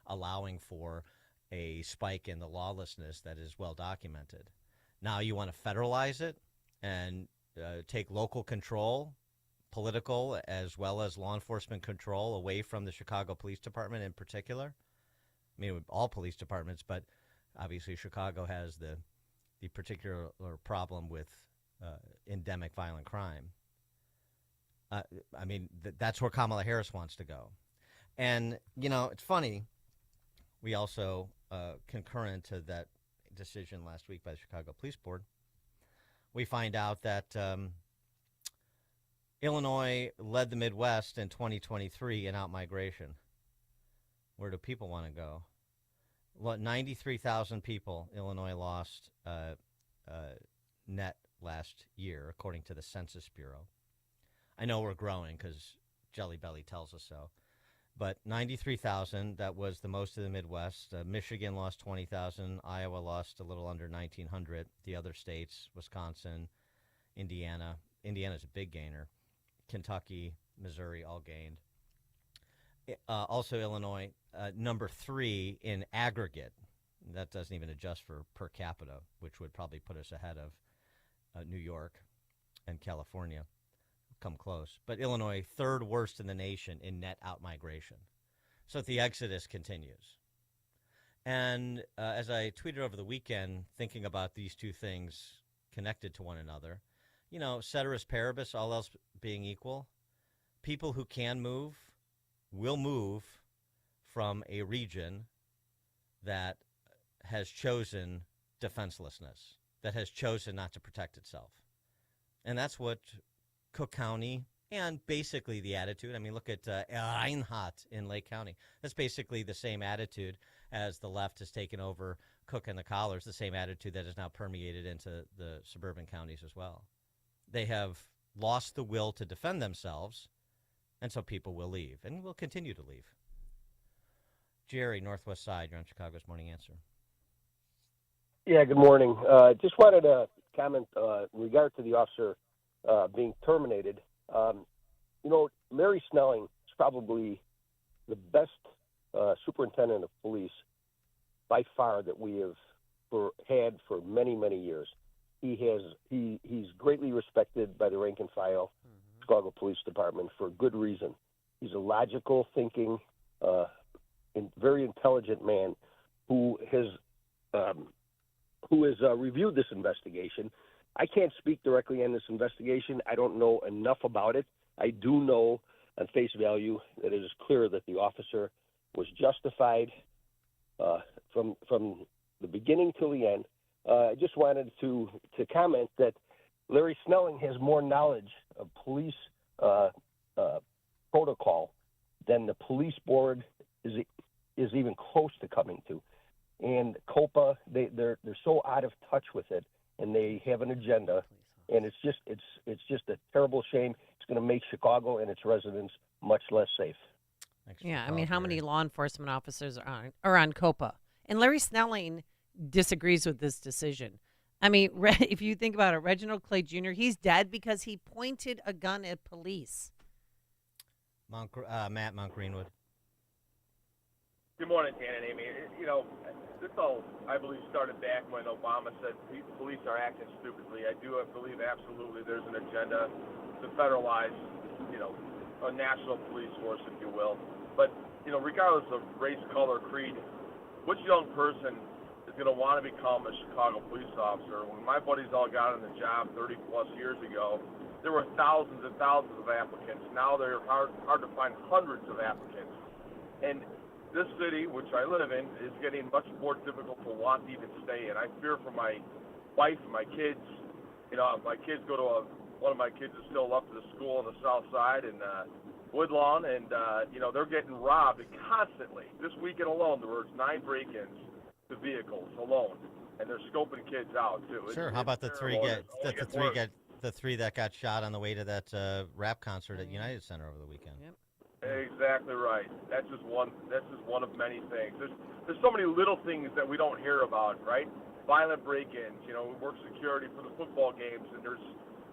allowing for a spike in the lawlessness that is well documented. Now you want to federalize it and take local control, political as well as law enforcement control, away from the Chicago Police Department in particular. I mean, all police departments, but obviously Chicago has the particular problem with endemic violent crime. I mean, that's where Kamala Harris wants to go. And, it's funny. We also, concurrent to that decision last week by the Chicago Police Board, we find out that Illinois led the Midwest in 2023 in outmigration. Where do people want to go? 93,000 people Illinois lost net last year, according to the Census Bureau. I know we're growing because Jelly Belly tells us so. But 93,000, that was the most of the Midwest. Michigan lost 20,000. Iowa lost a little under 1,900. The other states, Wisconsin, Indiana. Indiana's a big gainer. Kentucky, Missouri, all gained. Also Illinois, number 3 in aggregate. That doesn't even adjust for per capita, which would probably put us ahead of New York and California. Come close. But Illinois, 3rd worst in the nation in net outmigration. So the exodus continues. And as I tweeted over the weekend, thinking about these two things connected to one another, ceteris paribus, all else being equal, people who can move will move from a region that has chosen defenselessness, that has chosen not to protect itself. And that's what Cook County and basically the attitude. I mean, look at Reinhardt in Lake County. That's basically the same attitude as the left has taken over Cook and the Collars, the same attitude that has now permeated into the suburban counties as well. They have lost the will to defend themselves, and so people will leave and will continue to leave. Jerry, Northwest Side, you're on Chicago's Morning Answer. Yeah, good morning. Just wanted to comment in regard to the officer being terminated. Larry Snelling is probably the best superintendent of police by far that we have had for many, many years. He's greatly respected by the rank and file Chicago Police Department for good reason. He's a logical thinking, and very intelligent man who has reviewed this investigation. I can't speak directly on this investigation. I don't know enough about it. I do know on face value that it is clear that the officer was justified from the beginning till the end. I just wanted to comment that Larry Snelling has more knowledge of police protocol than the police board is even close to coming to. And COPA, they're so out of touch with it, and they have an agenda, and it's just a terrible shame. It's going to make Chicago and its residents much less safe. Yeah, I mean, how many law enforcement officers are on COPA? And Larry Snelling disagrees with this decision. I mean, if you think about it, Reginald Clay Jr., he's dead because he pointed a gun at police. Matt, Mount Greenwood. Good morning, Dan and Amy. This all, I believe, started back when Obama said police are acting stupidly. I do believe absolutely there's an agenda to federalize, a national police force, if you will. But, regardless of race, color, creed, which young person is going to want to become a Chicago police officer? When my buddies all got on the job 30-plus years ago, there were thousands and thousands of applicants. Now they're hard to find hundreds of applicants. And this city, which I live in, is getting much more difficult to want to even stay in. I fear for my wife and my kids. My kids go to one of my kids is still up to the school on the south side in Woodlawn, and they're getting robbed constantly. This weekend alone, there were 9 break-ins to vehicles alone, and they're scoping kids out too. Sure. How about the three that got shot on the way to that rap concert at United Center over the weekend? Yep. Exactly right. That's just one of many things. There's so many little things that we don't hear about, right? Violent break-ins. We work security for the football games, and there's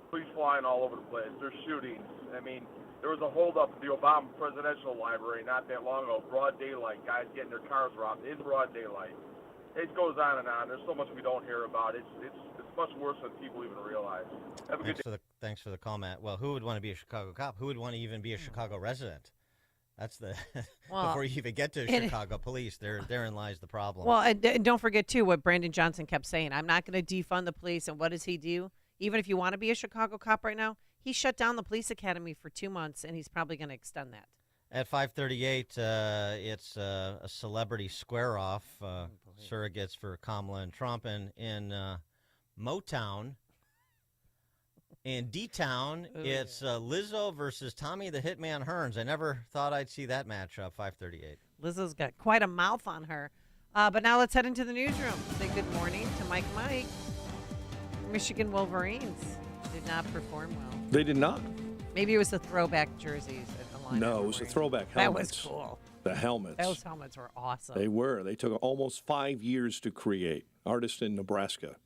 police flying all over the place. There's shootings. I mean, There was a holdup at the Obama Presidential Library not that long ago, broad daylight, guys getting their cars robbed in broad daylight. It goes on and on. There's so much we don't hear about. It's much worse than people even realize. Have a good day. Thanks for the comment. Well, who would want to be a Chicago cop? Who would want to even be a Chicago resident? That's the before you even get to Chicago police, therein lies the problem. Well, and don't forget too what Brandon Johnson kept saying. I'm not going to defund the police. And what does he do? Even if you want to be a Chicago cop right now, he shut down the police academy for 2 months, and he's probably going to extend that. At 5:38, it's a celebrity square-off, surrogates for Kamala and Trump, and in Motown. In D-Town, it's Lizzo versus Tommy the Hitman Hearns. I never thought I'd see that matchup, 5:38. Lizzo's got quite a mouth on her. But now let's head into the newsroom. Say good morning to Mike. Michigan Wolverines did not perform well. They did not. Maybe it was the throwback jerseys at the line. No, it was the throwback helmets. That was cool. The helmets. Those helmets were awesome. They were. They took almost 5 years to create. Artists in Nebraska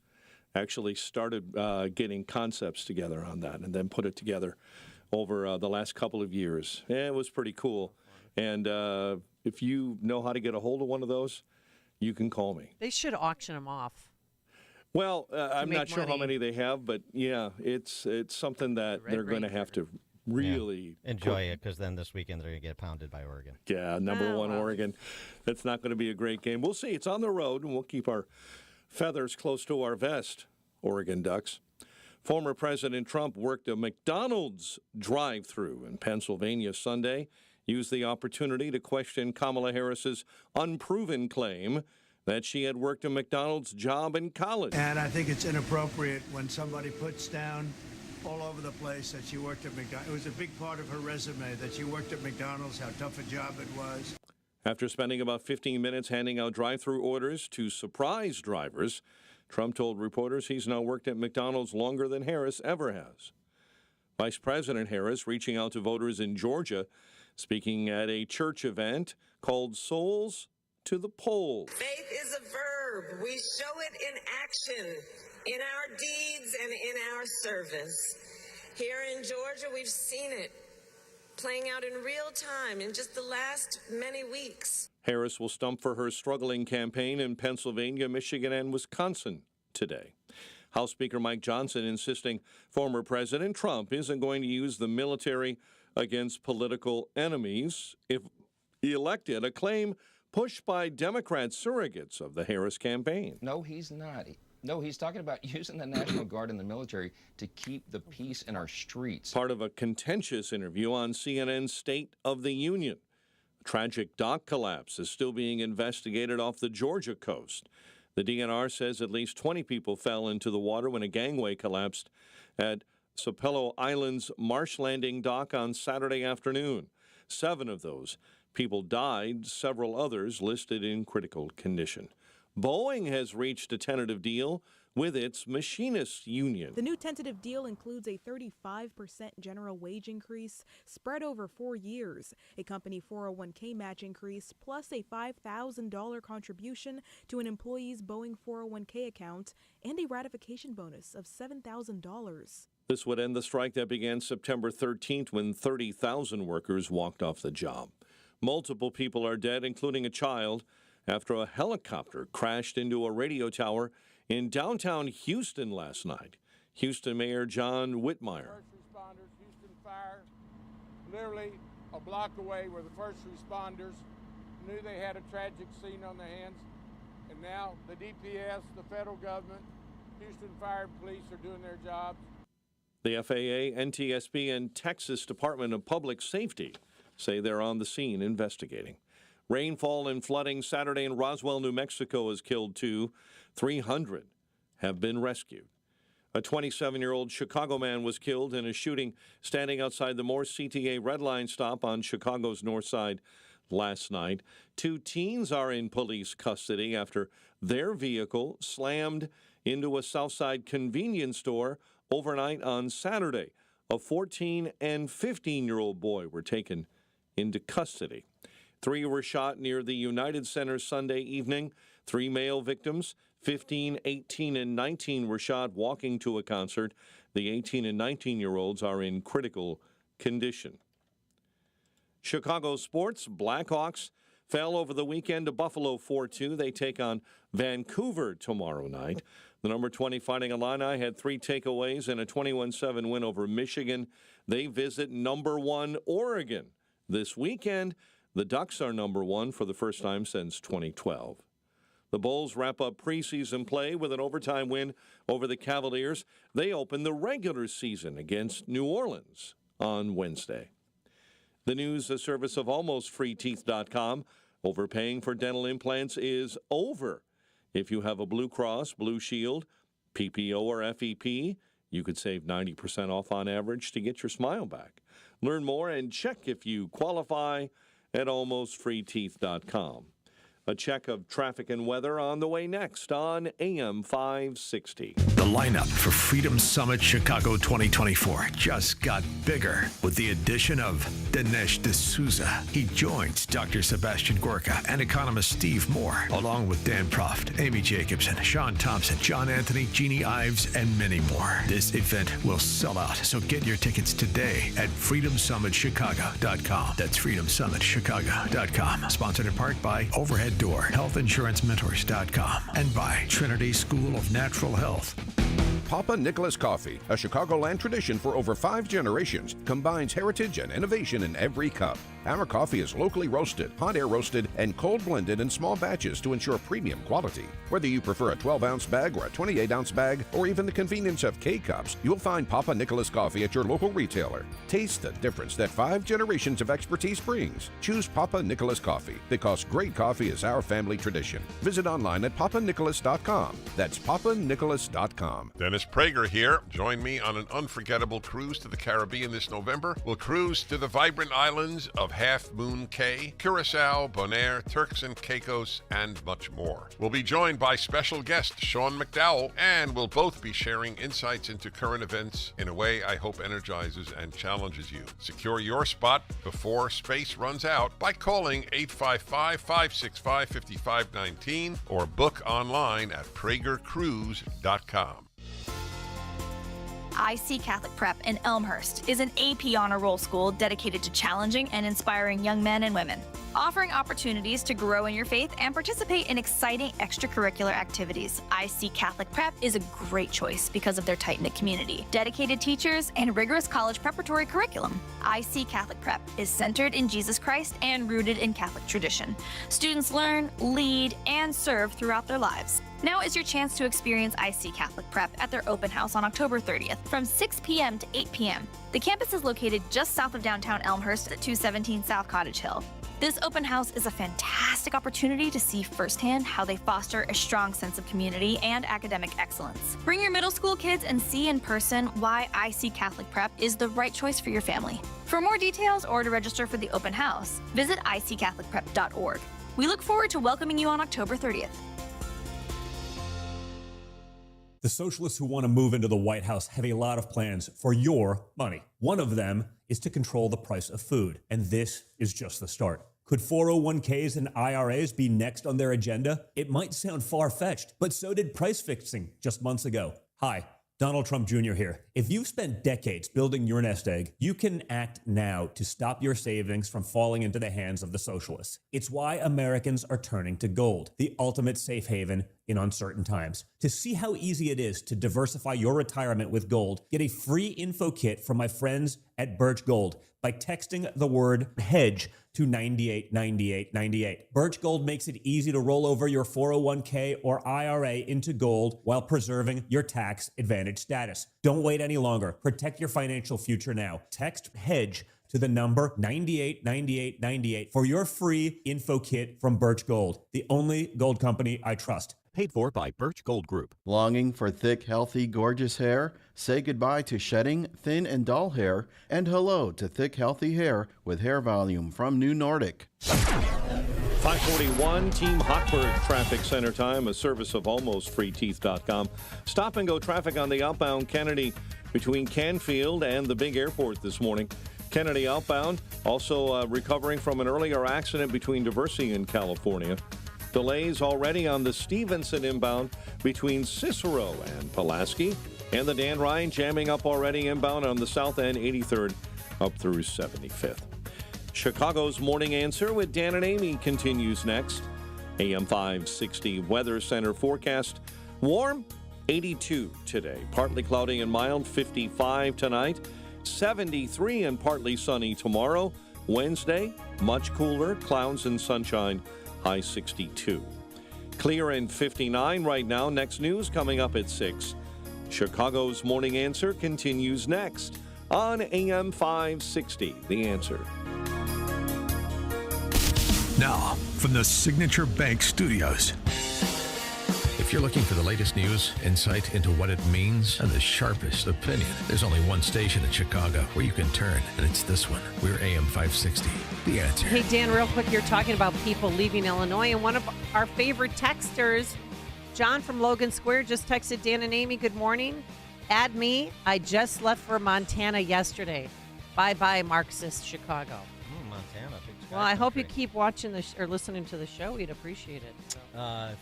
actually started getting concepts together on that and then put it together over the last couple of years. It was pretty cool. And if you know how to get a hold of one of those, you can call me. They should auction them off. Well, I'm not sure how many they have, but yeah, it's something that they're going to have to really enjoy it, because then this weekend they're going to get pounded by Oregon. Yeah, number one Oregon. That's not going to be a great game. We'll see. It's on the road, and we'll keep our feathers close to our vest, Oregon Ducks. Former President Trump worked a McDonald's drive-thru in Pennsylvania Sunday, used the opportunity to question Kamala Harris's unproven claim that she had worked a McDonald's job in college. And I think it's inappropriate when somebody puts down all over the place that she worked at McDonald's. It was a big part of her resume that she worked at McDonald's, how tough a job it was. After spending about 15 minutes handing out drive-thru orders to surprise drivers, Trump told reporters he's now worked at McDonald's longer than Harris ever has. Vice President Harris reaching out to voters in Georgia, speaking at a church event called Souls to the Polls. Faith is a verb. We show it in action, in our deeds and in our service. Here in Georgia, we've seen it playing out in real time in just the last many weeks. Harris will stump for her struggling campaign in Pennsylvania, Michigan, and Wisconsin today. House Speaker Mike Johnson insisting former President Trump isn't going to use the military against political enemies if elected, a claim pushed by Democrat surrogates of the Harris campaign. No, he's not. No, he's talking about using the National Guard and the military to keep the peace in our streets. Part of a contentious interview on CNN's State of the Union. A tragic dock collapse is still being investigated off the Georgia coast. The DNR says at least 20 people fell into the water when a gangway collapsed at Sapelo Island's Marsh Landing dock on Saturday afternoon. 7 of those people died, several others listed in critical condition. Boeing has reached a tentative deal with its machinists union. The new tentative deal includes a 35% general wage increase spread over 4 years, a company 401k match increase, plus a $5,000 contribution to an employee's Boeing 401k account, and a ratification bonus of $7,000. This would end the strike that began September 13th when 30,000 workers walked off the job. Multiple people are dead, including a child, after a helicopter crashed into a radio tower in downtown Houston last night. Houston Mayor John Whitmire. First responders, Houston Fire, literally a block away where the first responders knew they had a tragic scene on their hands. And now the DPS, the federal government, Houston Fire and Police are doing their jobs. The FAA, NTSB, and Texas Department of Public Safety say they're on the scene investigating. Rainfall and flooding Saturday in Roswell, New Mexico has killed 2. 300 have been rescued. A 27-year-old Chicago man was killed in a shooting standing outside the Morse CTA Red Line stop on Chicago's north side last night. 2 teens are in police custody after their vehicle slammed into a Southside convenience store overnight on Saturday. A 14 and 15-year-old boy were taken into custody. 3 were shot near the United Center Sunday evening. 3 male victims, 15, 18, and 19 were shot walking to a concert. The 18 and 19-year-olds are in critical condition. Chicago sports, Blackhawks fell over the weekend to Buffalo 4-2. They take on Vancouver tomorrow night. The number 20 Fighting Illini had 3 takeaways and a 21-7 win over Michigan. They visit number 1 Oregon. This weekend, the Ducks are number 1 for the first time since 2012. The Bulls wrap up preseason play with an overtime win over the Cavaliers. They open the regular season against New Orleans on Wednesday. The news, a service of AlmostFreeTeeth.com. Overpaying for dental implants is over. If you have a Blue Cross, Blue Shield, PPO, or FEP, you could save 90% off on average to get your smile back. Learn more and check if you qualify at AlmostFreeTeeth.com. A check of traffic and weather on the way next on AM 560. The lineup for Freedom Summit Chicago 2024 just got bigger with the addition of Dinesh D'Souza. He joins Dr. Sebastian Gorka and economist Steve Moore, along with Dan Proft, Amy Jacobson, Sean Thompson, John Anthony, Jeannie Ives, and many more. This event will sell out, so get your tickets today at freedomsummitchicago.com. That's freedomsummitchicago.com. Sponsored in part by Overhead Door, healthinsurancementors.com, and by Trinity School of Natural Health. Papa Nicholas Coffee, a Chicagoland tradition for over 5 generations, combines heritage and innovation in every cup. Our coffee is locally roasted, hot air roasted, and cold blended in small batches to ensure premium quality. Whether you prefer a 12-ounce bag or a 28-ounce bag, or even the convenience of K-Cups, you'll find Papa Nicholas Coffee at your local retailer. Taste the difference that 5 generations of expertise brings. Choose Papa Nicholas Coffee, because great coffee is our family tradition. Visit online at papanicholas.com. That's papanicholas.com. Dennis Prager here. Join me on an unforgettable cruise to the Caribbean this November. We'll cruise to the vibrant islands of Half Moon Cay, Curacao, Bonaire, Turks and Caicos, and much more. We'll be joined by special guest Sean McDowell, and we'll both be sharing insights into current events in a way I hope energizes and challenges you. Secure your spot before space runs out by calling 855-565-5519 or book online at pragercruise.com. IC Catholic Prep in Elmhurst is an AP honor roll school dedicated to challenging and inspiring young men and women, offering opportunities to grow in your faith and participate in exciting extracurricular activities. IC Catholic Prep is a great choice because of their tight-knit community, dedicated teachers, and rigorous college preparatory curriculum. IC Catholic Prep is centered in Jesus Christ and rooted in Catholic tradition. Students learn, lead, and serve throughout their lives. Now is your chance to experience IC Catholic Prep at their open house on October 30th from 6 p.m. to 8 p.m. The campus is located just south of downtown Elmhurst at 217 South Cottage Hill. This open house is a fantastic opportunity to see firsthand how they foster a strong sense of community and academic excellence. Bring your middle school kids and see in person why IC Catholic Prep is the right choice for your family. For more details or to register for the open house, visit iccatholicprep.org. We look forward to welcoming you on October 30th. The socialists who want to move into the White House have a lot of plans for your money. One of them is to control the price of food, and this is just the start. Could 401ks and IRAs be next on their agenda? It might sound far-fetched, but so did price fixing just months ago. Hi, Donald Trump Jr. here. If you've spent decades building your nest egg, you can act now to stop your savings from falling into the hands of the socialists. It's why Americans are turning to gold, the ultimate safe haven in uncertain times. To see how easy it is to diversify your retirement with gold, get a free info kit from my friends at Birch Gold by texting the word HEDGE to 989898. Birch Gold makes it easy to roll over your 401k or IRA into gold while preserving your tax advantage status. Don't wait any longer. Protect your financial future now. Text HEDGE to the number 989898 for your free info kit from Birch Gold, the only gold company I trust. Paid for by Birch Gold Group. Longing for thick, healthy, gorgeous hair? Say goodbye to shedding, thin, and dull hair, and hello to thick, healthy hair with Hair Volume from New Nordic. 541 Team Hochberg Traffic Center time, a service of AlmostFreeTeeth.com. Stop and go traffic on the outbound Kennedy between Canfield and the big airport this morning. Kennedy outbound, also recovering from an earlier accident between Diversey and California. Delays already on the Stevenson inbound between Cicero and Pulaski. And the Dan Ryan jamming up already inbound on the south end, 83rd up through 75th. Chicago's Morning Answer with Dan and Amy continues next. AM 560 Weather Center forecast. Warm, 82 today. Partly cloudy and mild, 55 tonight. 73 and partly sunny tomorrow. Wednesday, much cooler, clouds and sunshine, high 62. Clear and 59 right now. Next news coming up at 6. Chicago's Morning Answer continues next on AM 560. The Answer. Now, from the Signature Bank Studios. If you're looking for the latest news, insight into what it means, and the sharpest opinion, there's only one station in Chicago where you can turn, and it's this one. We're AM 560. The Answer. Hey, Dan, real quick, you're talking about people leaving Illinois, and one of our favorite texters, John from Logan Square, just texted Dan and Amy, good morning. Add me. I just left for Montana yesterday. Bye-bye, Marxist Chicago. Montana. Well, I hope you keep watching or listening to the show. We'd appreciate it. So.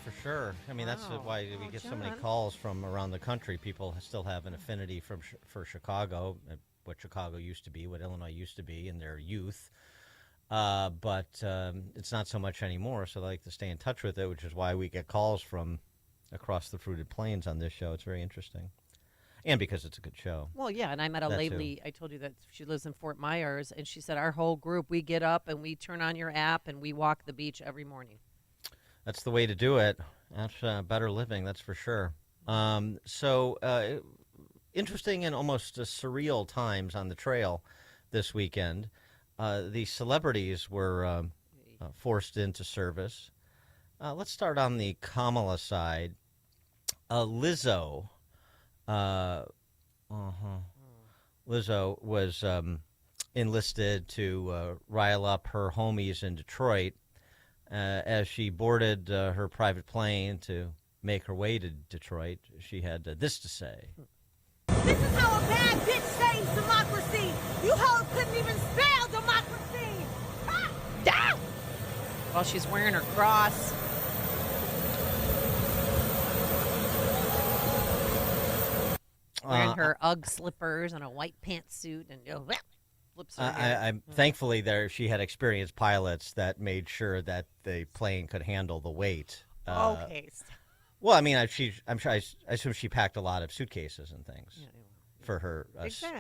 For sure. I mean, that's why we get so many calls from around the country. People still have an affinity for Chicago, what Chicago used to be, what Illinois used to be in their youth. But it's not so much anymore, so they like to stay in touch with it, which is why we get calls from across the fruited plains on this show. It's very interesting. And because it's a good show. Well, yeah, and I met a lady, I told you that she lives in Fort Myers, and she said our whole group, we get up and we turn on your app and we walk the beach every morning. That's the way to do it. That's better living, that's for sure. Interesting and almost surreal times on the trail this weekend. The celebrities were forced into service. Let's start on the Kamala side. Lizzo. Lizzo was enlisted to rile up her homies in Detroit as she boarded her private plane to make her way to Detroit. She had this to say. This is how a bad bitch saves democracy. You hoes couldn't even spell democracy. Ah! Down! While she's wearing her cross. Wearing her Ugg slippers and a white pantsuit and flips her hair. Thankfully, she had experienced pilots that made sure that the plane could handle the weight. Okay. Well, I mean, I assume she packed a lot of suitcases and things for her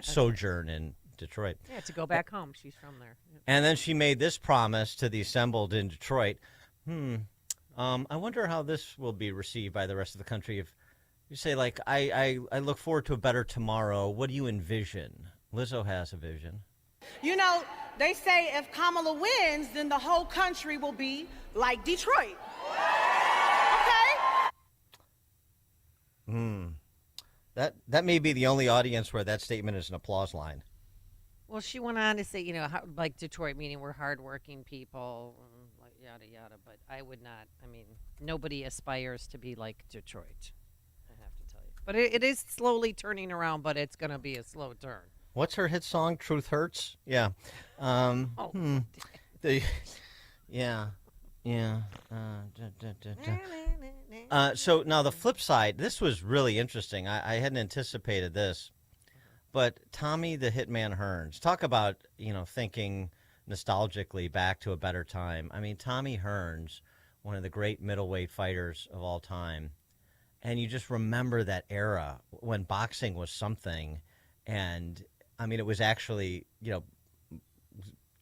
sojourn in Detroit. Yeah, to go back home. She's from there. Yeah. And then she made this promise to the assembled in Detroit. I wonder how this will be received by the rest of the country if you say, like, I look forward to a better tomorrow. What do you envision? Lizzo has a vision. You know, they say if Kamala wins, then the whole country will be like Detroit. Okay? That may be the only audience where that statement is an applause line. Well, she went on to say, like Detroit, meaning we're hardworking people, like yada, yada. But I would not. I mean, nobody aspires to be like Detroit. But it is slowly turning around, but it's going to be a slow turn. What's her hit song? Truth Hurts? Yeah. So now the flip side, this was really interesting. I hadn't anticipated this. But Tommy the Hitman Hearns, talk about, thinking nostalgically back to a better time. I mean, Tommy Hearns, one of the great middleweight fighters of all time. And you just remember that era when boxing was something. And, I mean, it was actually,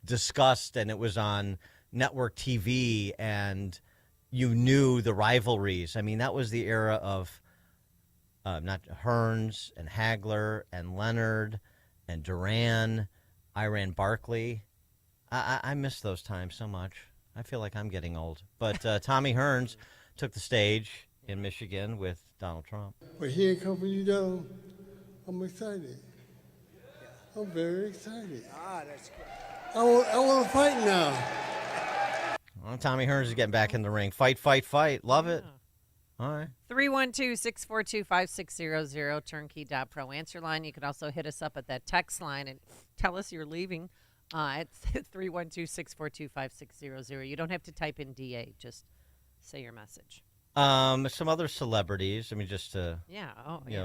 discussed, and it was on network TV, and you knew the rivalries. I mean, that was the era of not Hearns and Hagler and Leonard and Duran, Iran Barkley. I miss those times so much. I feel like I'm getting old. But Tommy Hearns took the stage in Michigan with Donald Trump. But here come for you, though. I'm excited. I'm very excited. That's good. I want to fight now. Well, Tommy Hearns is getting back in the ring. Fight, fight, fight. Love it. All right. 312-642-5600, turnkey.pro answer line. You can also hit us up at that text line and tell us you're leaving. It's 312-642-5600. You don't have to type in DA. Just say your message. Some other celebrities. I mean, just to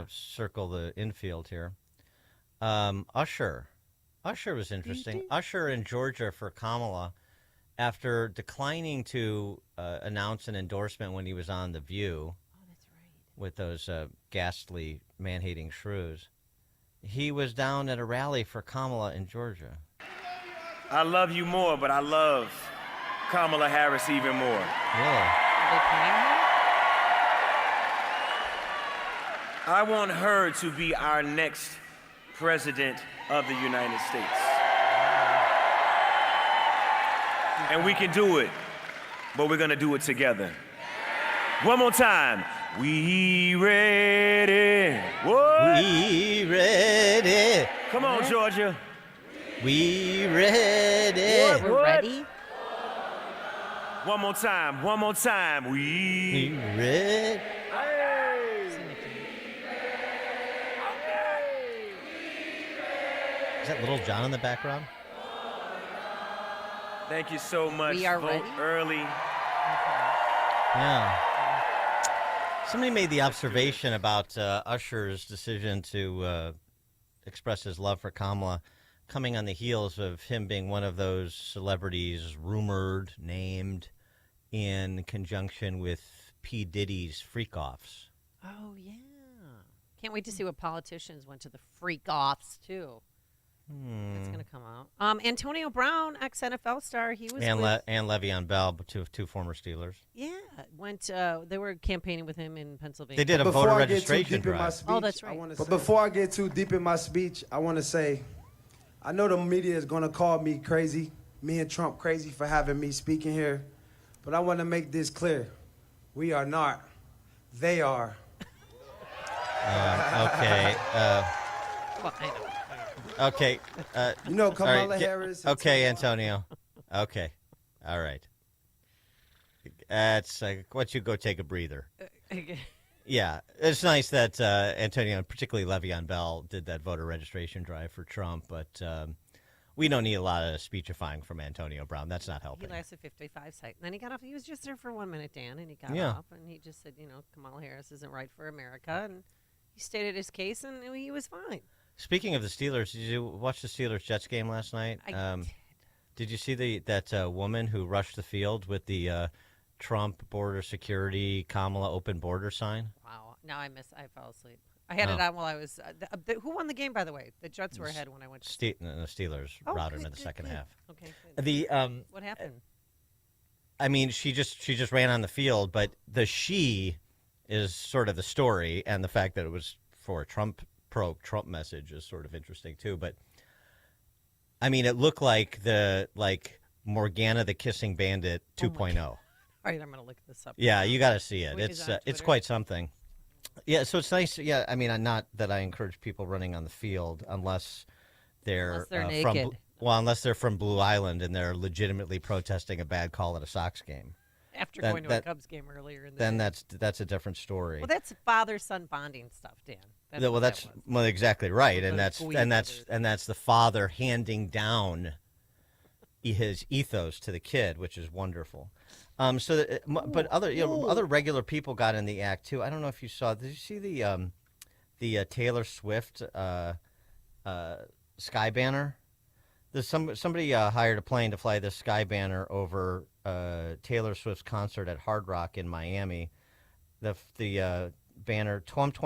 circle the infield here. Usher Usher was interesting. Usher in Georgia for Kamala, after declining to announce an endorsement when he was on The View. Oh, that's right. With those ghastly man-hating shrews. He was down at a rally for Kamala in Georgia. I love you more, but I love Kamala Harris even more. Really? Are they paying him? I want her to be our next president of the United States. And we can do it, but we're gonna do it together. One more time. We ready. What? We ready. Come on, Georgia. We ready. What? We're ready? One more time. One more time. We ready. Is that Little John in the background? Thank you so much. We are Vote ready. early. Yeah. Somebody made the observation about Usher's decision to express his love for Kamala coming on the heels of him being one of those celebrities rumored, named, in conjunction with P. Diddy's freak-offs. Oh, yeah. Can't wait to see what politicians went to the freak-offs, too. That's going to come out. Antonio Brown, ex-NFL star, he was and with... and Le'Veon Bell, two former Steelers. Yeah, went. They were campaigning with him in Pennsylvania. They did a voter registration drive. Oh, that's right. But before I get too deep in my speech, I want to say, I know the media is going to call me crazy, me and Trump crazy for having me speaking here, but I want to make this clear. We are not. They are. Okay. Well, I know. Okay. You know Kamala all right, Harris. Okay, Antonio. Okay. All right. That's why don't you go take a breather. Yeah, it's nice that Antonio, particularly Le'Veon Bell, did that voter registration drive for Trump, but we don't need a lot of speechifying from Antonio Brown. That's not helping. He lasted 55 seconds. Then he got off. He was just there for 1 minute, Dan, and he got Yeah. off, and he just said, Kamala Harris isn't right for America, and he stated his case, and he was fine. Speaking of the Steelers, did you watch the Steelers-Jets game last night? I did. Did you see that woman who rushed the field with the Trump border security, Kamala open border sign? Wow. Now I fell asleep. I had it on while I was. Who won the game, by the way? The Jets were ahead when I went to sleep. The Steelers routed in the second half. Okay. Good. What happened? I mean, she just ran on the field, but the she is sort of the story, and the fact that it was for a pro-Trump message is sort of interesting too. But I mean, it looked like Morgana the Kissing Bandit 2.0. All right, I'm going to look this up. Yeah, you got to see it. Wait, It's quite something. Yeah, so it's nice. Yeah, I mean, not that I encourage people running on the field unless they're naked. unless they're from Blue Island and they're legitimately protesting a bad call at a Sox game. After going to a Cubs game earlier in the then day. that's a different story. Well, that's father-son bonding stuff, Dan. That's exactly right, and that's brothers. the father handing down his ethos to the kid, which is wonderful. But other regular people got in the act too. I don't know if you saw. Did you see the Taylor Swift sky banner? There's somebody hired a plane to fly the sky banner over Taylor Swift's concert at Hard Rock in Miami. The banner Trump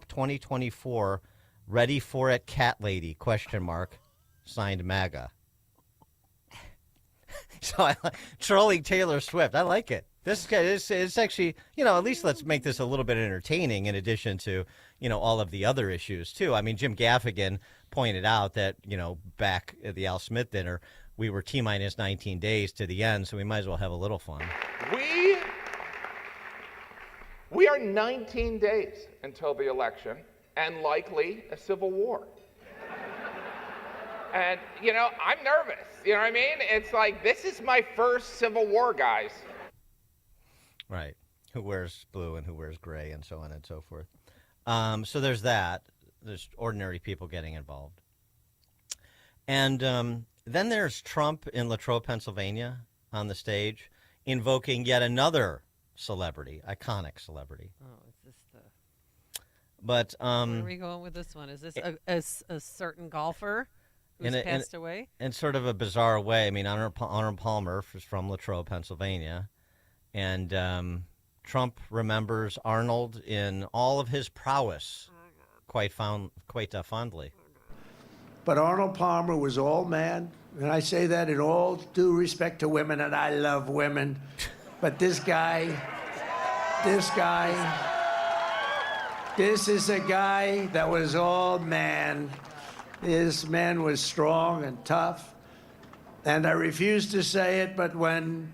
2024 ready for it cat lady ? Signed MAGA. So trolling Taylor Swift, I like it. This guy it's actually, at least let's make this a little bit entertaining in addition to, all of the other issues too. I mean, Jim Gaffigan pointed out that, back at the Al Smith dinner, we were T-minus 19 days to the end, so we might as well have a little fun. We are 19 days until the election and likely a civil war. And, I'm nervous. You know what I mean? It's like, this is my first civil war, guys. Right. Who wears blue and who wears gray and so on and so forth. So there's that. There's ordinary people getting involved. And then there's Trump in Latrobe, Pennsylvania, on the stage, invoking yet another celebrity, iconic celebrity. Oh, is this the... But where are we going with this one? Is this a certain golfer? Who's passed away? In sort of a bizarre way. I mean, Arnold Palmer is from Latrobe, Pennsylvania, and Trump remembers Arnold in all of his prowess quite fondly. But Arnold Palmer was all man, and I say that in all due respect to women, and I love women. But this is a guy that was all man. This man was strong and tough, and I refuse to say it, but when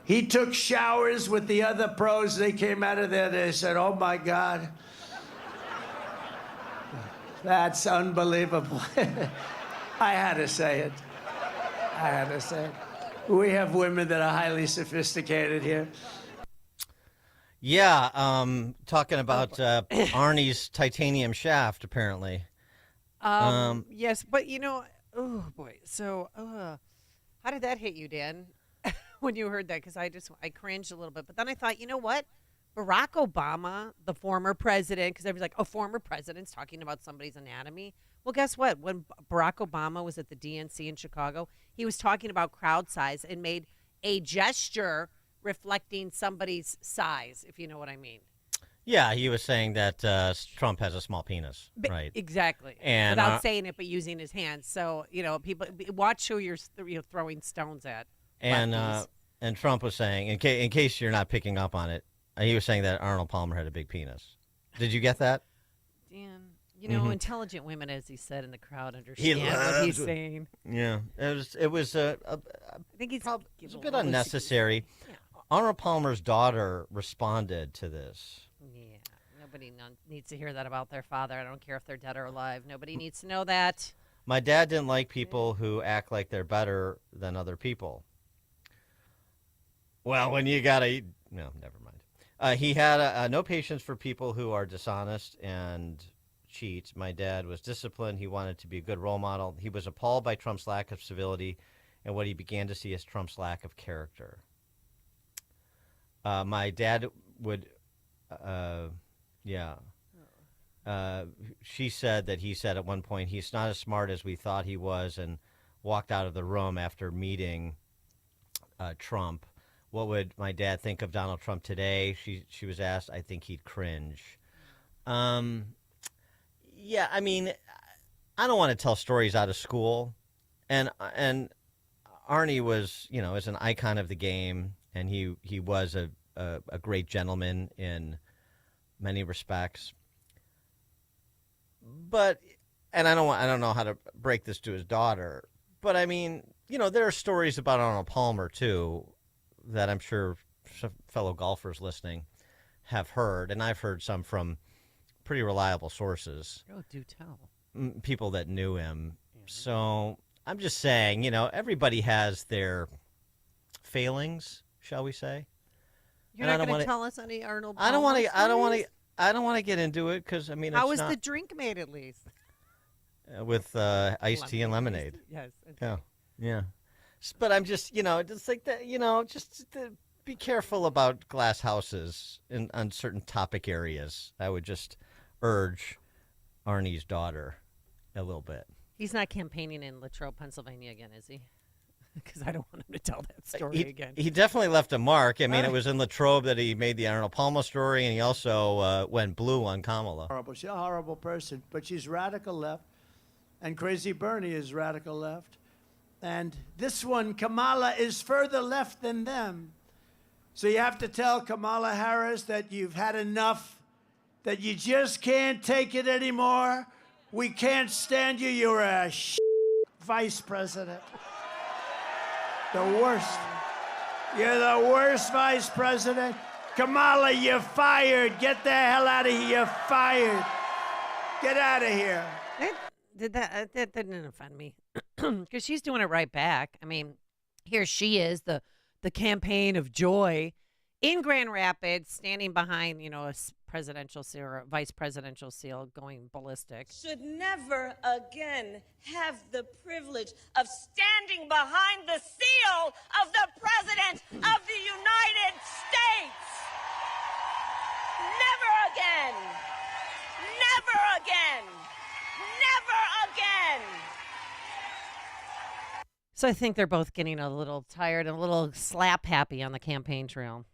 he took showers with the other pros, they came out of there, they said, oh my God, that's unbelievable. I had to say it. We have women that are highly sophisticated here. Yeah, talking about Arnie's titanium shaft, apparently. Yes, but oh boy. So, how did that hit you, Dan, when you heard that? Because I cringed a little bit. But then I thought, you know what? Barack Obama, the former president, because everybody's like, oh, former president's talking about somebody's anatomy. Well, guess what? When Barack Obama was at the DNC in Chicago, he was talking about crowd size and made a gesture reflecting somebody's size, if you know what I mean. Yeah, he was saying that Trump has a small penis, right? Exactly. And without saying it, but using his hands. So, people watch who you're throwing stones at. And Trump was saying, in case you're not picking up on it, he was saying that Arnold Palmer had a big penis. Did you get that? Dan, intelligent women, as he said in the crowd, understand what he's saying. Yeah, it was I think it's a bit unnecessary. Yeah. Arnold Palmer's daughter responded to this. Yeah, nobody needs to hear that about their father. I don't care if they're dead or alive. Nobody needs to know that. My dad didn't like people who act like they're better than other people. Well, when you gotta... No, never mind. He had no patience for people who are dishonest and cheat. My dad was disciplined. He wanted to be a good role model. He was appalled by Trump's lack of civility and what he began to see as Trump's lack of character. My dad would... she said that he said at one point, he's not as smart as we thought he was, and walked out of the room after meeting Trump. What would my dad think of Donald Trump today? She was asked. I think he'd cringe. Yeah, I mean, I don't want to tell stories out of school. And Arnie was, is an icon of the game, and he was a great gentleman in many respects. But, and I don't know how to break this to his daughter, but I mean, there are stories about Arnold Palmer too that I'm sure fellow golfers listening have heard, and I've heard some from pretty reliable sources. Oh, do tell. People that knew him. Mm-hmm. So I'm just saying, everybody has their failings, shall we say? You're not going to tell us any Arnold Palmer I don't want to get into it because I mean, how was the drink made at least? With iced tea and lemonade. Yes. Yeah. But I'm just, just like that, just be careful about glass houses on certain topic areas. I would just urge Arnie's daughter a little bit. He's not campaigning in Latrobe, Pennsylvania again, is he? Because I don't want him to tell that story again. He definitely left a mark. I mean, it was in Latrobe that he made the Arnold Palmer story, and he also went blue on Kamala. Horrible. She's a horrible person, but she's radical left, and Crazy Bernie is radical left. And this one, Kamala, is further left than them. So you have to tell Kamala Harris that you've had enough, that you just can't take it anymore. We can't stand you. You're a vice president. The worst. You're the worst vice president. Kamala, you're fired. Get the hell out of here. You're fired. Get out of here. That didn't offend me. Because she's doing it right back. I mean, here she is, the campaign of joy in Grand Rapids, standing behind, a presidential seal or a vice presidential seal, going ballistic. Should never again have the privilege of standing behind the seal of the President of the United States. Never again. Never again. Never again. So I think they're both getting a little tired and a little slap happy on the campaign trail.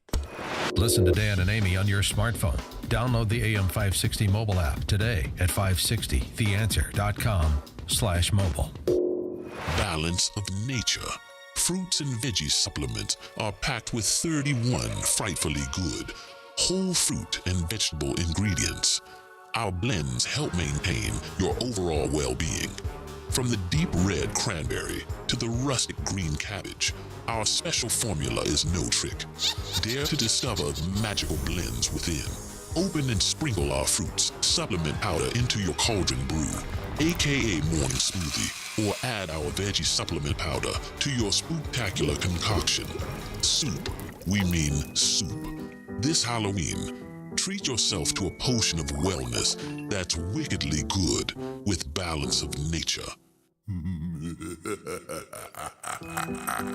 Listen to Dan and Amy on your smartphone. Download the AM 560 mobile app today at 560theanswer.com/mobile. Balance of nature. Fruits and veggie supplements are packed with 31 frightfully good whole fruit and vegetable ingredients. Our blends help maintain your overall well-being. From the deep red cranberry to the rustic green cabbage, our special formula is no trick. Dare to discover the magical blends within. Open and sprinkle our fruits supplement powder into your cauldron brew, aka morning smoothie, or add our veggie supplement powder to your spooktacular concoction. Soup, we mean soup. This Halloween, treat yourself to a potion of wellness that's wickedly good with balance of nature.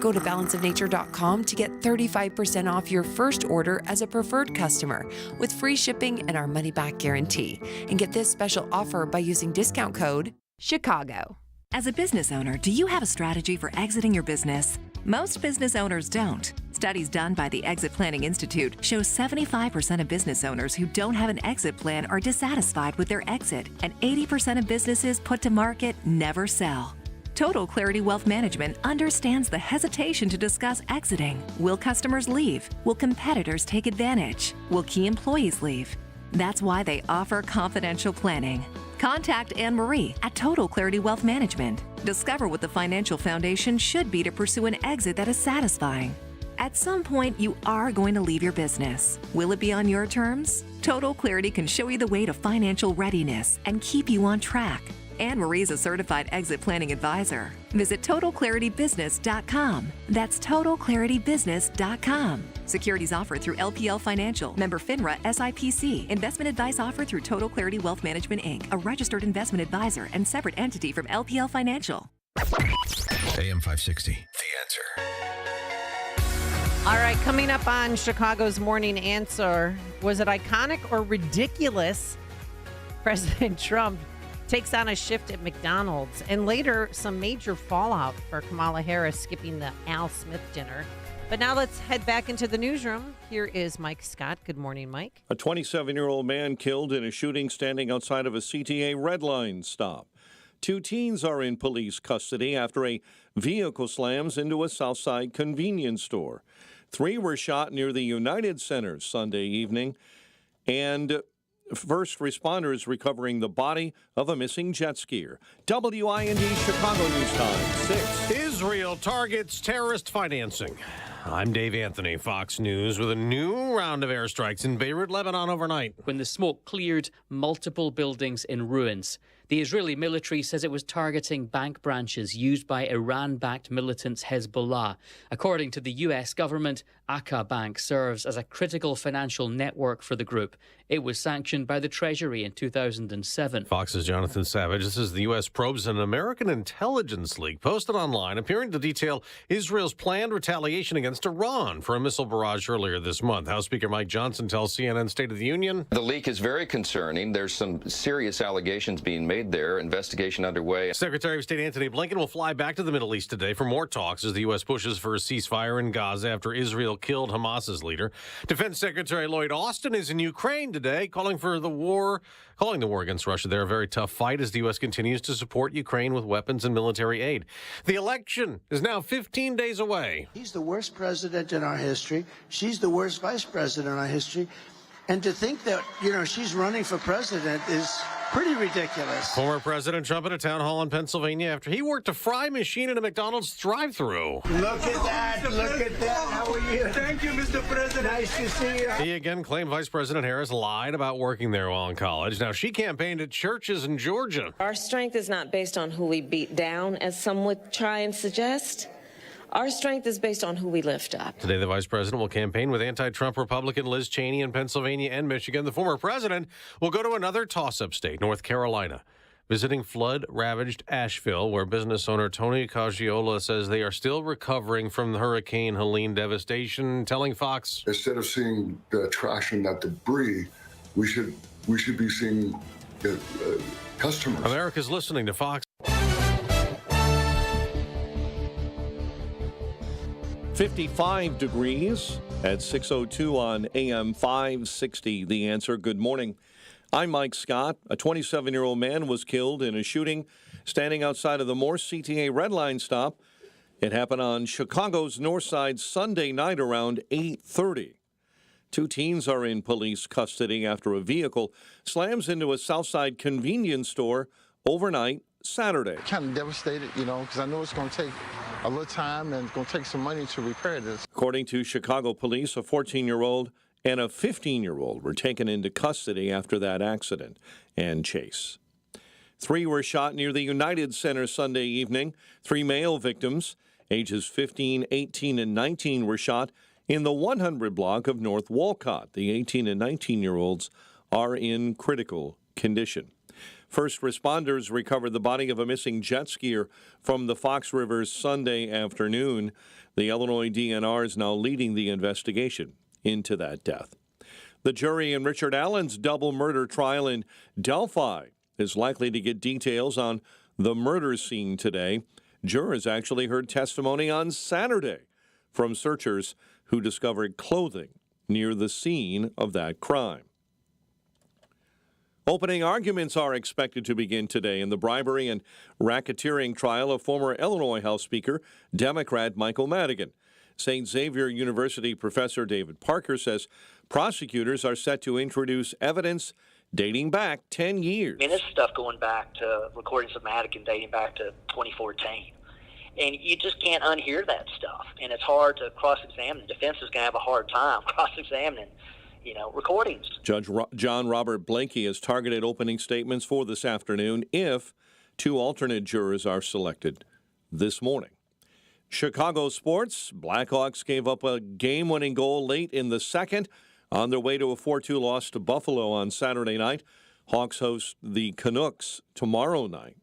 Go to balanceofnature.com to get 35% off your first order as a preferred customer with free shipping and our money-back guarantee. And get this special offer by using discount code CHICAGO. As a business owner, do you have a strategy for exiting your business? Most business owners don't. Studies done by the Exit Planning Institute show 75% of business owners who don't have an exit plan are dissatisfied with their exit, and 80% of businesses put to market never sell. Total Clarity Wealth Management understands the hesitation to discuss exiting. Will customers leave? Will competitors take advantage? Will key employees leave? That's why they offer confidential planning. Contact Anne-Marie at Total Clarity Wealth Management. Discover what the financial foundation should be to pursue an exit that is satisfying. At some point, you are going to leave your business. Will it be on your terms? Total Clarity can show you the way to financial readiness and keep you on track. Anne-Marie is a certified exit planning advisor. Visit TotalClarityBusiness.com. That's TotalClarityBusiness.com. Securities offered through LPL Financial, member FINRA SIPC. Investment advice offered through Total Clarity Wealth Management, Inc., a registered investment advisor and separate entity from LPL Financial. AM 560, The Answer. All right, coming up on Chicago's Morning Answer, was it iconic or ridiculous? President Trump takes on a shift at McDonald's, and later some major fallout for Kamala Harris skipping the Al Smith dinner. But now let's head back into the newsroom. Here is Mike Scott. Good morning, Mike. A 27-year-old man killed in a shooting standing outside of a CTA Red Line stop. 2 teens are in police custody after a vehicle slams into a Southside convenience store. 3 were shot near the United Center Sunday evening, and first responders recovering the body of a missing jet skier. WIND Chicago News Time, 6. Israel targets terrorist financing. I'm Dave Anthony, Fox News, with a new round of airstrikes in Beirut, Lebanon overnight. When the smoke cleared, multiple buildings in ruins. The Israeli military says it was targeting bank branches used by Iran-backed militants Hezbollah. According to the U.S. government, Akka Bank serves as a critical financial network for the group. It was sanctioned by the Treasury in 2007. Fox's Jonathan Savage. This is the U.S. probes an American intelligence leak posted online, appearing to detail Israel's planned retaliation against Iran for a missile barrage earlier this month. House Speaker Mike Johnson tells CNN State of the Union. The leak is very concerning. There's some serious allegations being made there. Investigation underway. Secretary of State Antony Blinken will fly back to the Middle East today for more talks as the U.S. pushes for a ceasefire in Gaza after Israel killed Hamas's leader. Defense Secretary Lloyd Austin is in Ukraine today, calling the war against Russia there a very tough fight as the U.S. continues to support Ukraine with weapons and military aid. The election is now 15 days away. He's the worst president in our history. She's the worst vice president in our history. And to think that, she's running for president is pretty ridiculous. Former President Trump at a town hall in Pennsylvania after he worked a fry machine in a McDonald's drive-thru. Look at that. Look at that. How are you? Thank you, Mr. President. Nice to see you. He again claimed Vice President Harris lied about working there while in college. Now, she campaigned at churches in Georgia. Our strength is not based on who we beat down, as some would try and suggest. Our strength is based on who we lift up. Today, the vice president will campaign with anti-Trump Republican Liz Cheney in Pennsylvania and Michigan. The former president will go to another toss-up state, North Carolina, visiting flood-ravaged Asheville, where business owner Tony Caggiola says they are still recovering from the Hurricane Helene devastation, telling Fox, instead of seeing the trash and that debris, we should be seeing customers. America's listening to Fox. 55 degrees at 6:02 on AM 560. The Answer. Good morning. I'm Mike Scott. A 27-year-old man was killed in a shooting standing outside of the Morse CTA Red Line stop. It happened on Chicago's North Side Sunday night around 8:30. 2 teens are in police custody after a vehicle slams into a Southside convenience store overnight Saturday. Kind of devastated, because I know it's going to take a little time and it's going to take some money to repair this. According to Chicago police, a 14-year-old and a 15-year-old were taken into custody after that accident and chase. 3 were shot near the United Center Sunday evening. 3 male victims, ages 15, 18, and 19, were shot in the 100 block of North Walcott. The 18 and 19-year-olds are in critical condition. First responders recovered the body of a missing jet skier from the Fox River Sunday afternoon. The Illinois DNR is now leading the investigation into that death. The jury in Richard Allen's double murder trial in Delphi is likely to get details on the murder scene today. Jurors actually heard testimony on Saturday from searchers who discovered clothing near the scene of that crime. Opening arguments are expected to begin today in the bribery and racketeering trial of former Illinois House Speaker, Democrat Michael Madigan. St. Xavier University professor David Parker says prosecutors are set to introduce evidence dating back 10 years. I mean, this stuff going back to recordings of Madigan dating back to 2014. And you just can't unhear that stuff. And it's hard to cross-examine. The defense is going to have a hard time cross-examining recordings. Judge John Robert Blakey has targeted opening statements for this afternoon if 2 alternate jurors are selected this morning. Chicago sports. Blackhawks gave up a game-winning goal late in the second on their way to a 4-2 loss to Buffalo on Saturday night. Hawks host the Canucks tomorrow night.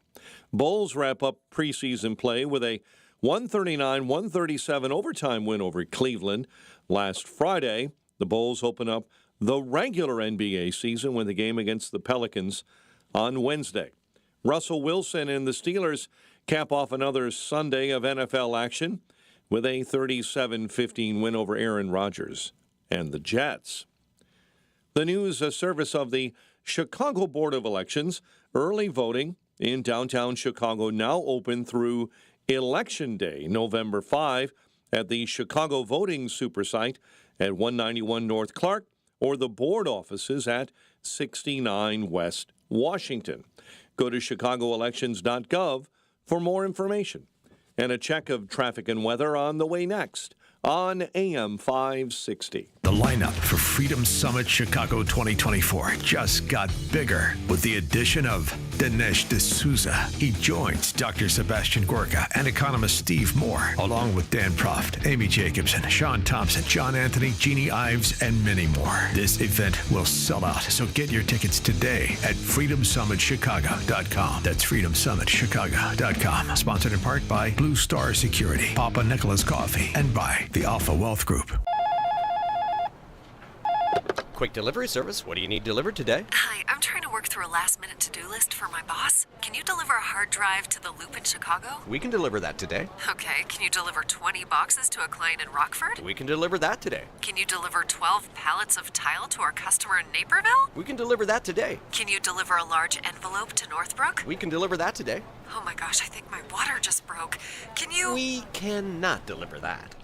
Bulls wrap up preseason play with a 139-137 overtime win over Cleveland. Last Friday, the Bulls open up the regular NBA season with a game against the Pelicans on Wednesday. Russell Wilson and the Steelers cap off another Sunday of NFL action with a 37-15 win over Aaron Rodgers and the Jets. The news, a service of the Chicago Board of Elections. Early voting in downtown Chicago now open through Election Day, November 5, at the Chicago Voting Supersite at 191 North Clark or the board offices at 69 West Washington. Go to chicagoelections.gov for more information. And a check of traffic and weather on the way next on AM 560. The lineup for Freedom Summit Chicago 2024 just got bigger with the addition of Dinesh D'Souza. He joins Dr. Sebastian Gorka and economist Steve Moore, along with Dan Proft, Amy Jacobson, Sean Thompson, John Anthony, Jeannie Ives, and many more. This event will sell out, so get your tickets today at freedomsummitchicago.com. That's freedomsummitchicago.com. Sponsored in part by Blue Star Security, Papa Nicholas Coffee, and by the Alpha Wealth Group. Quick delivery service. What do you need delivered today? Hi, I'm trying to work through a last-minute to-do list for my boss. Can you deliver a hard drive to the Loop in Chicago? We can deliver that today. Okay, can you deliver 20 boxes to a client in Rockford? We can deliver that today. Can you deliver 12 pallets of tile to our customer in Naperville? We can deliver that today. Can you deliver a large envelope to Northbrook? We can deliver that today. Oh my gosh, I think my water just broke. Can you... We cannot deliver that.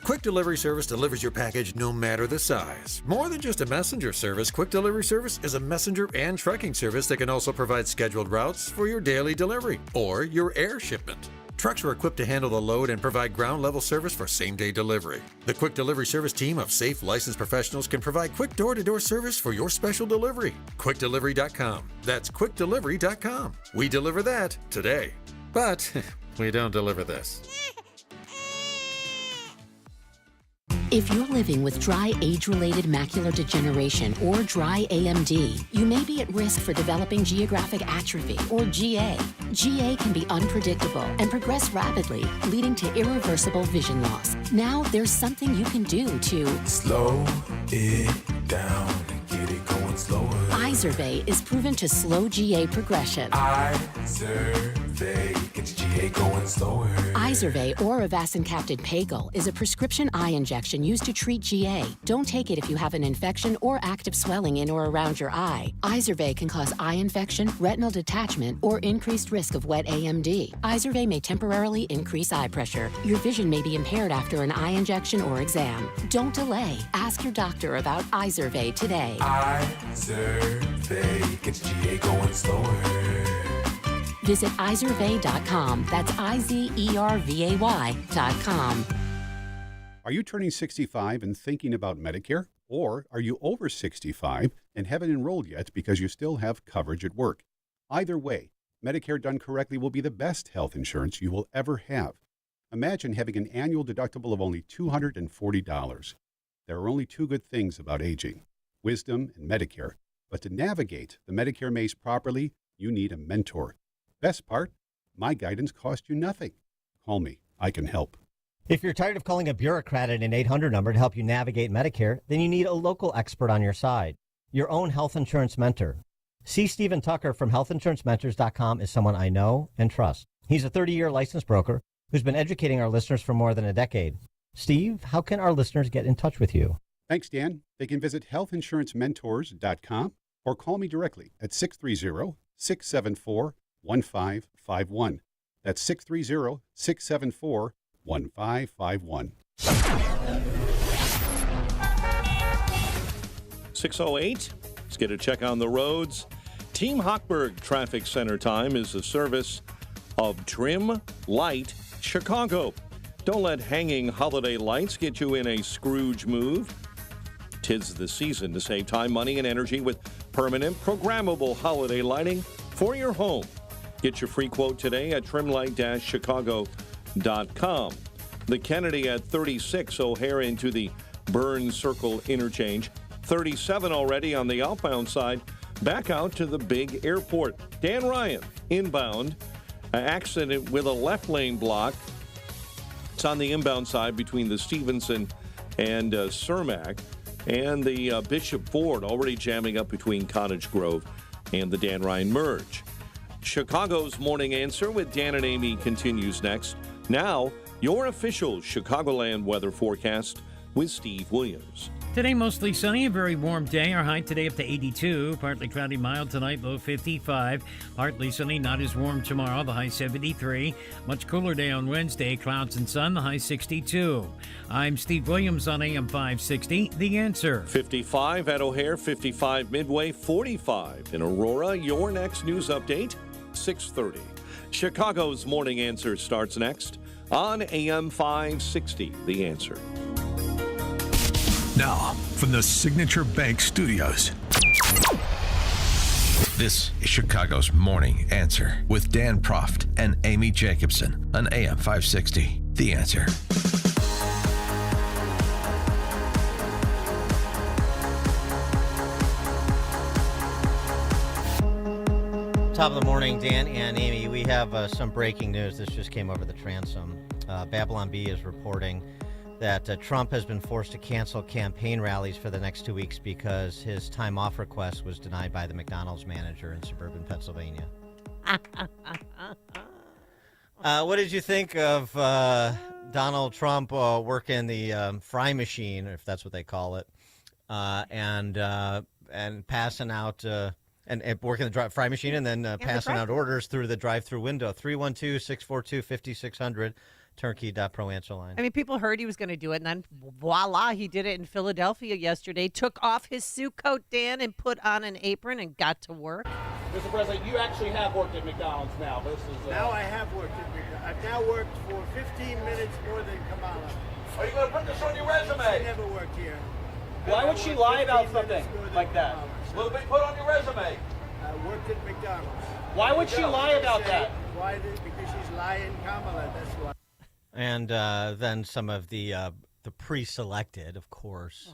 Quick Delivery Service delivers your package no matter the size. More than just a messenger service, Quick Delivery Service is a messenger and trucking service that can also provide scheduled routes for your daily delivery or your air shipment. Trucks are equipped to handle the load and provide ground-level service for same-day delivery. The Quick Delivery Service team of safe, licensed professionals can provide quick door-to-door service for your special delivery. QuickDelivery.com. That's QuickDelivery.com. We deliver that today. But we don't deliver this. If you're living with dry age-related macular degeneration or dry AMD, you may be at risk for developing geographic atrophy or GA. GA can be unpredictable and progress rapidly, leading to irreversible vision loss. Now there's something you can do to slow it down and get it going slower. Izervay is proven to slow GA progression. Izervay. Izervay gets GA going slower. Izervay or Avastin-capted Pagel is a prescription eye injection used to treat GA. Don't take it if you have an infection or active swelling in or around your eye. Izervay can cause eye infection, retinal detachment, or increased risk of wet AMD. Izervay may temporarily increase eye pressure. Your vision may be impaired after an eye injection or exam. Don't delay. Ask your doctor about Izervay today. Izervay gets GA going slower. Visit Izervay.com. That's IZERVAY.com. Are you turning 65 and thinking about Medicare? Or are you over 65 and haven't enrolled yet because you still have coverage at work? Either way, Medicare done correctly will be the best health insurance you will ever have. Imagine having an annual deductible of only $240. There are only two good things about aging: wisdom and Medicare. But to navigate the Medicare maze properly, you need a mentor. Best part, my guidance cost you nothing. Call me. I can help. If you're tired of calling a bureaucrat at an 800 number to help you navigate Medicare, then you need a local expert on your side, your own health insurance mentor. C. Stephen Tucker from healthinsurancementors.com is someone I know and trust. He's a 30-year licensed broker who's been educating our listeners for more than a decade. Steve, how can our listeners get in touch with you? Thanks, Dan. They can visit healthinsurancementors.com or call me directly at 630-674-1551. That's 630-674-1551. 6:08. Let's get a check on the roads. Team Hochberg Traffic Center time is the service of Trim Light Chicago. Don't let hanging holiday lights get you in a Scrooge move. 'Tis the season to save time, money, and energy with permanent programmable holiday lighting for your home. Get your free quote today at trimlight-chicago.com. The Kennedy at 36 O'Hare into the Burn Circle interchange. 37 already on the outbound side. Back out to the big airport. Dan Ryan inbound. An accident with a left lane block. It's on the inbound side between the Stevenson and Cermak. And the Bishop Ford already jamming up between Cottage Grove and the Dan Ryan merge. Chicago's Morning Answer with Dan and Amy continues next. Now, your official Chicagoland weather forecast with Steve Williams. Today, mostly sunny, a very warm day. Our high today up to 82. Partly cloudy, mild tonight, low 55. Partly sunny, not as warm tomorrow, the high 73. Much cooler day on Wednesday, clouds and sun, the high 62. I'm Steve Williams on AM 560, The Answer. 55 at O'Hare, 55 Midway, 45 in Aurora. Your next news update, 6:30. Chicago's Morning Answer starts next on AM 560, The Answer. Now, from the Signature Bank Studios, this is Chicago's Morning Answer with Dan Proft and Amy Jacobson on AM 560. The Answer. Top of the morning, Dan and Amy. We have some breaking news. This just came over the transom. Babylon Bee is reporting that Trump has been forced to cancel campaign rallies for the next 2 weeks because his time off request was denied by the McDonald's manager in suburban Pennsylvania. What did you think of Donald Trump working the fry machine, if that's what they call it, and passing out and working the fry machine and then passing out orders through the drive-through window? 312-642-5600. Turnkey.pro answer line. I mean, people heard he was going to do it, and then voila, he did it in Philadelphia yesterday. Took off his suit coat, Dan, and put on an apron and got to work. Mr. President, you actually have worked at McDonald's now. This is Now I have worked at McDonald's. I've now worked for 15 minutes more than Kamala. Are you going to put this on your resume? I never worked here. Why would she lie about something like that? Will it be put on your resume? I worked at McDonald's. Why would she lie about that? Why? Because she's lying, Kamala. That's why. And then some of the pre-selected, of course,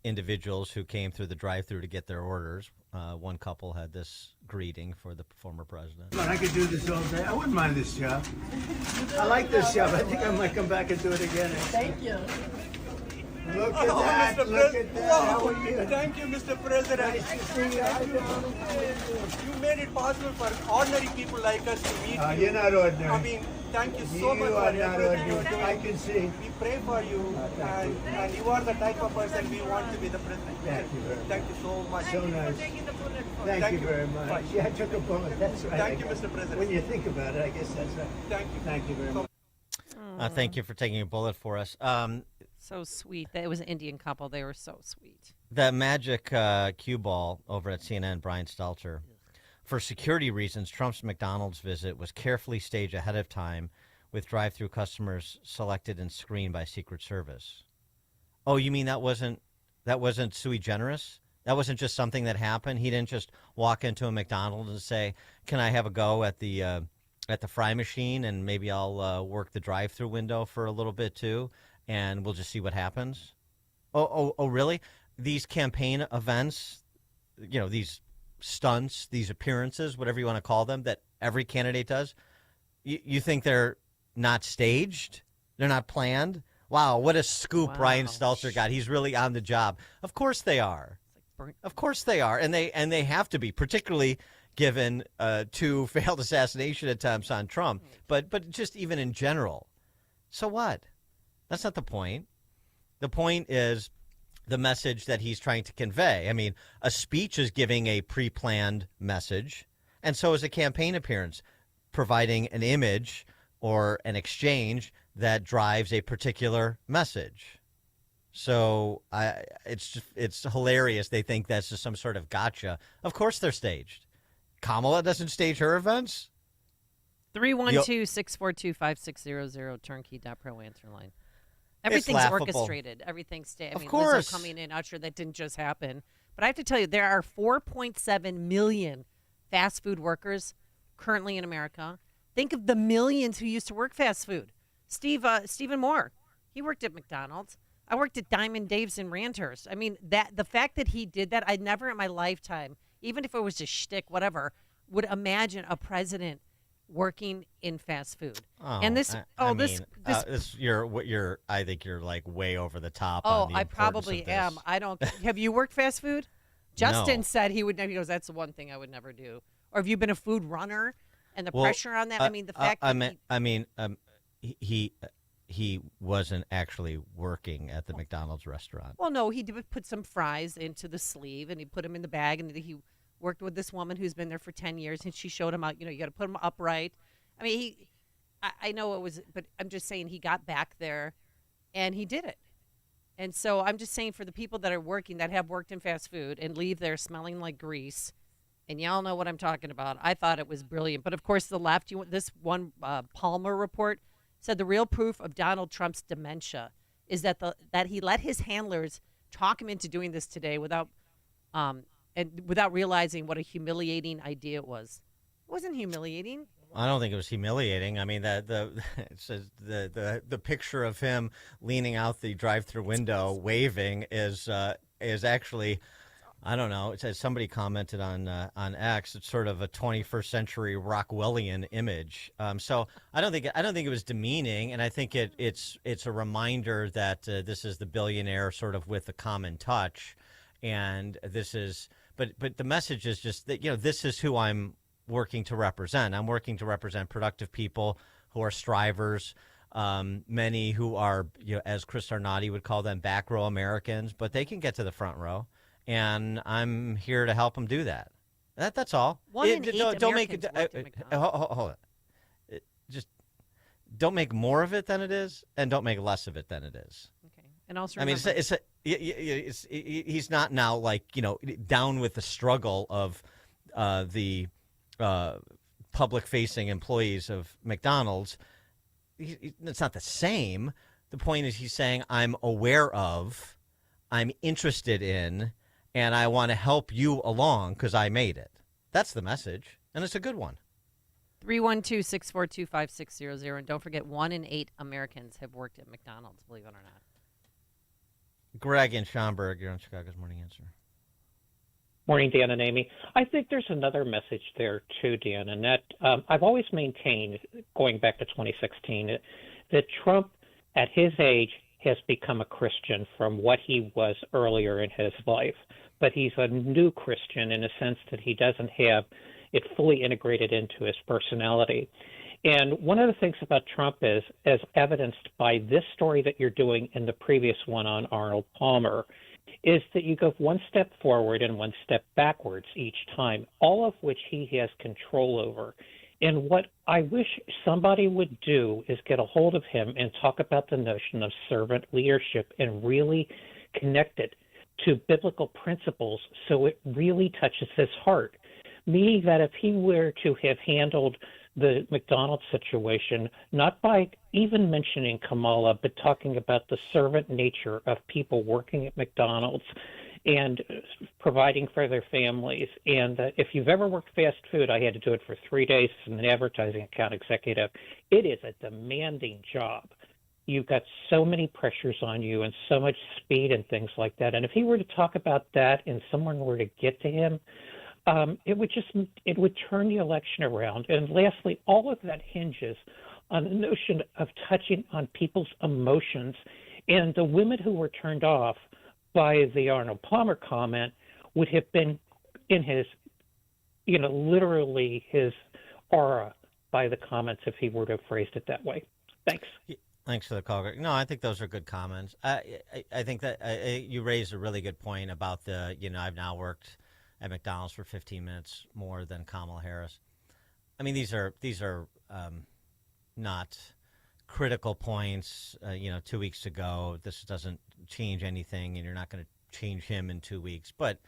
individuals who came through the drive-thru to get their orders. One couple had this greeting for the former president. I could do this all day. I wouldn't mind this job. I like this job. I think I might come back and do it again. Thank you. Look at that. Mr. Look at that. How are you? Thank you, Mr. President. Nice to see you. You made it possible for ordinary people like us to meet you. You're not ordinary. I mean, thank you so much You for are not everything you're ordinary. doing. I can see. We pray for you, and you are the type of person we want to be the president. Thank you very much. Thank you so much. So nice. Thank you very much. Yeah, I took a bullet. That's right. Thank you, Mr. President. When you think about it, I guess that's right. Thank you. Thank you very much. Thank you for taking a bullet for us. So sweet. It was an Indian couple. They were so sweet. The magic cue ball over at CNN, Brian Stelter. For security reasons, Trump's McDonald's visit was carefully staged ahead of time with drive-through customers selected and screened by Secret Service. Oh, you mean that wasn't sui generis? That wasn't just something that happened? He didn't just walk into a McDonald's and say, can I have a go at the fry machine and maybe I'll work the drive-through window for a little bit too, and we'll just see what happens? Oh, really? These campaign events, these stunts, these appearances, whatever you want to call them, that every candidate does, you think they're not staged? They're not planned? Wow, what a scoop Brian Stelter got. He's really on the job. Of course they are. Of course they are. And they have to be, particularly given 2 failed assassination attempts on Trump. But just even in general. So what? That's not the point. The point is the message that he's trying to convey. I mean, a speech is giving a pre-planned message, and so is a campaign appearance, providing an image or an exchange that drives a particular message. So it's hilarious. They think that's just some sort of gotcha. Of course they're staged. Kamala doesn't stage her events. 312-642-5600, turnkey.pro answer line. Everything's orchestrated. Everything's of course. Lizzo coming in, usher, that didn't just happen. But I have to tell you, there are 4.7 million fast food workers currently in America. Think of the millions who used to work fast food. Stephen Moore, he worked at McDonald's. I worked at Diamond Dave's in Randhurst. I mean, the fact that he did that, I'd never in my lifetime, even if it was a shtick, whatever, would imagine a president working in fast food. I think you're like way over the top. Oh, I probably am. I don't. Have you worked fast food? Justin said he would never. He goes, that's the one thing I would never do. Or have you been a food runner and the pressure on that? I mean, the fact. He wasn't actually working at the McDonald's restaurant. Well, no, he did put some fries into the sleeve and he put them in the bag, and he worked with this woman who's been there for 10 years, and she showed him out, you got to put them upright. I mean, I know it was, but I'm just saying he got back there and he did it. And so I'm just saying for the people that are working, that have worked in fast food and leave there smelling like grease, and y'all know what I'm talking about, I thought it was brilliant. But of course, the left, this one Palmer report said the real proof of Donald Trump's dementia is that he let his handlers talk him into doing this today without realizing what a humiliating idea it was. It wasn't humiliating. I don't think it was humiliating. I mean, the picture of him leaning out the drive-through window waving is actually, I don't know. It says somebody commented on X. It's sort of a 21st century Rockwellian image. So I don't think it was demeaning, and I think it's a reminder that this is the billionaire sort of with a common touch, and this is. But the message is just that this is who I'm working to represent. I'm working to represent productive people who are strivers, many who are, as Chris Arnott would call them, back row Americans, but they can get to the front row, and I'm here to help them do that. That's all. One in 8 Americans worked at McDonald's. Hold it. Just don't make more of it than it is, and don't make less of it than it is. Okay. And also, remember, he's not now down with the struggle of the public-facing employees of McDonald's. It's not the same. The point is he's saying, I'm aware of, I'm interested in, and I want to help you along because I made it. That's the message, and it's a good one. 312-642-5600. And don't forget, 1 in 8 Americans have worked at McDonald's, believe it or not. Greg in Schaumburg, you're on Chicago's Morning Answer. Morning, Dan and Amy. I think there's another message there, too, Dan, and that I've always maintained, going back to 2016, that Trump, at his age, has become a Christian from what he was earlier in his life. But he's a new Christian in a sense that he doesn't have it fully integrated into his personality. And one of the things about Trump is, as evidenced by this story that you're doing and the previous one on Arnold Palmer, is that you go one step forward and one step backwards each time, all of which he has control over. And what I wish somebody would do is get a hold of him and talk about the notion of servant leadership and really connect it to biblical principles so it really touches his heart. Meaning that if he were to have handled the McDonald situation, not by even mentioning Kamala, but talking about the servant nature of people working at McDonald's and providing for their families. And if you've ever worked fast food, I had to do it for 3 days as an advertising account executive. It is a demanding job. You've got so many pressures on you and so much speed and things like that. And if he were to talk about that and someone were to get to him, it would turn the election around. And lastly, all of that hinges on the notion of touching on people's emotions. And the women who were turned off by the Arnold Palmer comment would have been in his, literally his aura by the comments if he were to have phrased it that way. Thanks. Thanks for the call, Greg. No, I think those are good comments. I think that you raised a really good point about I've now worked at McDonald's for 15 minutes more than Kamala Harris. I mean, these are not critical points. 2 weeks ago, this doesn't change anything, and you're not going to change him in 2 weeks. But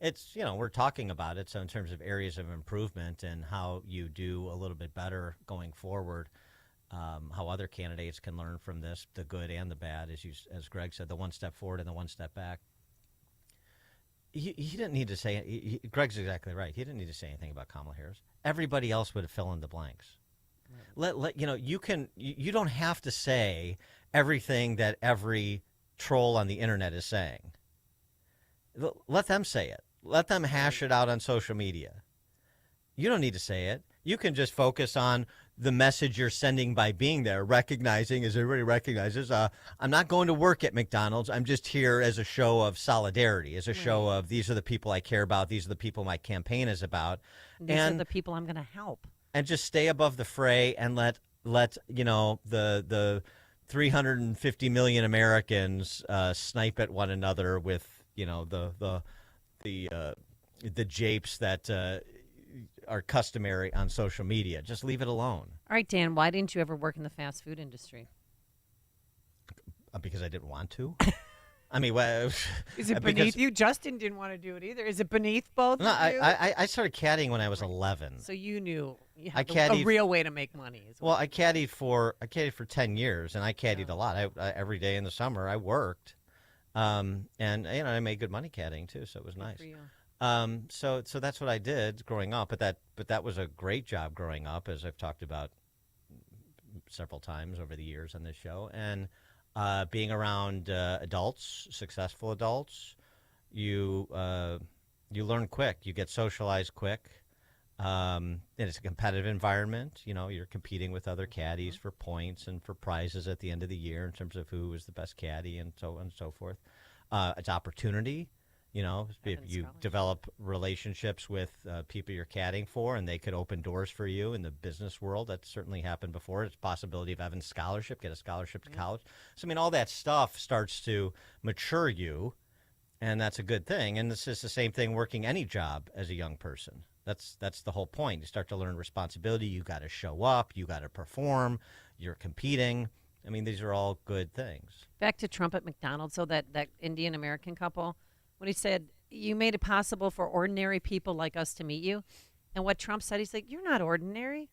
it's, we're talking about it. So in terms of areas of improvement and how you do a little bit better going forward, how other candidates can learn from this, the good and the bad, as Greg said, the one step forward and the one step back. He didn't need to say. Greg's exactly right. He didn't need to say anything about Kamala Harris. Everybody else would have fill in the blanks. Right. You don't have to say everything that every troll on the internet is saying. Let them say it. Let them hash it out on social media. You don't need to say it. You can just focus on the message you're sending by being there, recognizing, as everybody recognizes, I'm not going to work at McDonald's. I'm just here as a show of solidarity, as a show of these are the people I care about. These are the people my campaign is about. These are the people I'm going to help. And just stay above the fray and let the 350 million Americans snipe at one another with the japes that are customary on social media. Just leave it alone. All right, Dan, why didn't you ever work in the fast food industry? Because I didn't want to. I mean, is it beneath you? Justin didn't want to do it either. Is it beneath both of you? I started caddying when I was 11. So you knew you had a real way to make money. Well, I caddied for 10 years, and I caddied a lot. Every day in the summer, I worked, and I made good money caddying too, so it was nice. So that's what I did growing up, but that was a great job growing up, as I've talked about several times over the years on this show. And being around adults, successful adults, you learn quick. You get socialized quick. And it's a competitive environment. You're competing with other caddies for points and for prizes at the end of the year in terms of who is the best caddy and so on and so forth. It's opportunity. You develop relationships with people you're caddying for, and they could open doors for you in the business world. That's certainly happened before. It's a possibility of having scholarship, get a scholarship to college. So, all that stuff starts to mature you, and that's a good thing. And this is the same thing working any job as a young person. That's the whole point. You start to learn responsibility. You got to show up. You got to perform. You're competing. These are all good things. Back to Trump at McDonald's. So that Indian American couple, when he said, you made it possible for ordinary people like us to meet you. And what Trump said, he's like, you're not ordinary.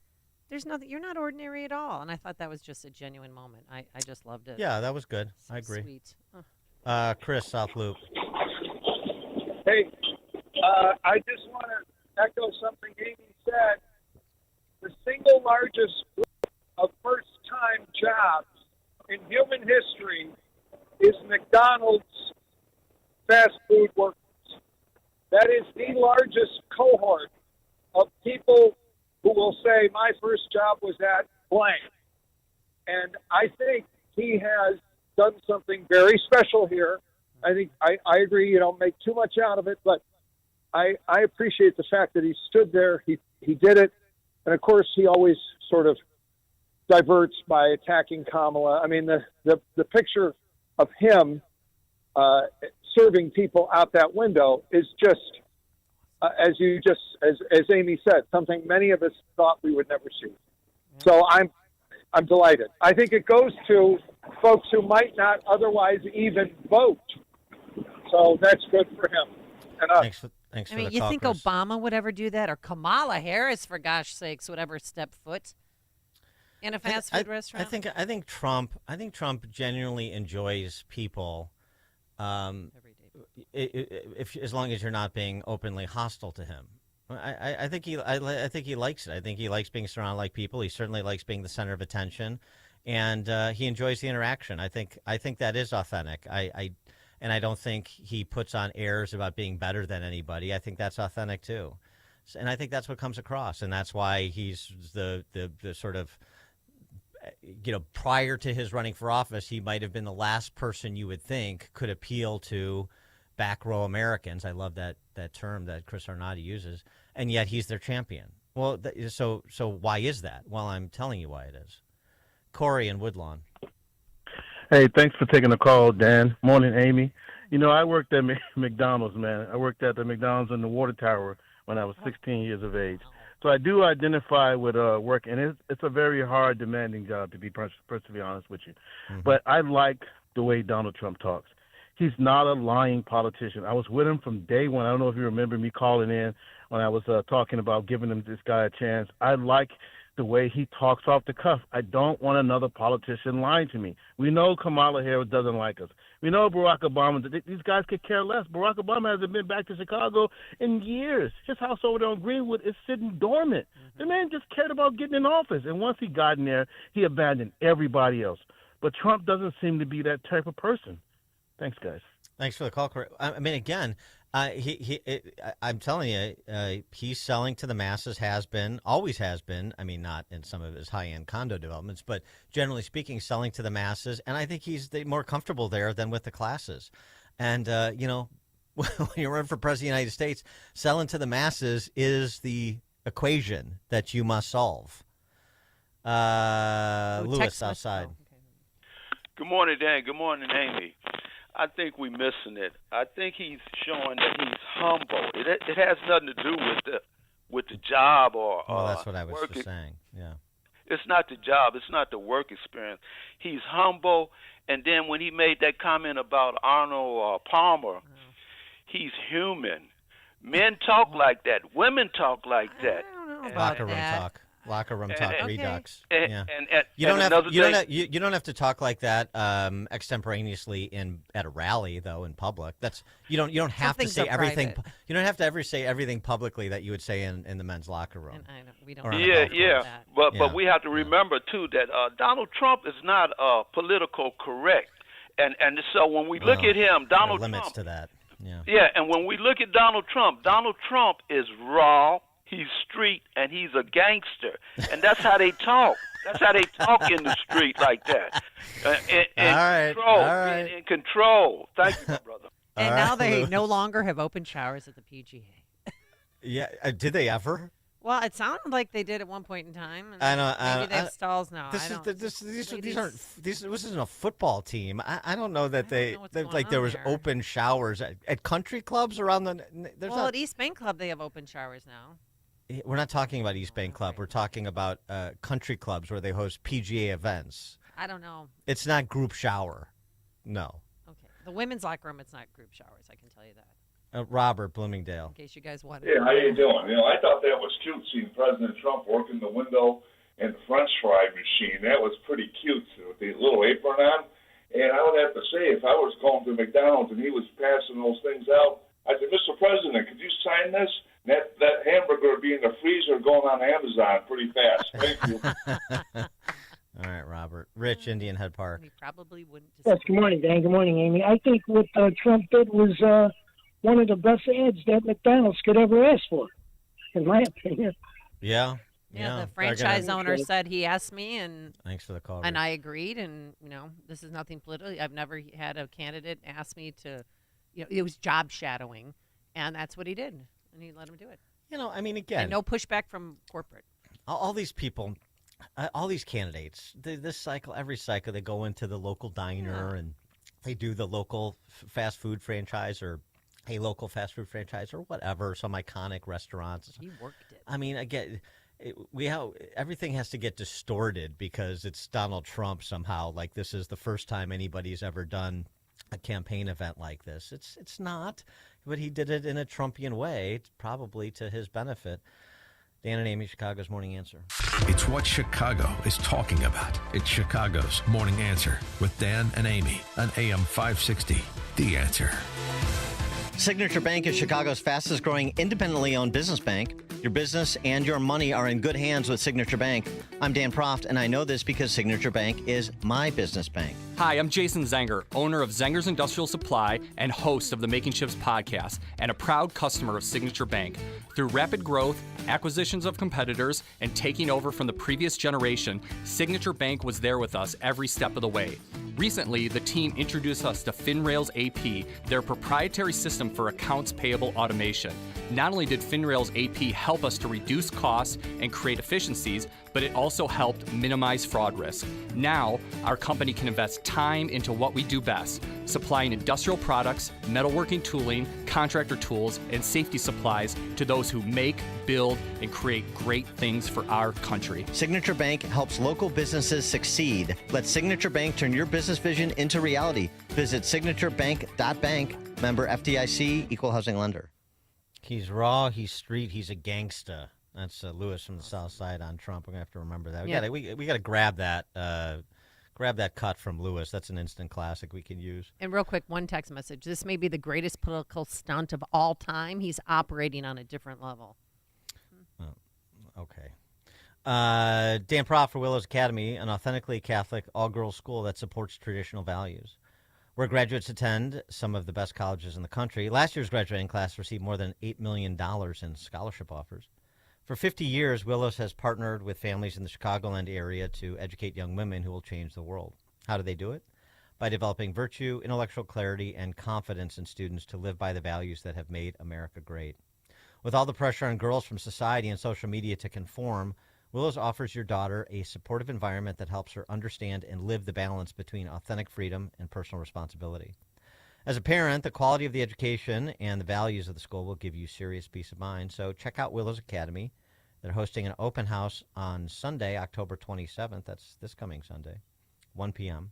You're not ordinary at all. And I thought that was just a genuine moment. I just loved it. Yeah, that was good. So I agree. Sweet. Chris, South Loop. Hey, I just want to echo something Amy said. The single largest group of first-time jobs in human history is McDonald's fast food workers. That is the largest cohort of people who will say, my first job was at blank. And I think he has done something very special here. I think I agree. You don't make too much out of it, but I appreciate the fact that he stood there. He did it, and of course he always sort of diverts by attacking Kamala. I mean, the picture of him serving people out that window is just, as Amy said, something many of us thought we would never see. So I'm delighted. I think it goes to folks who might not otherwise even vote. So that's good for him and us. Thanks for I mean, the you call, think Chris. Obama would ever do that, or Kamala Harris, for gosh sakes, would ever step foot in a fast food restaurant? I think Trump genuinely enjoys people, if as long as you're not being openly hostile to him. I think he likes it. I think he likes being surrounded like people. He certainly likes being the center of attention, and he enjoys the interaction. I think that is authentic. And I don't think he puts on airs about being better than anybody. I think that's authentic too, and I think that's what comes across, and that's why he's the sort of, prior to his running for office, he might have been the last person you would think could appeal to back row Americans. I love that term that Chris Arnott uses, and yet he's their champion. Well, so why is that? Well, I'm telling you why it is. Corey in Woodlawn. Hey, thanks for taking the call, Dan. Morning, Amy. I worked at McDonald's, man. I worked at the McDonald's in the Water Tower when I was 16 years of age. So I do identify with work, and it's a very hard, demanding job, to be perfectly honest with you. Mm-hmm. But I like the way Donald Trump talks. He's not a lying politician. I was with him from day one. I don't know if you remember me calling in when I was talking about giving this guy a chance. I like the way he talks off the cuff. I don't want another politician lying to me. We know Kamala Harris doesn't like us. We know Barack Obama. These guys could care less. Barack Obama hasn't been back to Chicago in years. His house over there on Greenwood is sitting dormant. Mm-hmm. The man just cared about getting in office. And once he got in there, he abandoned everybody else. But Trump doesn't seem to be that type of person. Thanks, guys. Thanks for the call, Corey. I mean, again, I'm telling you, he's selling to the masses, always has been. I mean, not in some of his high-end condo developments, but generally speaking, selling to the masses. And I think he's more comfortable there than with the classes. And, when you run for president of the United States, selling to the masses is the equation that you must solve. Lewis outside. Good morning, Dan. Good morning, Amy. I think we're missing it. I think he's showing that he's humble. It has nothing to do with the job or that's what I was just saying. Yeah. It's not the job. It's not the work experience. He's humble. And then when he made that comment about Arnold Palmer, he's human. Men talk like that. Women talk like that. I don't know about that. Locker room talk, redux. And you don't have to talk like that extemporaneously at a rally, though, in public. That's you don't have to say everything. You don't have to ever say everything publicly that you would say in the men's locker room. We don't. But we have to remember too that Donald Trump is not political correct, and so when we look at him, Donald Trump. Limits to that. Yeah. Yeah, and when we look at Donald Trump is raw. He's street, and he's a gangster, and that's how they talk. That's how they talk in the street like that. In control. Thank you, my brother. And now they no longer have open showers at the PGA. Yeah, did they ever? Well, it sounded like they did at one point in time. And I know. Maybe they have stalls now. This isn't a football team. I don't know that there was open showers at country clubs around the. At East Bank Club they have open showers now. We're not talking about East Bank Club. We're talking about country clubs where they host PGA events. I don't know. It's not group shower. No. Okay. The women's locker room, it's not group showers. I can tell you that. Robert, Bloomingdale. In case you guys wanted. Yeah, how you doing? I thought that was cute seeing President Trump working the window and the French fry machine. That was pretty cute with the little apron on. And I would have to say, if I was going to McDonald's and he was passing those things out, I said, Mr. President, could you sign this? That hamburger would be in the freezer going on Amazon pretty fast. Thank you. All right, Robert. Rich, Indian Head Park. We probably wouldn't. Yes, good morning, Dan. Good morning, Amy. I think what Trump did was one of the best ads that McDonald's could ever ask for, in my opinion. Yeah. Yeah, the franchise owner said he asked me, and thanks for the call. And I agreed, and this is nothing political. I've never had a candidate ask me to, it was job shadowing, and that's what he did, and he let him do it. I mean, again, and no pushback from corporate. All these people, all these candidates, this cycle, every cycle, they go into the local diner and they do the local fast food franchise or a local fast food franchise or whatever, some iconic restaurants. He worked it. I mean, again, everything has to get distorted because it's Donald Trump somehow. Like this is the first time anybody's ever done a campaign event like this. It's not, but he did it in a Trumpian way, probably to his benefit. Dan and Amy, Chicago's Morning Answer. It's what Chicago is talking about. It's Chicago's Morning Answer with Dan and Amy on AM 560. The Answer. Signature Bank is Chicago's fastest growing independently owned business bank. Your business and your money are in good hands with Signature Bank. I'm Dan Proft, and I know this because Signature Bank is my business bank. Hi, I'm Jason Zenger, owner of Zenger's Industrial Supply and host of the Making Chips podcast, and a proud customer of Signature Bank. Through rapid growth, acquisitions of competitors, and taking over from the previous generation, Signature Bank was there with us every step of the way. Recently, the team introduced us to FinRails AP, their proprietary system for accounts payable automation. Not only did FinRails AP help us to reduce costs and create efficiencies, but it also helped minimize fraud risk. Now, our company can invest time into what we do best, supplying industrial products, metalworking tooling, contractor tools, and safety supplies to those who make, build, and create great things for our country. Signature Bank helps local businesses succeed. Let Signature Bank turn your business vision into reality. Visit signaturebank.bank. Member FDIC, equal housing lender. He's raw, he's street, he's a gangsta. That's Lewis from the South Side on Trump. We're gonna have to remember that. We got to grab that cut from Lewis. That's an instant classic we can use. And real quick, one text message. This may be the greatest political stunt of all time. He's operating on a different level. Oh, okay. Dan Proft for Willows Academy, an authentically Catholic all-girls school that supports traditional values, where graduates attend some of the best colleges in the country. Last year's graduating class received more than $8 million in scholarship offers. For 50 years, Willows has partnered with families in the Chicagoland area to educate young women who will change the world. How do they do it? By developing virtue, intellectual clarity, and confidence in students to live by the values that have made America great. With all the pressure on girls from society and social media to conform, Willows offers your daughter a supportive environment that helps her understand and live the balance between authentic freedom and personal responsibility. As a parent, the quality of the education and the values of the school will give you serious peace of mind. So check out Willows Academy. They're hosting an open house on Sunday, October 27th. That's this coming Sunday, 1 p.m.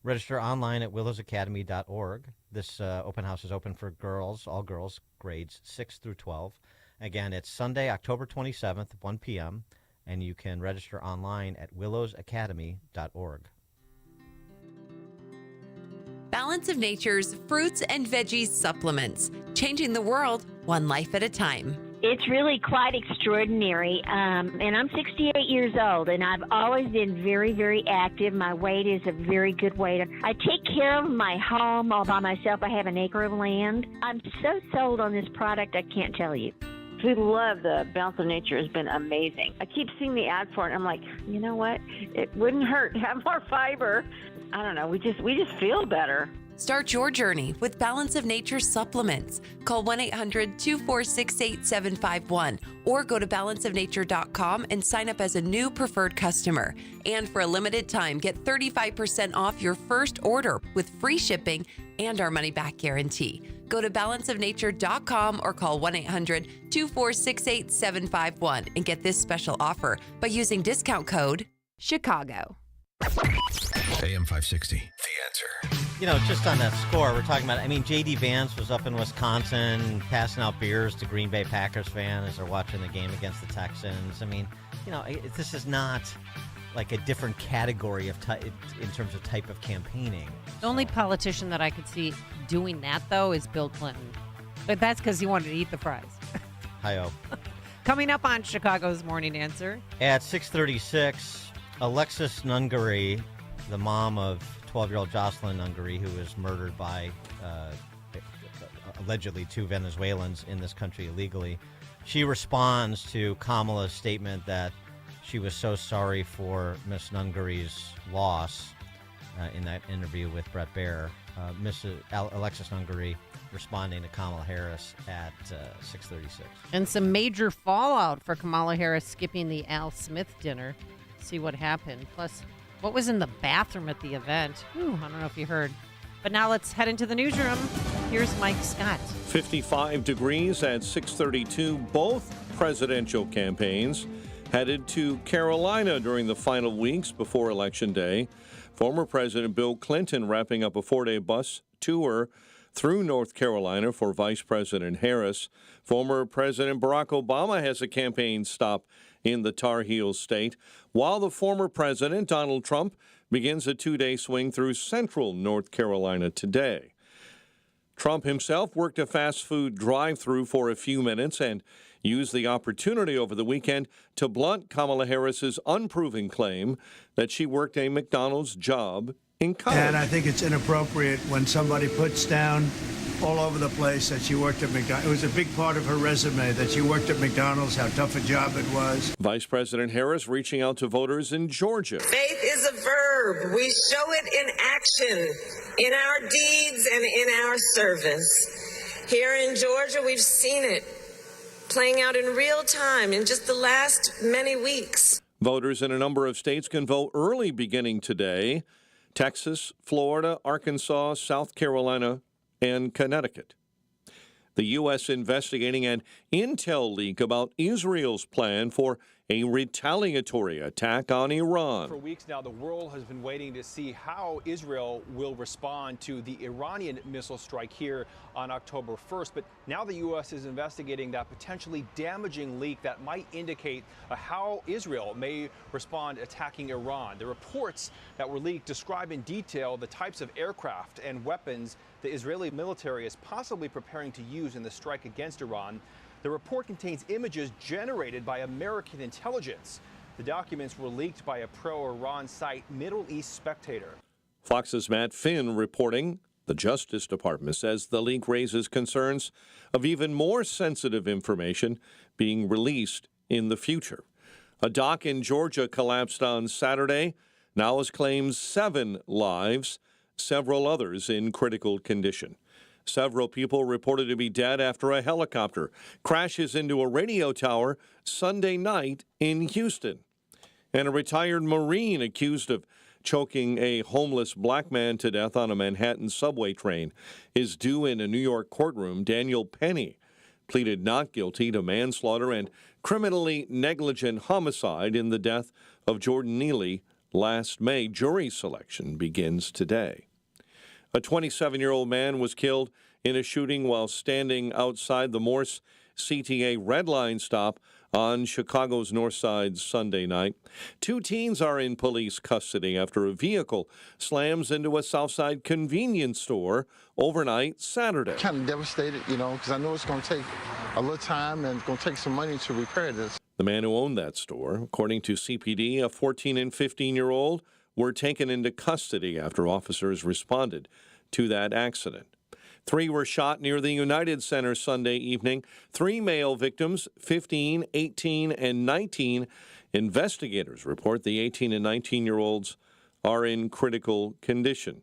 Register online at willowsacademy.org. This open house is open for girls, all girls, grades 6 through 12. Again, it's Sunday, October 27th, 1 p.m., and you can register online at willowsacademy.org. Balance of Nature's fruits and veggies supplements, changing the world one life at a time. It's really quite extraordinary. And I'm 68 years old, and I've always been very, very active. My weight is a very good weight. I take care of my home all by myself. I have an acre of land. I'm so sold on this product, I can't tell you. We love the Balance of Nature. Has been amazing. I keep seeing the ad for it, and I'm like, you know what? It wouldn't hurt to have more fiber. I don't know. We just feel better. Start your journey with Balance of Nature supplements. Call 1-800-246-8751 or go to balanceofnature.com and sign up as a new preferred customer. And for a limited time, get 35% off your first order with free shipping and our money-back guarantee. Go to balanceofnature.com or call 1-800-246-8751 and get this special offer by using discount code CHICAGO. AM 560, The Answer. You know, just on that score, we're talking about, I mean, J.D. Vance was up in Wisconsin passing out beers to Green Bay Packers fans as they're watching the game against the Texans. I mean, you know, this is not like a different category of in terms of type of campaigning. The only politician that I could see doing that, though, is Bill Clinton. But that's because he wanted to eat the fries. Hi-oh. Coming up on Chicago's Morning Answer. At 6:36, Alexis Nungary, the mom of 12-year-old Jocelyn Nungary, who was murdered by allegedly 2 Venezuelans in this country illegally. She responds to Kamala's statement that she was so sorry for Miss Nungari's loss in that interview with Brett Baer. Alexis Nungary responding to Kamala Harris at 6:36. And some major fallout for Kamala Harris skipping the Al Smith dinner. See what happened. Plus, what was in the bathroom at the event? Ooh, I don't know if you heard. But now let's head into the newsroom. Here's Mike Scott. 55 degrees at 6:32. Both presidential campaigns headed to Carolina during the final weeks before Election Day. Former President Bill Clinton wrapping up a 4-day bus tour through North Carolina for Vice President Harris. Former President Barack Obama has a campaign stop in the Tar Heel state, while the former president, Donald Trump, begins a 2-day swing through central North Carolina today. Trump himself worked a fast food drive-through for a few minutes and used the opportunity over the weekend to blunt Kamala Harris's unproven claim that she worked a McDonald's job in college. And I think it's inappropriate when somebody puts down all over the place that she worked at McDonald's. It was a big part of her resume that she worked at McDonald's, how tough a job it was. Vice President Harris reaching out to voters in Georgia. Faith is a verb. We show it in action, in our deeds and in our service. Here in Georgia, we've seen it playing out in real time in just the last many weeks. Voters in a number of states can vote early beginning today. Texas, Florida, Arkansas, South Carolina, and Connecticut. The U.S. investigating an intel leak about Israel's plan for a retaliatory attack on Iran. For weeks now, the world has been waiting to see how Israel will respond to the Iranian missile strike here on October 1st. But now the U.S. is investigating that potentially damaging leak that might indicate how Israel may respond attacking Iran. The reports that were leaked describe in detail the types of aircraft and weapons the Israeli military is possibly preparing to use in the strike against Iran. The report contains images generated by American intelligence. The documents were leaked by a pro-Iran site, Middle East Spectator. Fox's Matt Finn reporting. The Justice Department says the leak raises concerns of even more sensitive information being released in the future. A dock in Georgia collapsed on Saturday, now has claimed 7 lives, several others in critical condition. Several people reported to be dead after a helicopter crashes into a radio tower Sunday night in Houston. And a retired Marine accused of choking a homeless black man to death on a Manhattan subway train is due in a New York courtroom. Daniel Penny pleaded not guilty to manslaughter and criminally negligent homicide in the death of Jordan Neely last May. Jury selection begins today. A 27-year-old man was killed in a shooting while standing outside the Morse CTA Red Line stop on Chicago's North Side Sunday night. 2 teens are in police custody after a vehicle slams into a Southside convenience store overnight Saturday. Kind of devastated, because I know it's going to take a little time and it's going to take some money to repair this. The man who owned that store, according to CPD, a 14 and 15-year-old, were taken into custody after officers responded to that accident. 3 were shot near the United Center Sunday evening. 3 male victims, 15, 18, and 19. Investigators report the 18 and 19-year-olds are in critical condition.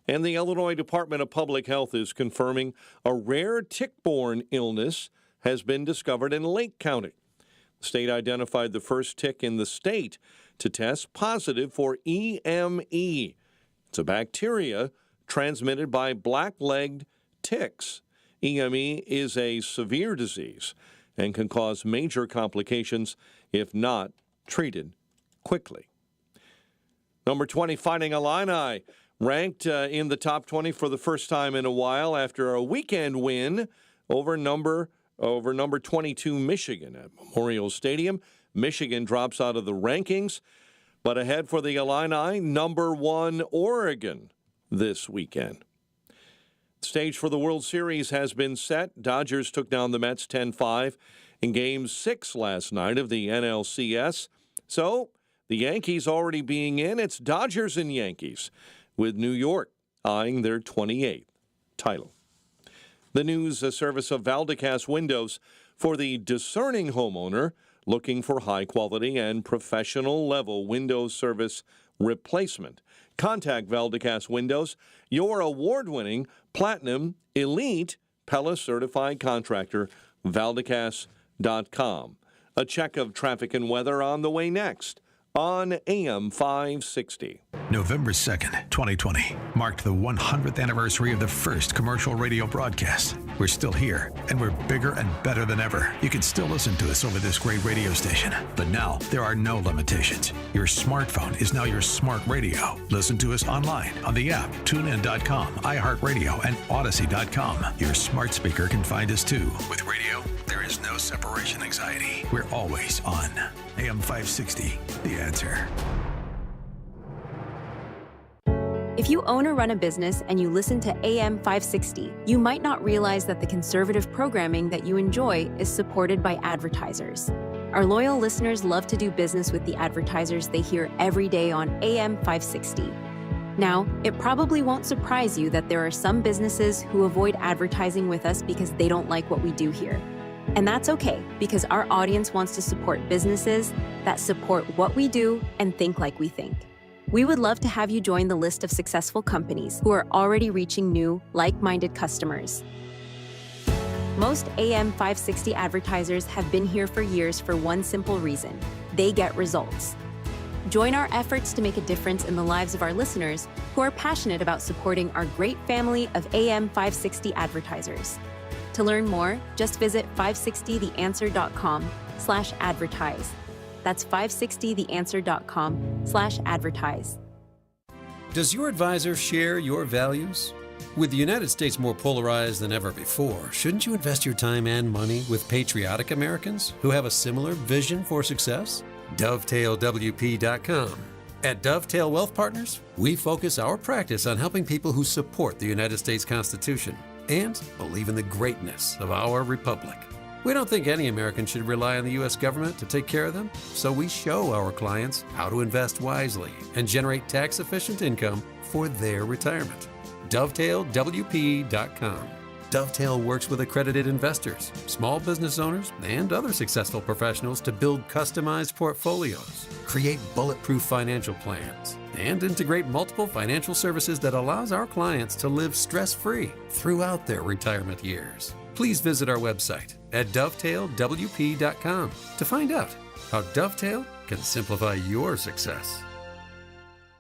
And the Illinois Department of Public Health is confirming a rare tick-borne illness has been discovered in Lake County. The state identified the first tick in the state to test positive for EME. It's a bacteria transmitted by black-legged ticks. EME is a severe disease and can cause major complications if not treated quickly. Number 20, Fighting Illini, ranked in the top 20 for the first time in a while after a weekend win over number 22 Michigan at Memorial Stadium. Michigan drops out of the rankings, but ahead for the Illini, number 1 Oregon this weekend. The stage for the World Series has been set. Dodgers took down the Mets 10-5 in Game 6 last night of the NLCS. So the Yankees already being in. It's Dodgers and Yankees, with New York eyeing their 28th title. The news service of Valdecast Windows for the discerning homeowner looking for high quality and professional level window service replacement. Contact Valdecast Windows, your award-winning Platinum Elite Pella certified contractor, Valdecast.com. A check of traffic and weather on the way next on AM 560. November 2nd, 2020, marked the 100th anniversary of the first commercial radio broadcast. We're still here, and we're bigger and better than ever. You can still listen to us over this great radio station, but now there are no limitations. Your smartphone is now your smart radio. Listen to us online on the app, TuneIn.com, iHeartRadio, and Odyssey.com. Your smart speaker can find us too. With radio, there is no separation anxiety. We're always on. AM 560, The Answer. If you own or run a business and you listen to AM 560, you might not realize that the conservative programming that you enjoy is supported by advertisers. Our loyal listeners love to do business with the advertisers they hear every day on AM 560. Now, it probably won't surprise you that there are some businesses who avoid advertising with us because they don't like what we do here. And that's okay, because our audience wants to support businesses that support what we do and think like we think. We would love to have you join the list of successful companies who are already reaching new, like-minded customers. Most AM 560 advertisers have been here for years for one simple reason: they get results. Join our efforts to make a difference in the lives of our listeners who are passionate about supporting our great family of AM 560 advertisers. To learn more, just visit 560theanswer.com/advertise. That's 560theanswer.com/advertise. Does your advisor share your values? With the United States more polarized than ever before, shouldn't you invest your time and money with patriotic Americans who have a similar vision for success? DovetailWP.com. At Dovetail Wealth Partners, we focus our practice on helping people who support the United States Constitution and believe in the greatness of our republic. We don't think any American should rely on the U.S. government to take care of them, so we show our clients how to invest wisely and generate tax-efficient income for their retirement. DovetailWP.com. Dovetail works with accredited investors, small business owners, and other successful professionals to build customized portfolios, create bulletproof financial plans, and integrate multiple financial services that allows our clients to live stress-free throughout their retirement years. Please visit our website at dovetailwp.com to find out how Dovetail can simplify your success.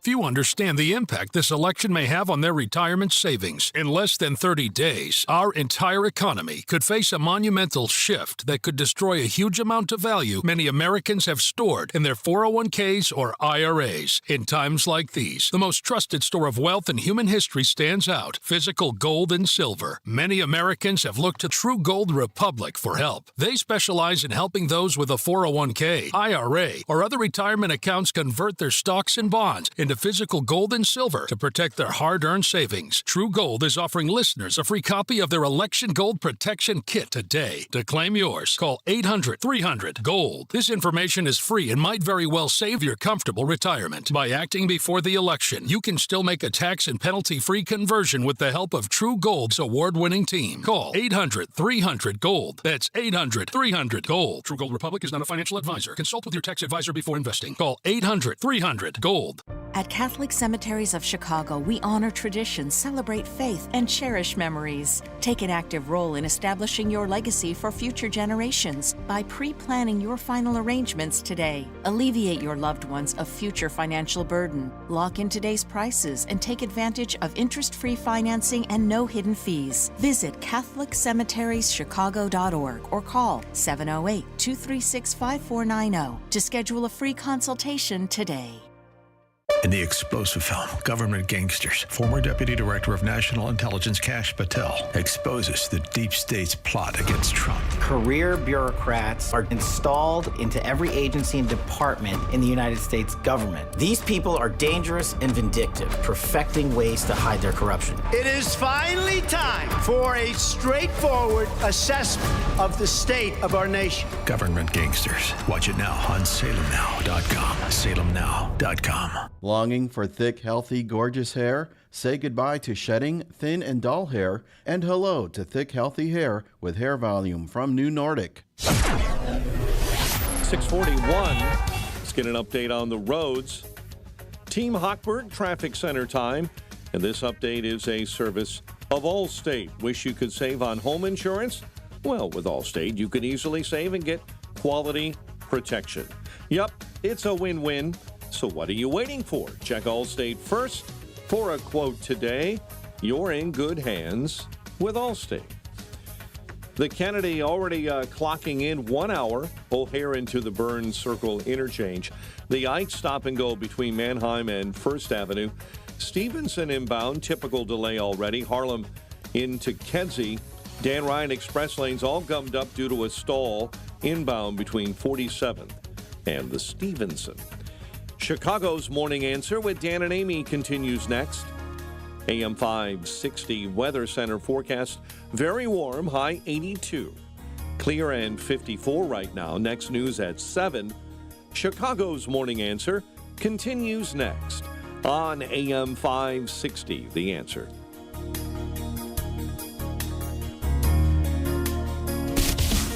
Few understand the impact this election may have on their retirement savings. In less than 30 days, our entire economy could face a monumental shift that could destroy a huge amount of value many Americans have stored in their 401ks or IRAs. In times like these, the most trusted store of wealth in human history stands out: physical gold and silver. Many Americans have looked to True Gold Republic for help. They specialize in helping those with a 401k, IRA, or other retirement accounts convert their stocks and bonds into physical gold and silver to protect their hard-earned savings. True Gold is offering listeners a free copy of their Election Gold Protection Kit today. To claim yours, call 800-300-GOLD. This information is free and might very well save your comfortable retirement. By acting before the election, you can still make a tax and penalty-free conversion with the help of True Gold's award-winning team. Call 800-300-GOLD. That's 800-300-GOLD. True Gold Republic is not a financial advisor. Consult with your tax advisor before investing. Call 800-300-GOLD. At Catholic Cemeteries of Chicago, we honor tradition, celebrate faith, and cherish memories. Take an active role in establishing your legacy for future generations by pre-planning your final arrangements today. Alleviate your loved ones of future financial burden. Lock in today's prices and take advantage of interest-free financing and no hidden fees. Visit CatholicCemeteriesChicago.org or call 708-236-5490 to schedule a free consultation today. In the explosive film Government Gangsters, former Deputy Director of National Intelligence Kash Patel exposes the deep state's plot against Trump. Career bureaucrats are installed into every agency and department in the United States government. These people are dangerous and vindictive, perfecting ways to hide their corruption. It is finally time for a straightforward assessment of the state of our nation. Government Gangsters. Watch it now on SalemNow.com. SalemNow.com. Longing for thick, healthy, gorgeous hair? Say goodbye to shedding, thin, and dull hair, and hello to thick, healthy hair with Hair Volume from New Nordic. 641. Let's get an update on the roads. Team Hochberg Traffic Center time. And this update is a service of Allstate. Wish you could save on home insurance? Well, with Allstate, you can easily save and get quality protection. Yup, it's a win-win. So what are you waiting for? Check Allstate first. For a quote today, you're in good hands with Allstate. The Kennedy already clocking in 1 hour. O'Hare into the Burns Circle interchange. The Ike stop and go between Mannheim and First Avenue. Stevenson inbound, typical delay already. Harlem into Kedzie. Dan Ryan Express lanes all gummed up due to a stall inbound between 47th and the Stevenson. Chicago's Morning Answer with Dan and Amy continues next. AM 560 Weather Center forecast. Very warm, high 82. Clear and 54 right now. Next news at 7. Chicago's Morning Answer continues next on AM 560. The Answer.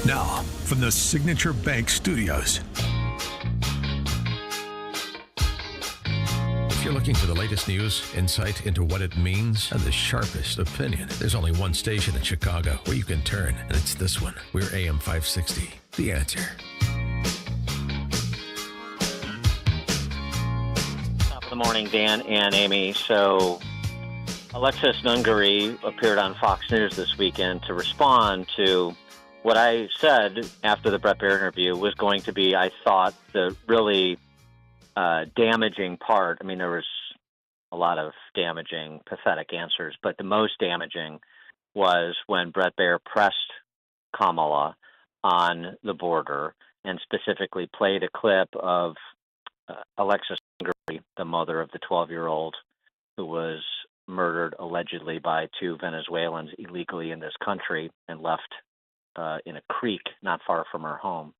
Now, from the Signature Bank Studios. If you're looking for the latest news, insight into what it means, and the sharpest opinion, there's only one station in Chicago where you can turn, and it's this one. We're AM 560. The Answer. Top of the morning, Dan and Amy. So, Alexis Nungary appeared on Fox News this weekend to respond to what I said after the Brett Baer interview was going to be, I thought, the really damaging part. I mean, there was a lot of damaging, pathetic answers, but the most damaging was when Brett Baer pressed Kamala on the border and specifically played a clip of Alexis Nungary, the mother of the 12-year-old who was murdered allegedly by 2 Venezuelans illegally in this country and left in a creek not far from her home.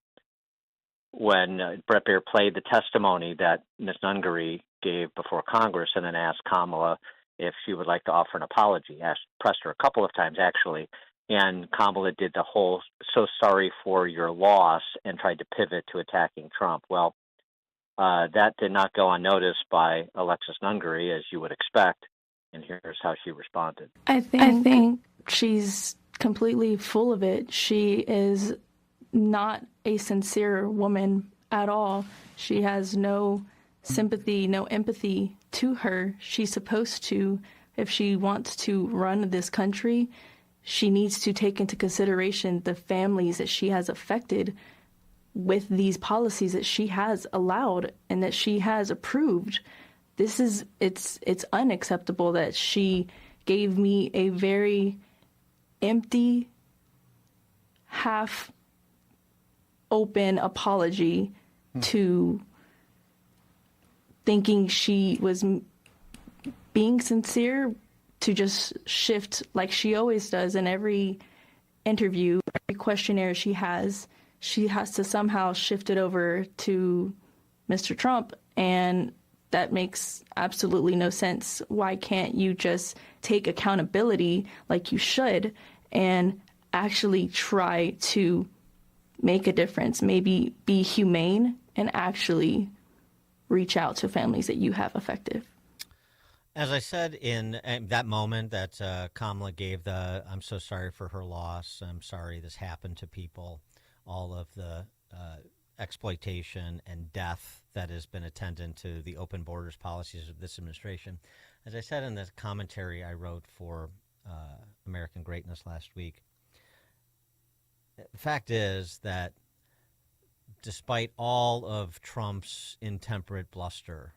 When Brett Baer played the testimony that Ms. Nungary gave before Congress and then asked Kamala if she would like to offer an apology, pressed her a couple of times actually, and Kamala did the whole "so sorry for your loss" and tried to pivot to attacking Trump. Well, that did not go unnoticed by Alexis Nungary, as you would expect, and here's how she responded. I think she's completely full of it. She is not a sincere woman at all. She has no sympathy, no empathy to her. She's supposed to, if she wants to run this country, she needs to take into consideration the families that she has affected with these policies that she has allowed and that she has approved. It's unacceptable that she gave me a very empty, half open apology to thinking she was being sincere, to just shift like she always does in every interview, every questionnaire she has to somehow shift it over to Mr. Trump, and that makes absolutely no sense. Why can't you just take accountability like you should and actually try to make a difference, maybe be humane and actually reach out to families that you have affected? As I said in that moment that Kamala gave the "I'm so sorry for her loss, I'm sorry this happened to people," all of the exploitation and death that has been attendant to the open borders policies of this administration. As I said in the commentary I wrote for American Greatness last week, the fact is that despite all of Trump's intemperate bluster,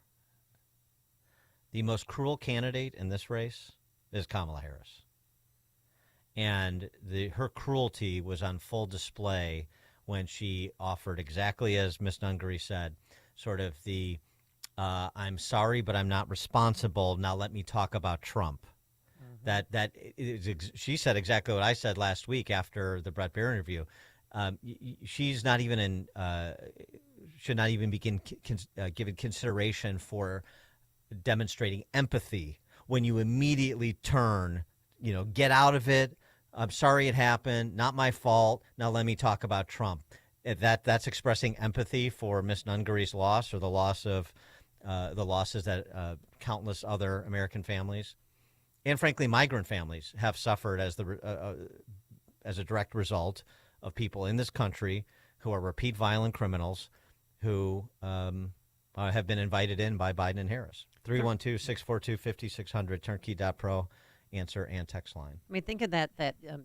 the most cruel candidate in this race is Kamala Harris. And her cruelty was on full display when she offered, exactly as Ms. Nungary said, sort of the "I'm sorry, but I'm not responsible. Now let me talk about Trump." She said exactly what I said last week after the Brett Baer interview. She's not even should not even be given consideration for demonstrating empathy when you immediately turn, get out of it. I'm sorry it happened. Not my fault. Now let me talk about Trump. That's expressing empathy for Miss Nungary's loss or the loss of the losses that countless other American families and, frankly, migrant families have suffered as a direct result of people in this country who are repeat violent criminals who have been invited in by Biden and Harris. 312-642-5600, turnkey.pro, answer and text line. I mean, think of that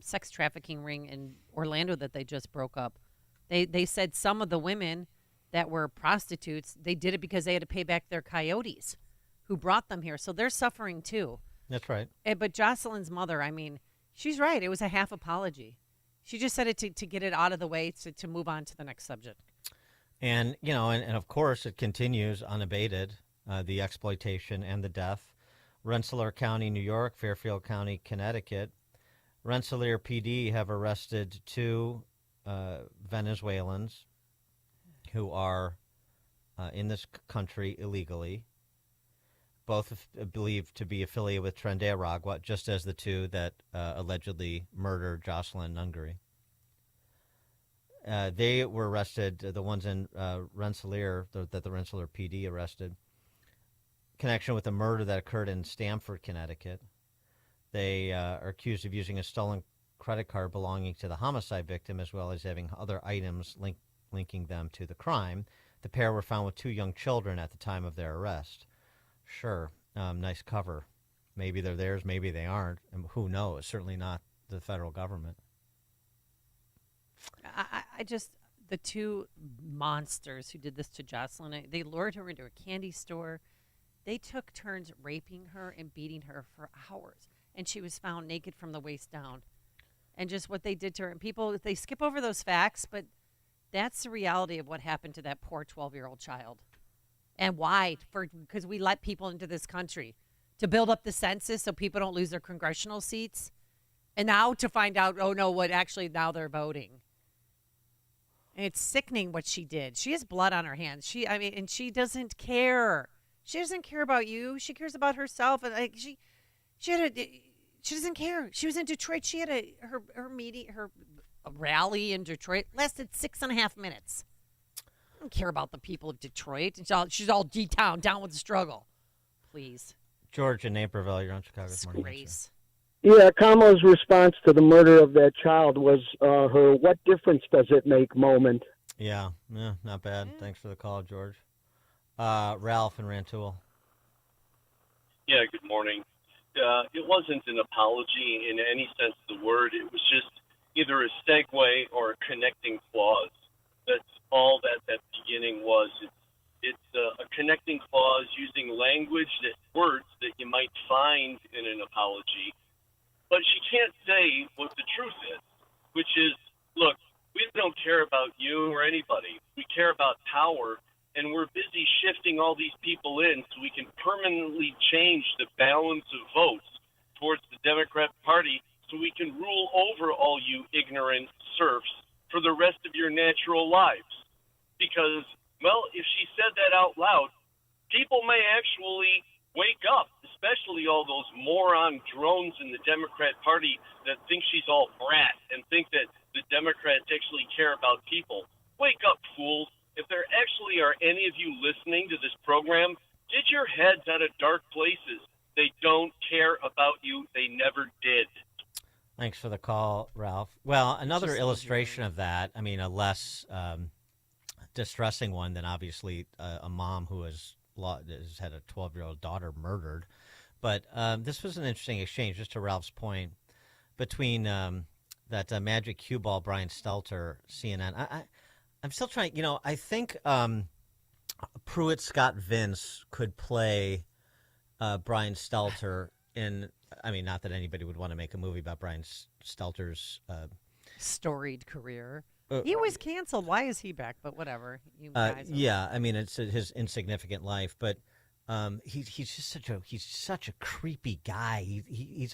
sex trafficking ring in Orlando that they just broke up. They said some of the women that were prostitutes, they did it because they had to pay back their coyotes who brought them here. So they're suffering too. That's right. But Jocelyn's mother, I mean, she's right. It was a half apology. She just said it to get it out of the way to move on to the next subject. And, you know, and of course it continues unabated, the exploitation and the death. Rensselaer County, New York, Fairfield County, Connecticut. Rensselaer PD have arrested 2 Venezuelans who are in this country illegally, both believed to be affiliated with Tren de Aragua, just as the 2 that allegedly murdered Jocelyn Nungary. They were arrested, the ones in Rensselaer, that the Rensselaer PD arrested, connection with a murder that occurred in Stamford, Connecticut. They are accused of using a stolen credit card belonging to the homicide victim, as well as having other items linking them to the crime. The pair were found with 2 young children at the time of their arrest. Sure, nice cover. Maybe they're theirs, maybe they aren't. And who knows? Certainly not the federal government. I just, the 2 monsters who did this to Jocelyn, they lured her into a candy store. They took turns raping her and beating her for hours. And she was found naked from the waist down. And just what they did to her. And people, they skip over those facts, but that's the reality of what happened to that poor 12-year-old child. And why? Because we let people into this country to build up the census so people don't lose their congressional seats. And now to find out, oh, no, what actually now they're voting. And it's sickening what she did. She has blood on her hands. And she doesn't care. She doesn't care about you. She cares about herself. And like she doesn't care. She was in Detroit. She had her rally in Detroit lasted 6.5 minutes. I don't care about the people of Detroit. She's all D-town, down with the struggle. Please. George in Naperville, you're on Chicago's Morning Answer. Disgrace. Yeah, Kamala's response to the murder of that child was her "what difference does it make" moment. Yeah, not bad. Thanks for the call, George. Ralph in Rantoul. Yeah, good morning. It wasn't an apology in any sense of the word. It was just either a segue or a connecting clause. That's all that beginning was. It's a connecting clause using words that you might find in an apology. But she can't say what the truth is, which is, look, we don't care about you or anybody. We care about power, and we're busy shifting all these people in so we can permanently change the balance of votes towards the Democrat Party so we can rule over all you ignorant serfs for the rest of your natural lives. Because, well, if she said that out loud, people may actually wake up, especially all those moron drones in the Democrat Party that think she's all brat and think that the Democrats actually care about people. Wake up, fools. If there actually are any of you listening to this program, get your heads out of dark places. They don't care about you. They never did. Thanks for the call, Ralph. Well, another illustration of that, I mean, a less distressing one than obviously a mom who has had a 12-year-old daughter murdered. But this was an interesting exchange, just to Ralph's point, between that magic cue ball, Brian Stelter, CNN. I'm still trying, I think Pruitt Scott Vince could play Brian Stelter in, I mean, not that anybody would want to make a movie about Brian Stelter's storied career. He was canceled. Why is he back? But whatever. You guys I mean, it's his insignificant life, but he's just such a creepy guy. He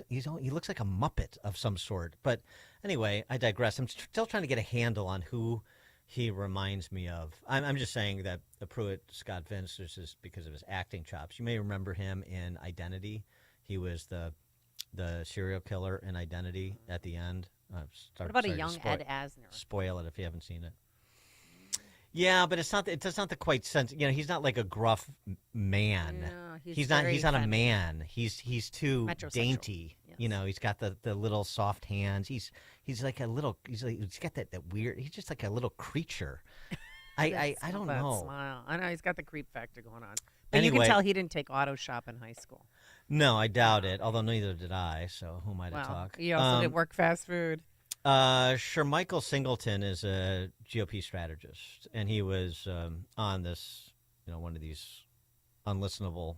looks like a Muppet of some sort. But anyway, I digress. I'm still trying to get a handle on who he reminds me of. I'm just saying that the Pruitt Scott Vince is because of his acting chops. You may remember him in Identity. He was the serial killer in Identity at the end. What about a young Ed Asner? Spoil it if you haven't seen it. Yeah, but it's not the quite sense. You know, he's not like a gruff man. No, He's not a man. He's too dainty. Yes. You know, he's got the little soft hands. He's like a little. He's got that weird. He's just like a little creature. I don't know. Smile. I know he's got the creep factor going on. But Anyway, you can tell he didn't take auto shop in high school. No, I doubt it. Although neither did I. So who am I to talk? He also did work fast food. Michael Singleton is a GOP strategist, and he was on this, one of these unlistenable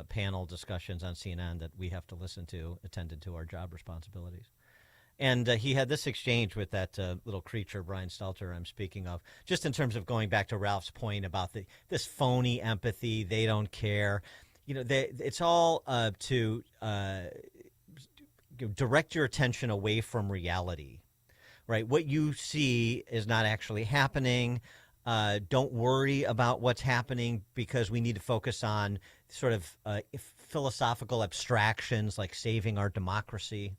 panel discussions on CNN that we have to listen to, attended to our job responsibilities. And he had this exchange with that little creature, Brian Stelter, I'm speaking of, just in terms of going back to Ralph's point about this phony empathy. They don't care. It's all to direct your attention away from reality, right? What you see is not actually happening. Don't worry about what's happening because we need to focus on sort of philosophical abstractions like saving our democracy.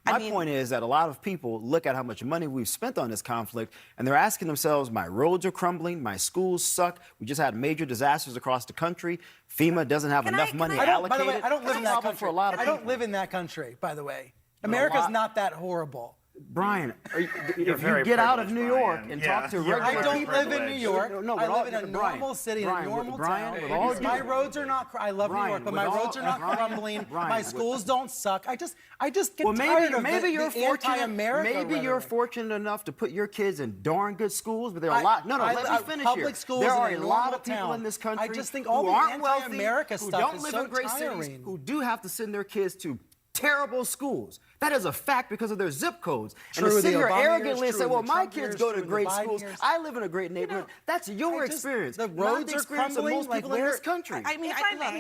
My point is that a lot of people look at how much money we've spent on this conflict, and they're asking themselves, my roads are crumbling, my schools suck, we just had major disasters across the country, FEMA doesn't have enough money allocated. By the way, I don't live in that country. For a lot of I don't live in that country, by the way. America's not that horrible. Brian, if you get out of New York and talk to regular people. I don't live in New York. No, I live in a normal city, in a normal town. My roads are not. I love New York, but my roads are not crumbling. My schools don't suck. I just get tired of maybe you're anti-America. Maybe you're fortunate enough to put your kids in darn good schools, but there are a lot. No, let me finish here. Public schools. There are a lot of people in this country I just think all who the aren't wealthy, anti-America who stuff don't is live so in great cities, tiring. who do have to send their kids to terrible schools. That is a fact because of their zip codes. True, and to sit the here Obama arrogantly years, and say, true, well, the my Trump kids years, go to true, the great Biden schools. years. I live in a great neighborhood. That's your experience. The not roads the are experience of crumbling. most people in this country. I mean,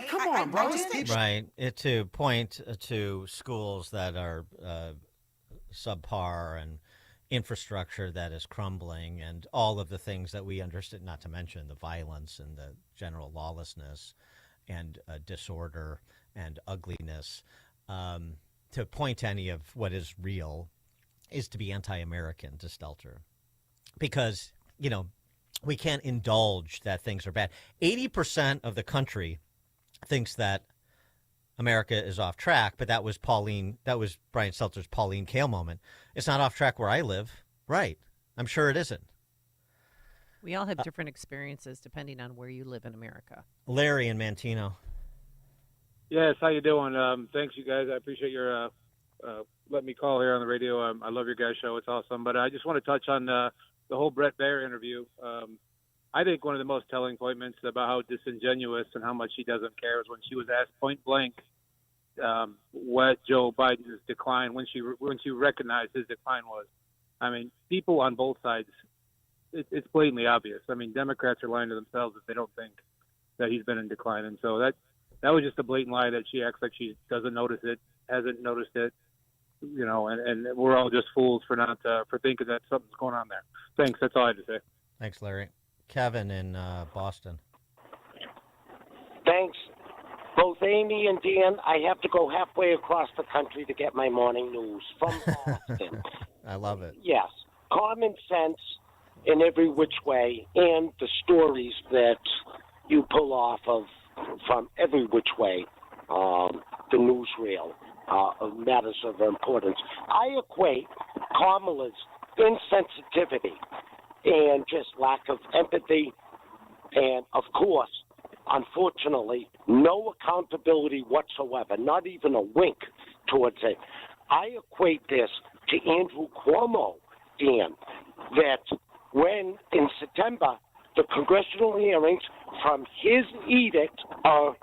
come on, bro. Right. To point to schools that are subpar and infrastructure that is crumbling and all of the things that we understand, not to mention the violence and the general lawlessness and disorder and ugliness. To point to any of what is real is to be anti-American to Stelter. Because, we can't indulge that things are bad. 80% of the country thinks that America is off track, but that was Brian Stelter's Pauline Kael moment. It's not off track where I live. Right. I'm sure it isn't. We all have different experiences depending on where you live in America. Larry in Mantino. Yes, how you doing? Thanks, you guys. I appreciate your letting me call here on the radio. I love your guys' show. It's awesome. But I just want to touch on the whole Brett Baier interview. I think one of the most telling points about how disingenuous and how much she doesn't care is when she was asked point blank what Joe Biden's decline, when she recognized his decline was. I mean, people on both sides, it's blatantly obvious. I mean, Democrats are lying to themselves if they don't think that he's been in decline. And so that was just a blatant lie that she acts like she doesn't notice it, hasn't noticed it, and we're all just fools for thinking that something's going on there. Thanks. That's all I had to say. Thanks, Larry. Kevin in Boston. Thanks. Both Amy and Dan, I have to go halfway across the country to get my morning news from Boston. I love it. Yes. Common sense in every which way, and the stories that you pull off of from every which way, the newsreel, matters of importance. I equate Kamala's insensitivity and just lack of empathy and, of course, unfortunately, no accountability whatsoever, not even a wink towards it. I equate this to Andrew Cuomo, Dan, that when in September the congressional hearings from his edict of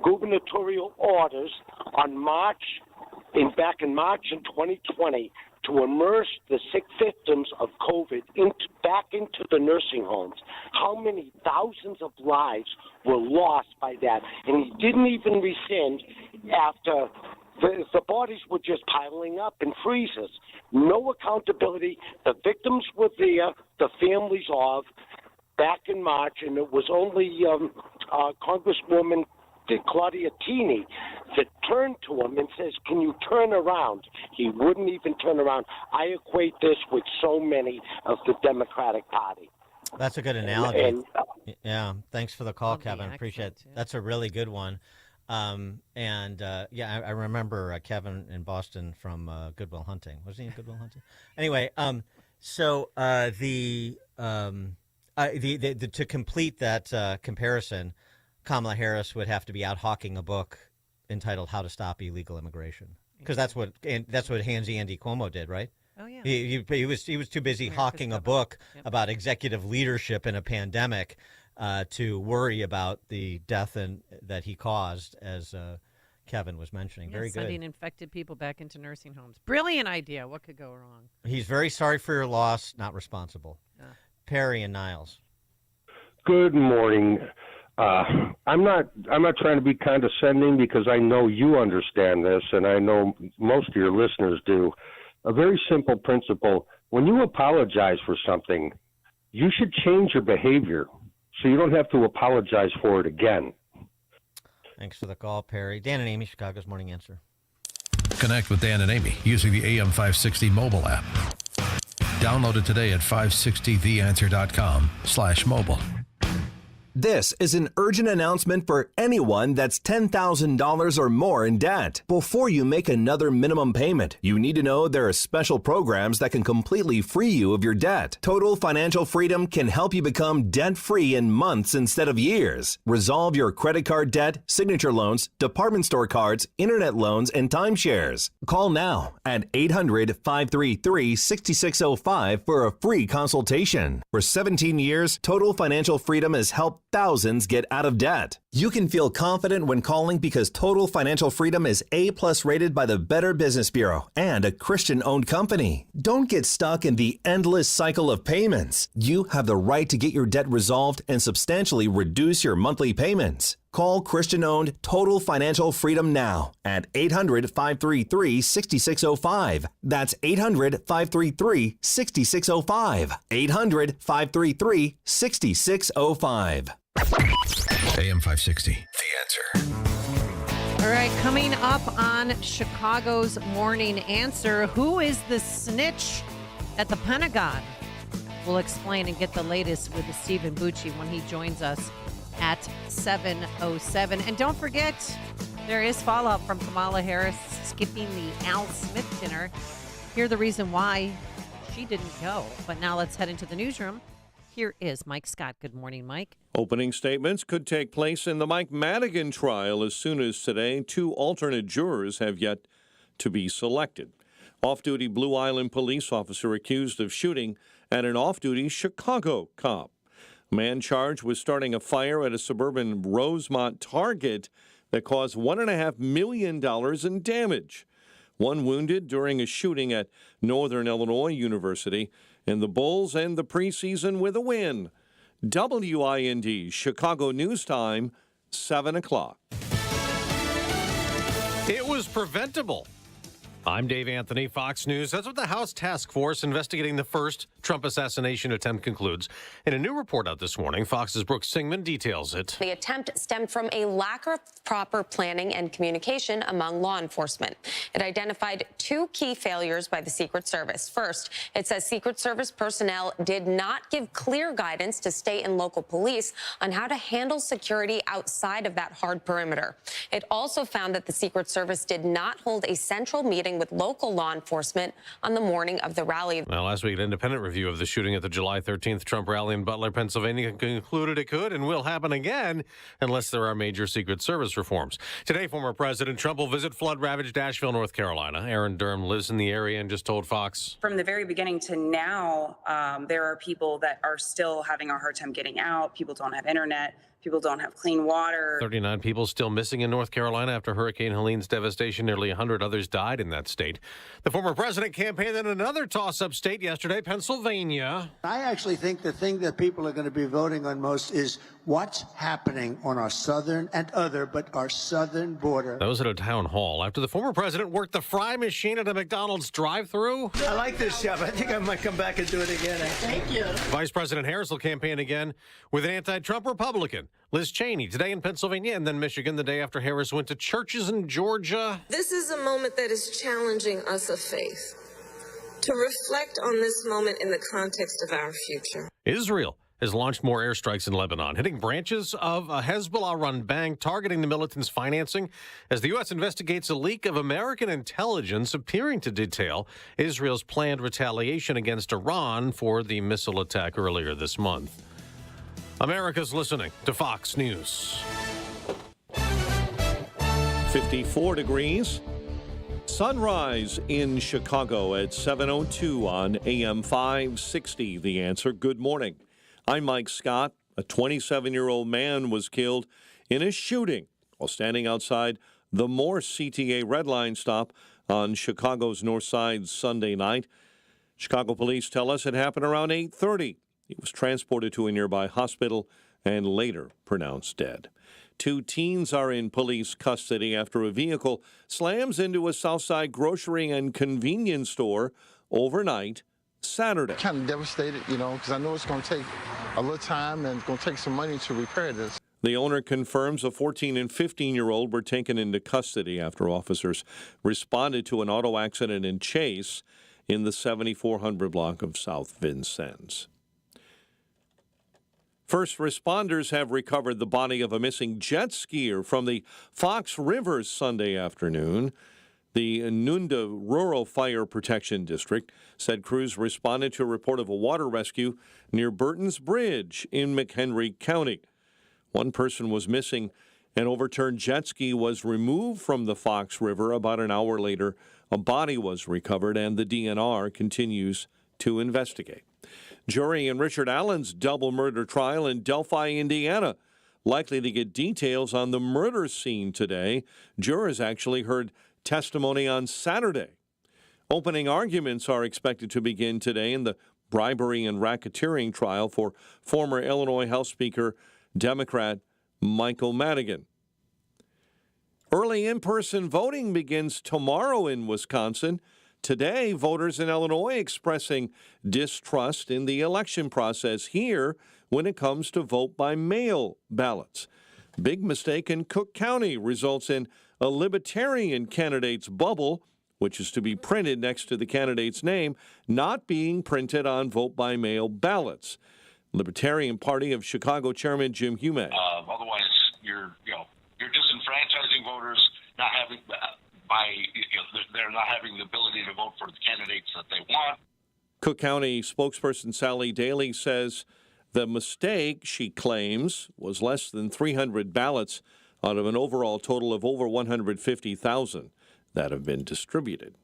gubernatorial orders on back in March in 2020 to immerse the sick victims of COVID back into the nursing homes. How many thousands of lives were lost by that? And he didn't even rescind after the bodies were just piling up in freezers. No accountability. The victims were there, the families of, back in March, and it was only Congresswoman Claudia Tini, that turned to him and says, can you turn around? He wouldn't even turn around. I equate this with so many of the Democratic Party. That's a good analogy. Yeah, thanks for the call, Kevin. Appreciate it. Yeah. That's a really good one. I remember Kevin in Boston from Good Will Hunting. Was he in Good Will Hunting? Anyway, to complete that comparison, Kamala Harris would have to be out hawking a book entitled "How to Stop Illegal Immigration," because that's what Handsy Andy Cuomo did, right? Oh yeah. He was too busy hawking a book about executive leadership in a pandemic to worry about the death that he caused, as Kevin was mentioning. Very good. Sending infected people back into nursing homes. Brilliant idea. What could go wrong? He's very sorry for your loss, not responsible. Perry and Niles. Good morning. I'm not trying to be condescending because I know you understand this, and I know most of your listeners do. A very simple principle: when you apologize for something, you should change your behavior so you don't have to apologize for it again. Thanks for the call, Perry. Dan and Amy, Chicago's Morning Answer. Connect with Dan and Amy using the AM560 mobile app. Download it today at 560theanswer.com/mobile. This is an urgent announcement for anyone that's $10,000 or more in debt. Before you make another minimum payment, you need to know there are special programs that can completely free you of your debt. Total Financial Freedom can help you become debt-free in months instead of years. Resolve your credit card debt, signature loans, department store cards, internet loans, and timeshares. Call now at 800-533-6605 for a free consultation. For 17 years, Total Financial Freedom has helped thousands get out of debt. You can feel confident when calling because Total Financial Freedom is A+ rated by the Better Business Bureau and a Christian-owned company. Don't get stuck in the endless cycle of payments. You have the right to get your debt resolved and substantially reduce your monthly payments. Call Christian-owned Total Financial Freedom now at 800-533-6605. That's 800-533-6605. 800-533-6605. AM 560, The Answer. All right, coming up on Chicago's Morning Answer, who is the snitch at the Pentagon? We'll explain and get the latest with Stephen Bucci when he joins us at 7:07. And don't forget, there is fallout from Kamala Harris skipping the Al Smith dinner. Hear the reason why she didn't go. But now let's head into the newsroom. Here is Mike Scott. Good morning, Mike. Opening statements could take place in the Mike Madigan trial as soon as today. 2 alternate jurors have yet to be selected. Off-duty Blue Island police officer accused of shooting at an off-duty Chicago cop. Man charged with starting a fire at a suburban Rosemont Target that caused $1.5 million in damage. 1 wounded during a shooting at Northern Illinois University. And the Bulls end the preseason with a win. WIND Chicago News Time, 7 o'clock. It was preventable. I'm Dave Anthony, Fox News. That's what the House Task Force investigating the first Trump assassination attempt concludes. In a new report out this morning, Fox's Brooke Singman details it. The attempt stemmed from a lack of proper planning and communication among law enforcement. It identified 2 key failures by the Secret Service. First, it says Secret Service personnel did not give clear guidance to state and local police on how to handle security outside of that hard perimeter. It also found that the Secret Service did not hold a central meeting with local law enforcement on the morning of the rally. Well, last week, an independent review of the shooting at the July 13th Trump rally in Butler, Pennsylvania concluded it could and will happen again unless there are major Secret Service reforms. Today, former President Trump will visit flood-ravaged Asheville, North Carolina. Aaron Durham lives in the area and just told Fox. From the very beginning to now, there are people that are still having a hard time getting out. People don't have internet. People don't have clean water. 39 people still missing in North Carolina after Hurricane Helene's devastation. Nearly 100 others died in that state. The former president campaigned in another toss-up state yesterday, Pennsylvania. I actually think the thing that people are going to be voting on most is what's happening on our southern our southern border. That was at a town hall after the former president worked the fry machine at a McDonald's drive-thru. I like this job. I think I might come back and do it again. Thank you. Vice President Harris will campaign again with an anti-Trump Republican, Liz Cheney today in Pennsylvania and then Michigan the day after Harris went to churches in Georgia. This is a moment that is challenging us of faith to reflect on this moment in the context of our future. Israel has launched more airstrikes in Lebanon, hitting branches of a Hezbollah-run bank, targeting the militant's financing as the U.S. investigates a leak of American intelligence appearing to detail Israel's planned retaliation against Iran for the missile attack earlier this month. America's listening to Fox News. 54 degrees. Sunrise in Chicago at 7:02 on AM 560. The Answer. Good morning. I'm Mike Scott. A 27-year-old man was killed in a shooting while standing outside the Morse CTA Red Line stop on Chicago's North Side Sunday night. Chicago police tell us it happened around 8:30. He was transported to a nearby hospital and later pronounced dead. 2 teens are in police custody after a vehicle slams into a Southside grocery and convenience store overnight Saturday. Kind of devastated, because I know it's going to take a little time and it's going to take some money to repair this. The owner confirms a 14 and 15-year-old were taken into custody after officers responded to an auto accident in Chase in the 7400 block of South Vincennes. First responders have recovered the body of a missing jet skier from the Fox River Sunday afternoon. The Nunda Rural Fire Protection District said crews responded to a report of a water rescue near Burton's Bridge in McHenry County. One person was missing. An overturned jet ski was removed from the Fox River. About an hour later, a body was recovered, and the DNR continues to investigate. Jury in Richard Allen's double murder trial in Delphi, Indiana, likely to get details on the murder scene today. Jurors actually heard testimony on Saturday. Opening arguments are expected to begin today in the bribery and racketeering trial for former Illinois House Speaker, Democrat Michael Madigan. Early in-person voting begins tomorrow in Wisconsin. Today, voters in Illinois expressing distrust in the election process here when it comes to vote by mail ballots. Big mistake in Cook County results in a Libertarian candidate's bubble, which is to be printed next to the candidate's name, not being printed on vote-by-mail ballots. Libertarian Party of Chicago Chairman Jim Humay. Otherwise, you're disenfranchising voters, not having they're not having the ability to vote for the candidates that they want. Cook County spokesperson Sally Daly says the mistake, she claims, was less than 300 ballots out of an overall total of over 150,000 that have been distributed.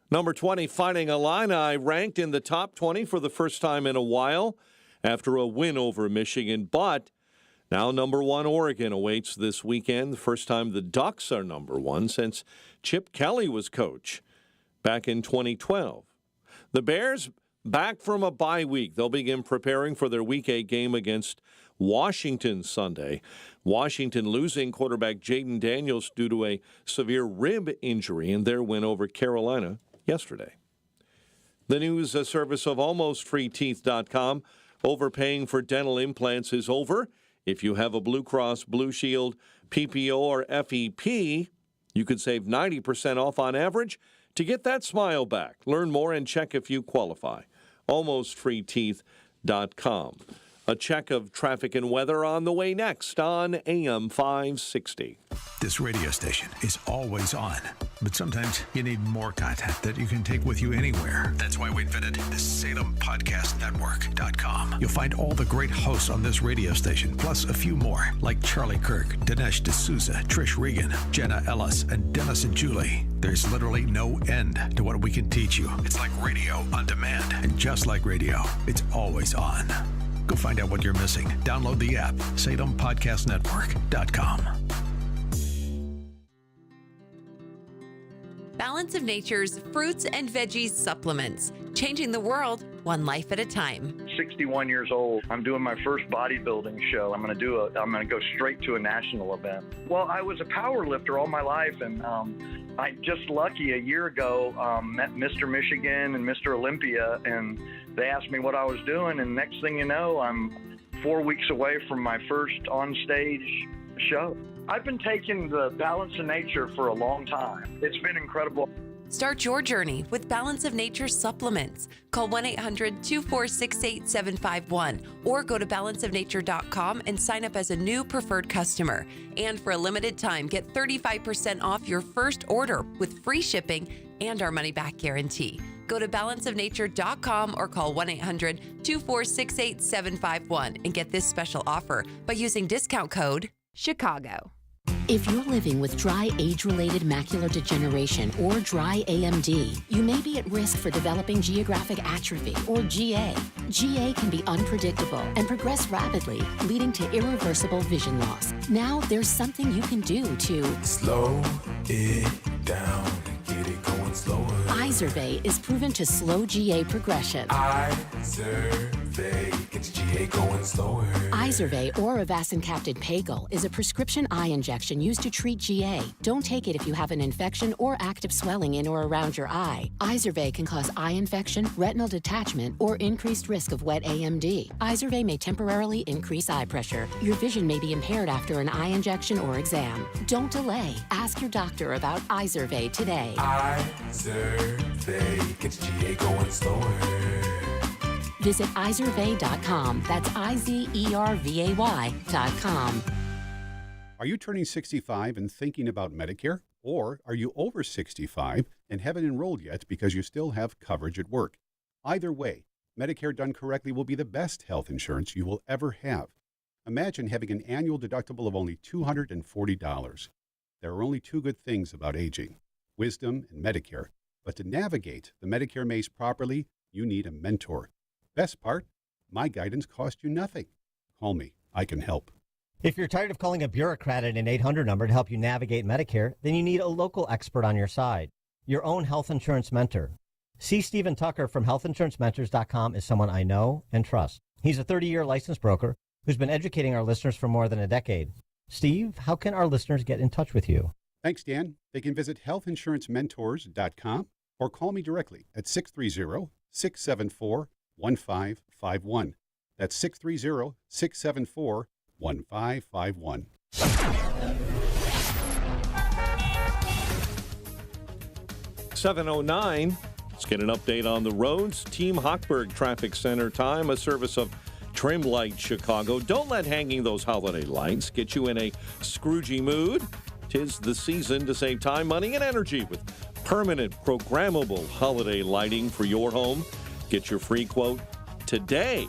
Number 20, Fighting Illini, ranked in the top 20 for the first time in a while after a win over Michigan. But now number 1, Oregon awaits this weekend, the first time the Ducks are number 1 since Chip Kelly was coach back in 2012. The Bears, back from a bye week. They'll begin preparing for their Week 8 game against Washington Sunday. Washington losing quarterback Jaden Daniels due to a severe rib injury in their win over Carolina yesterday. The news service of AlmostFreeTeeth.com. Overpaying for dental implants is over. If you have a Blue Cross Blue Shield, PPO, or FEP, you could save 90% off on average to get that smile back. Learn more and check if you qualify. AlmostFreeTeeth.com. A check of traffic and weather on the way next on AM 560. This radio station is always on, but sometimes you need more content that you can take with you anywhere. That's why we invented the SalemPodcastNetwork.com. You'll find all the great hosts on this radio station, plus a few more, like Charlie Kirk, Dinesh D'Souza, Trish Regan, Jenna Ellis, and Dennis and Julie. There's literally no end to what we can teach you. It's like radio on demand, and just like radio, it's always on. Go find out what you're missing. Download the app, SalemPodcastNetwork.com. Balance of Nature's fruits and veggies supplements, changing the world one life at a time. 61 years old. I'm doing my first bodybuilding show. I'm going to go straight to a national event. Well, I was a power lifter all my life, and I just lucky a year ago met Mr. Michigan and Mr. Olympia, and they asked me what I was doing, and next thing you know, I'm 4 weeks away from my first on-stage show. I've been taking the Balance of Nature for a long time. It's been incredible. Start your journey with Balance of Nature supplements. Call 1-800-246-8751 or go to balanceofnature.com and sign up as a new preferred customer. And for a limited time, get 35% off your first order with free shipping and our money-back guarantee. Go to balanceofnature.com or call 1-800-246-8751 and get this special offer by using discount code CHICAGO. If you're living with dry age-related macular degeneration or dry AMD, you may be at risk for developing geographic atrophy or GA. GA can be unpredictable and progress rapidly, leading to irreversible vision loss. Now there's something you can do to slow it down, get it going slower. Izervay is proven to slow GA progression. Izervay gets GA going slower. Izervay or avacincaptad pagel is a prescription eye injection used to treat GA. Don't take it if you have an infection or active swelling in or around your eye. Izervay can cause eye infection, retinal detachment, or increased risk of wet AMD. Izervay may temporarily increase eye pressure. Your vision may be impaired after an eye injection or exam. Don't delay. Ask your doctor about Izervay today. Izervay gets GA going slower. Visit Izervay.com. That's IZERVAY.com. Are you turning 65 and thinking about Medicare? Or are you over 65 and haven't enrolled yet because you still have coverage at work? Either way, Medicare done correctly will be the best health insurance you will ever have. Imagine having an annual deductible of only $240. There are only two good things about aging: wisdom and Medicare. But to navigate the Medicare maze properly, you need a mentor. Best part, my guidance cost you nothing. Call me. I can help. If you're tired of calling a bureaucrat at an 800 number to help you navigate Medicare, then you need a local expert on your side, your own health insurance mentor. C. Stephen Tucker from healthinsurancementors.com is someone I know and trust. He's a 30-year licensed broker who's been educating our listeners for more than a decade. Steve, how can our listeners get in touch with you? Thanks, Dan. They can visit healthinsurancementors.com or call me directly at 630-674-1551. That's 630-674-1551. 7:09. Let's get an update on the roads. Team Hochberg Traffic Center time, a service of Trim Light Chicago. Don't let hanging those holiday lights get you in a Scroogey mood. 'Tis the season to save time, money, and energy with permanent programmable holiday lighting for your home. Get your free quote today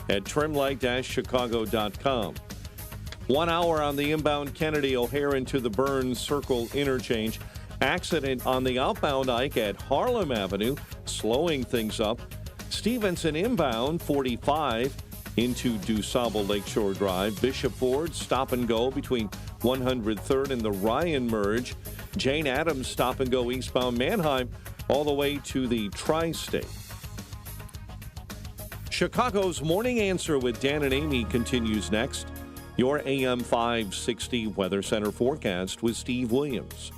at trimlight-chicago.com. 1 hour on the inbound Kennedy O'Hare into the Burns Circle interchange. Accident on the outbound Ike at Harlem Avenue, slowing things up. Stevenson inbound 45 into DuSable Lakeshore Drive. Bishop Ford stop and go between 103rd and the Ryan merge. Jane Addams stop and go eastbound Manheim all the way to the Tri-State. Chicago's Morning Answer with Dan and Amy continues next. Your AM 560 Weather Center forecast with Steve Williams.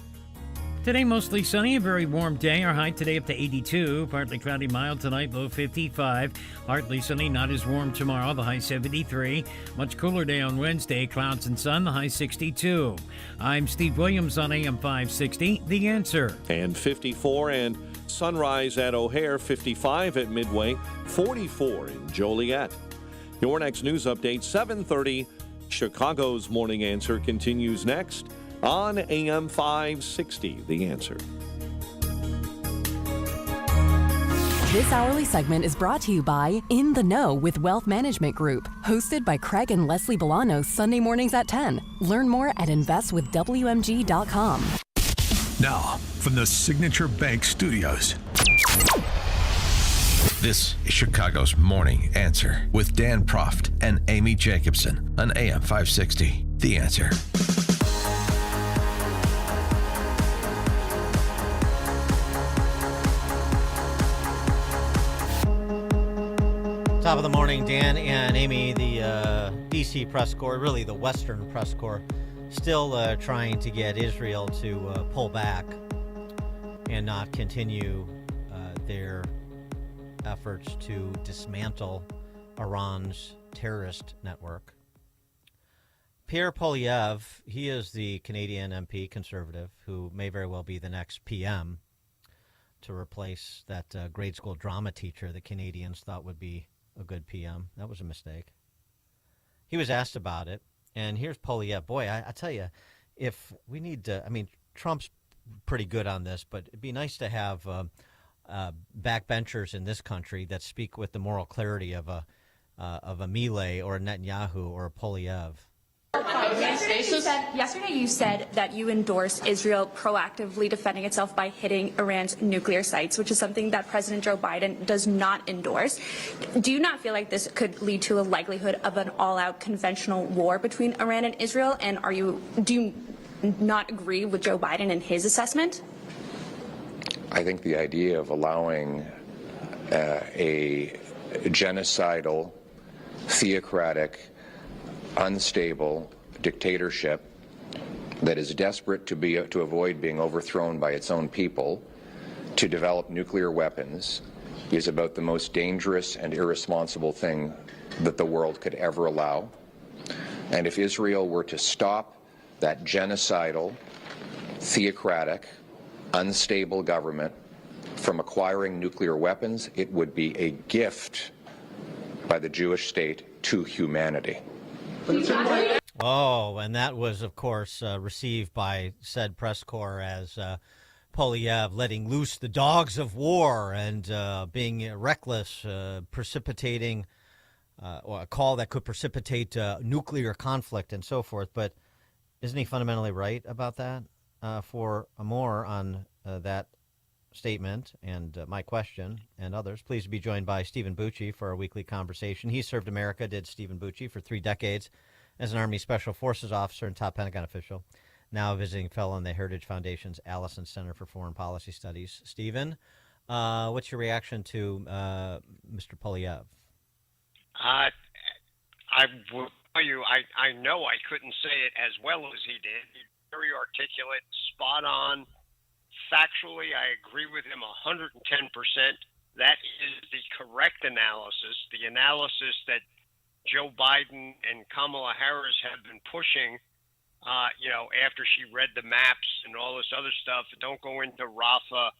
Today, mostly sunny, a very warm day. Our high today up to 82. Partly cloudy, mild tonight, low 55. Partly sunny, not as warm tomorrow, the high 73. Much cooler day on Wednesday, clouds and sun, the high 62. I'm Steve Williams on AM 560, The Answer. And 54 and sunrise at O'Hare, 55 at Midway, 44 in Joliet. Your next news update, 7:30. Chicago's Morning Answer continues next on AM 560, The Answer. This hourly segment is brought to you by In the Know with Wealth Management Group, hosted by Craig and Leslie Bolano Sunday mornings at 10. Learn more at investwithwmg.com. Now, from the Signature Bank Studios. This is Chicago's Morning Answer with Dan Proft and Amy Jacobson on AM 560, The Answer. Top of the morning, Dan and Amy. The D.C. press corps, really the Western press corps, still trying to get Israel to pull back and not continue their efforts to dismantle Iran's terrorist network. Pierre Poilievre, he is the Canadian MP conservative who may very well be the next PM to replace that grade school drama teacher the Canadians thought would be a good PM. That was a mistake. He was asked about it, and here's Poilievre. Boy, I tell you, if we need to, I mean, Trump's pretty good on this, but it'd be nice to have backbenchers in this country that speak with the moral clarity of a Milei or a Netanyahu or a Poilievre. Yesterday you said that you endorse Israel proactively defending itself by hitting Iran's nuclear sites, which is something that President Joe Biden does not endorse. Do you not feel like this could lead to a likelihood of an all-out conventional war between Iran and Israel? And do you not agree with Joe Biden and his assessment? I think the idea of allowing a genocidal, theocratic, unstable dictatorship that is desperate to avoid being overthrown by its own people to develop nuclear weapons is about the most dangerous and irresponsible thing that the world could ever allow. And if Israel were to stop that genocidal, theocratic, unstable government from acquiring nuclear weapons, it would be a gift by the Jewish state to humanity. Oh, and that was, of course, received by said press corps as Poilievre letting loose the dogs of war and being reckless, precipitating or a call that could precipitate nuclear conflict and so forth. But isn't he fundamentally right about that? For more on that statement and my question and others, please be joined by Stephen Bucci for our weekly conversation. He served America, did Stephen Bucci, for 3 decades as an Army Special Forces officer and top Pentagon official, now a visiting fellow in the Heritage Foundation's Allison Center for Foreign Policy Studies. Stephen, what's your reaction to Mr. Poilievre? I will tell you, I know I couldn't say it as well as he did. He's very articulate, spot on. Factually, I agree with him 110%. That is the correct analysis, the analysis that Joe Biden and Kamala Harris have been pushing, after she read the maps and all this other stuff. Don't go into Rafah.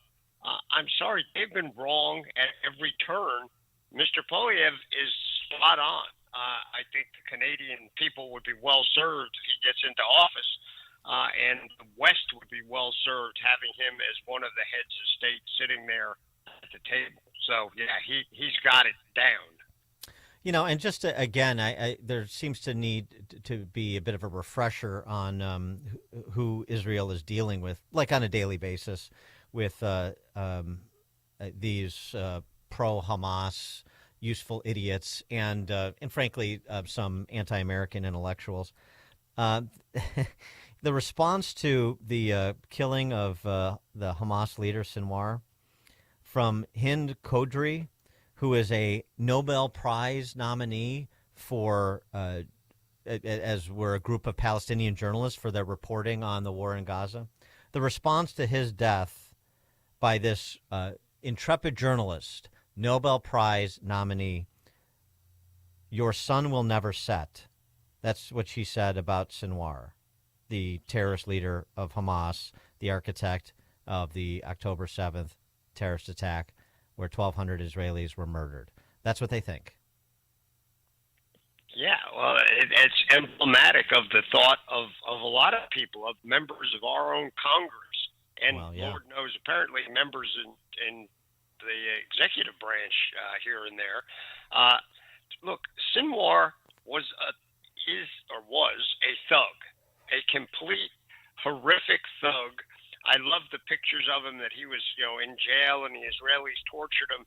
I'm sorry, they've been wrong at every turn. Mr. Poilievre is spot on. I think the Canadian people would be well served if he gets into office. And the West would be well served having him as one of the heads of state sitting there at the table. So, yeah, he's got it down. And just again, there seems to need to be a bit of a refresher on who Israel is dealing with, like on a daily basis, with these pro-Hamas useful idiots and frankly, some anti-American intellectuals. The response to the killing of the Hamas leader, Sinwar, from Hind Kodri, who is a Nobel Prize nominee for, as were a group of Palestinian journalists for their reporting on the war in Gaza. The response to his death by this intrepid journalist, Nobel Prize nominee, "Your sun will never set." That's what she said about Sinwar, the terrorist leader of Hamas, the architect of the October 7th terrorist attack where 1,200 Israelis were murdered. That's what they think. Yeah, well, it's emblematic of the thought of a lot of people, of members of our own Congress, and Lord knows apparently members in the executive branch here and there. Look, Sinwar was a thug, a complete horrific thug. I love the pictures of him that he was, in jail and the Israelis tortured him.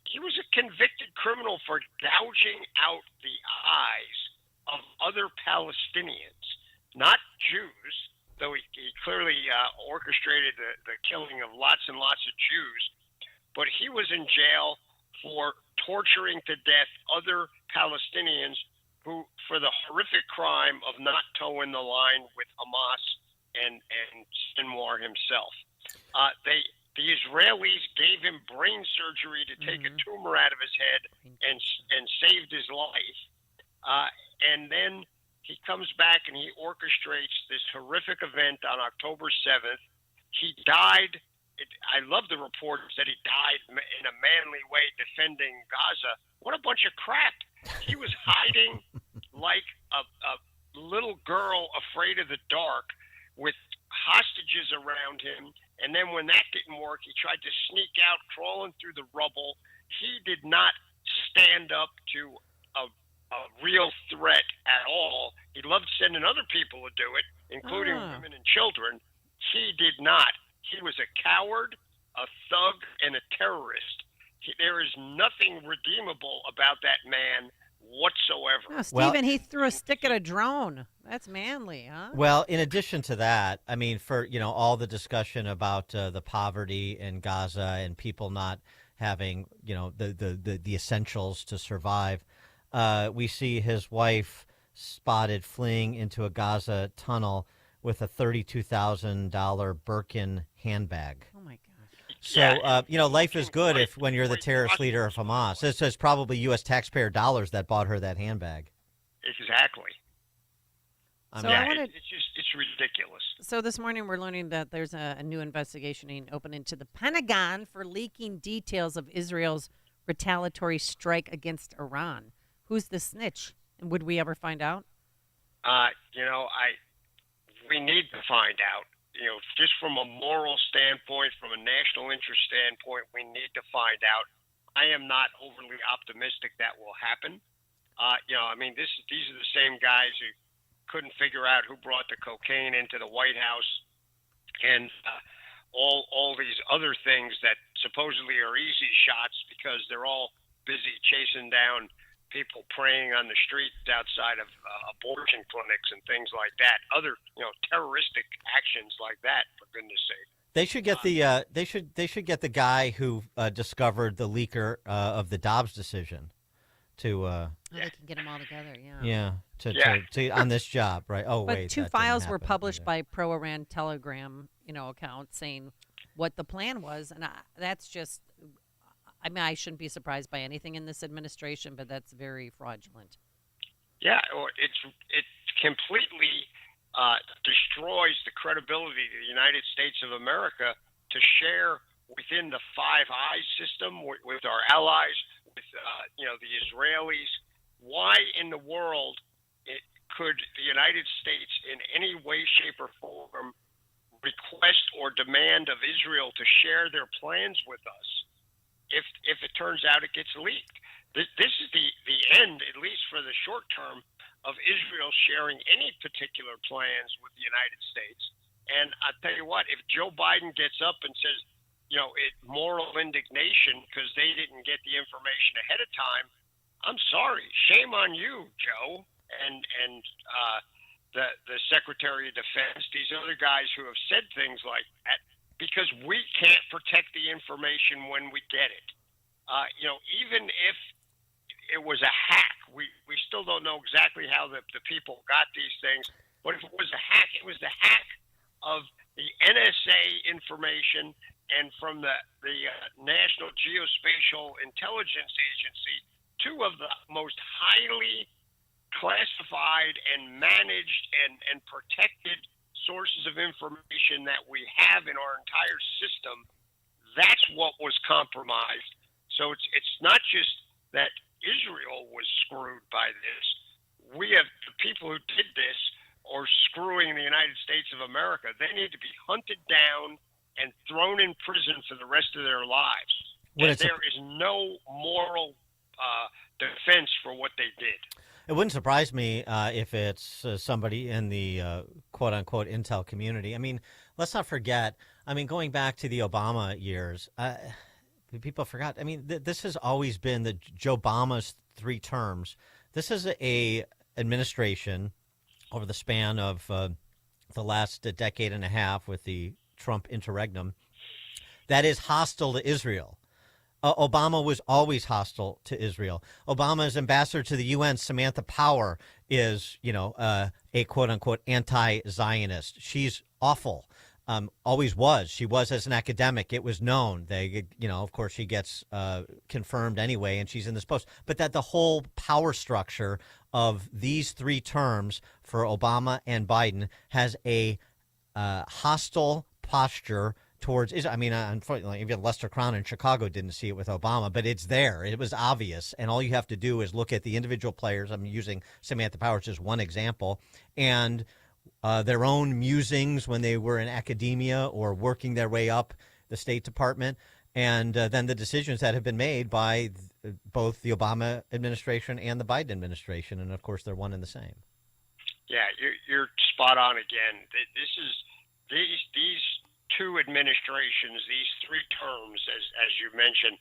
He was a convicted criminal for gouging out the eyes of other Palestinians, not Jews, though he clearly orchestrated the killing of lots and lots of Jews. But he was in jail for torturing to death other Palestinians who, for the horrific crime of not towing the line with Hamas and Sinwar himself. The Israelis gave him brain surgery to take a tumor out of his head and saved his life. And then he comes back and he orchestrates this horrific event on October 7th. He died. I love the reports that he died in a manly way defending Gaza. What a bunch of crap. He was hiding like a little girl afraid of the dark with hostages around him. And then when that didn't work, he tried to sneak out, crawling through the rubble. He did not stand up to a real threat at all. He loved sending other people to do it, including women and children. He did not. He was a coward, a thug, and a terrorist. There is nothing redeemable about that man whatsoever. Oh, Stephen, he threw a stick at a drone. That's manly, huh? Well, in addition to that, I mean, for all the discussion about the poverty in Gaza and people not having the essentials to survive, we see his wife spotted fleeing into a Gaza tunnel with a $32,000 Birkin handbag. Oh my God! So life is good when you're the terrorist leader of Hamas. This is probably U.S. taxpayer dollars that bought her that handbag. Exactly. It's ridiculous. So this morning we're learning that there's a new investigation open into the Pentagon for leaking details of Israel's retaliatory strike against Iran. Who's the snitch? And would we ever find out? We need to find out. Just from a moral standpoint, from a national interest standpoint, we need to find out. I am not overly optimistic that will happen. These are the same guys who couldn't figure out who brought the cocaine into the White House, and all these other things that supposedly are easy shots because they're all busy chasing down people praying on the streets outside of abortion clinics and things like that. Other, terroristic actions like that, for goodness sake. They should get they should get the guy who discovered the leaker of the Dobbs decision to. They can get them all together. To on this job, right? Oh, but wait. Two files were published by pro-Iran Telegram, account saying what the plan was, and that's just. I shouldn't be surprised by anything in this administration, but that's very fraudulent. Yeah, it completely destroys the credibility of the United States of America to share within the Five Eyes system with our allies, with the Israelis. Why in the world could the United States in any way, shape, or form request or demand of Israel to share their plans with us? If it turns out it gets leaked. This is the end, at least for the short term, of Israel sharing any particular plans with the United States. And I tell you what, if Joe Biden gets up and says, moral indignation because they didn't get the information ahead of time, I'm sorry. Shame on you, Joe, and the Secretary of Defense, these other guys who have said things like that. Because we can't protect the information when we get it. Even if it was a hack, we still don't know exactly how the people got these things. But if it was a hack, it was the hack of the NSA information and from the National Geospatial Intelligence Agency, two of the most highly classified and managed and protected sources of information that we have in our entire system. That's what was compromised. So it's not just that Israel was screwed by this. We have the people who did this are screwing the United States of America. They need to be hunted down and thrown in prison for the rest of their lives. And there is no moral defense for what they did. It wouldn't surprise me if it's somebody in the quote-unquote intel community. I mean, let's not forget, going back to the Obama years, people forgot. I mean, this has always been Joe Obama's 3 terms. This is a administration over the span of the last decade and a half with the Trump interregnum that is hostile to Israel. Obama was always hostile to Israel. Obama's ambassador to the UN, Samantha Power, is, a quote-unquote anti-Zionist. She's awful. always was. She was as an academic. It was known. Of course, she gets confirmed anyway, and she's in this post. But that the whole power structure of these three terms for Obama and Biden has a hostile posture towards Israel. I mean, unfortunately, even Lester Crown in Chicago didn't see it with Obama, but it's there. It was obvious. And all you have to do is look at the individual players. I'm using Samantha Power as one example, and their own musings when they were in academia or working their way up the State Department, and then the decisions that have been made by both the Obama administration and the Biden administration. And, of course, they're one and the same. Yeah, you're spot on again. These two administrations, these three terms, as you mentioned,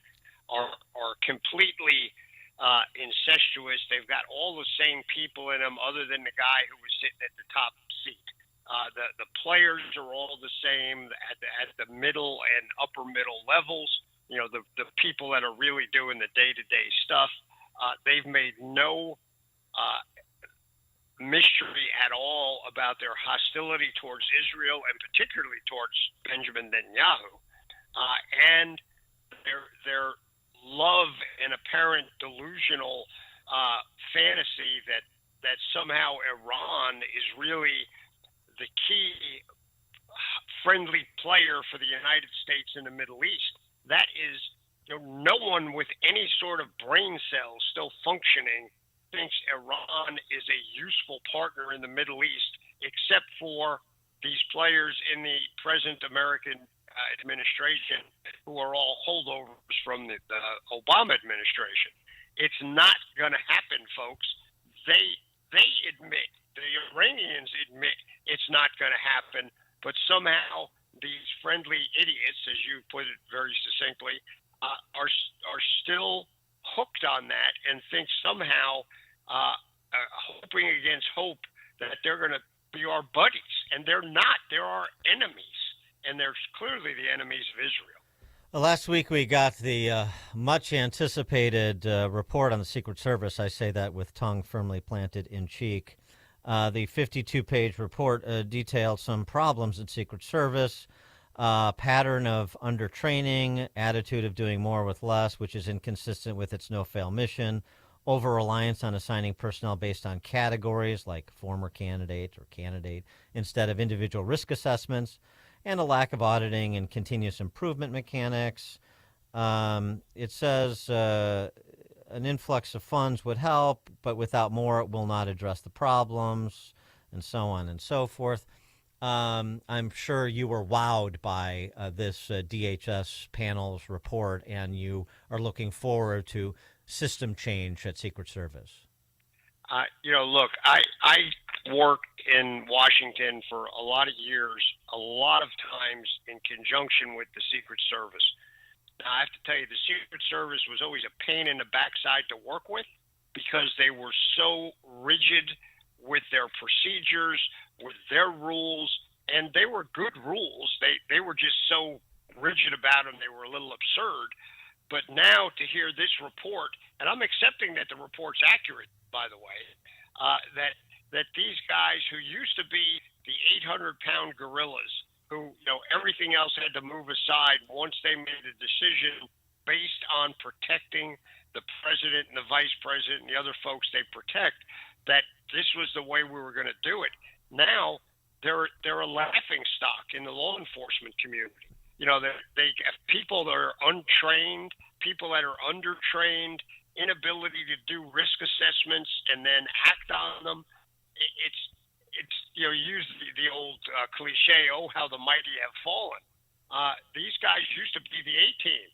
are completely incestuous. They've got all the same people in them, other than the guy who was sitting at the top seat. The players are all the same at the middle and upper middle levels. The people that are really doing the day-to-day stuff. They've made no mystery at all about their hostility towards Israel, and particularly towards Benjamin Netanyahu, and their love and apparent delusional fantasy that somehow Iran is really the key friendly player for the United States in the Middle East. That is, no one with any sort of brain cells still functioning thinks Iran is a useful partner in the Middle East, except for these players in the present American administration who are all holdovers from the Obama administration. It's not going to happen, folks. They admit, the Iranians admit it's not going to happen, but somehow these friendly idiots, as you put it very succinctly, are still hooked on that and think somehow, hoping against hope, that they're going to be our buddies. And they're not. They're our enemies. And they're clearly the enemies of Israel. Well, last week we got the much anticipated report on the Secret Service. I say that with tongue firmly planted in cheek. The 52-page report detailed some problems in Secret Service, pattern of undertraining, attitude of doing more with less, which is inconsistent with its no-fail mission, over-reliance on assigning personnel based on categories like former candidate or candidate instead of individual risk assessments, and a lack of auditing and continuous improvement mechanics. It says an influx of funds would help, but without more, it will not address the problems, and so on and so forth. I'm sure you were wowed by this DHS panel's report, and you are looking forward to system change at Secret Service. Look, I worked in Washington for a lot of years, a lot of times in conjunction with the Secret Service. Now, I have to tell you, the Secret Service was always a pain in the backside to work with because they were so rigid with their procedures, with their rules, and they were good rules. They were just so rigid about them, they were a little absurd. But now to hear this report, and I'm accepting that the report's accurate, by the way, that these guys who used to be the 800-pound gorillas, who everything else had to move aside once they made a decision based on protecting the president and the vice president and the other folks they protect, that this was the way we were going to do it. Now they're a laughing stock in the law enforcement community. They have people that are untrained, people that are undertrained, inability to do risk assessments and then act on them. It's use the old cliche, oh, how the mighty have fallen. These guys used to be the A team.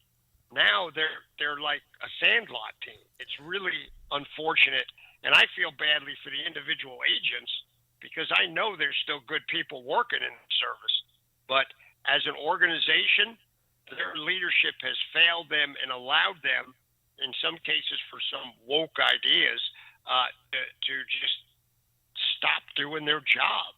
Now they're like a sandlot team. It's really unfortunate, and I feel badly for the individual agents because I know there's still good people working in the service, but as an organization, their leadership has failed them and allowed them, in some cases for some woke ideas, to just stop doing their job.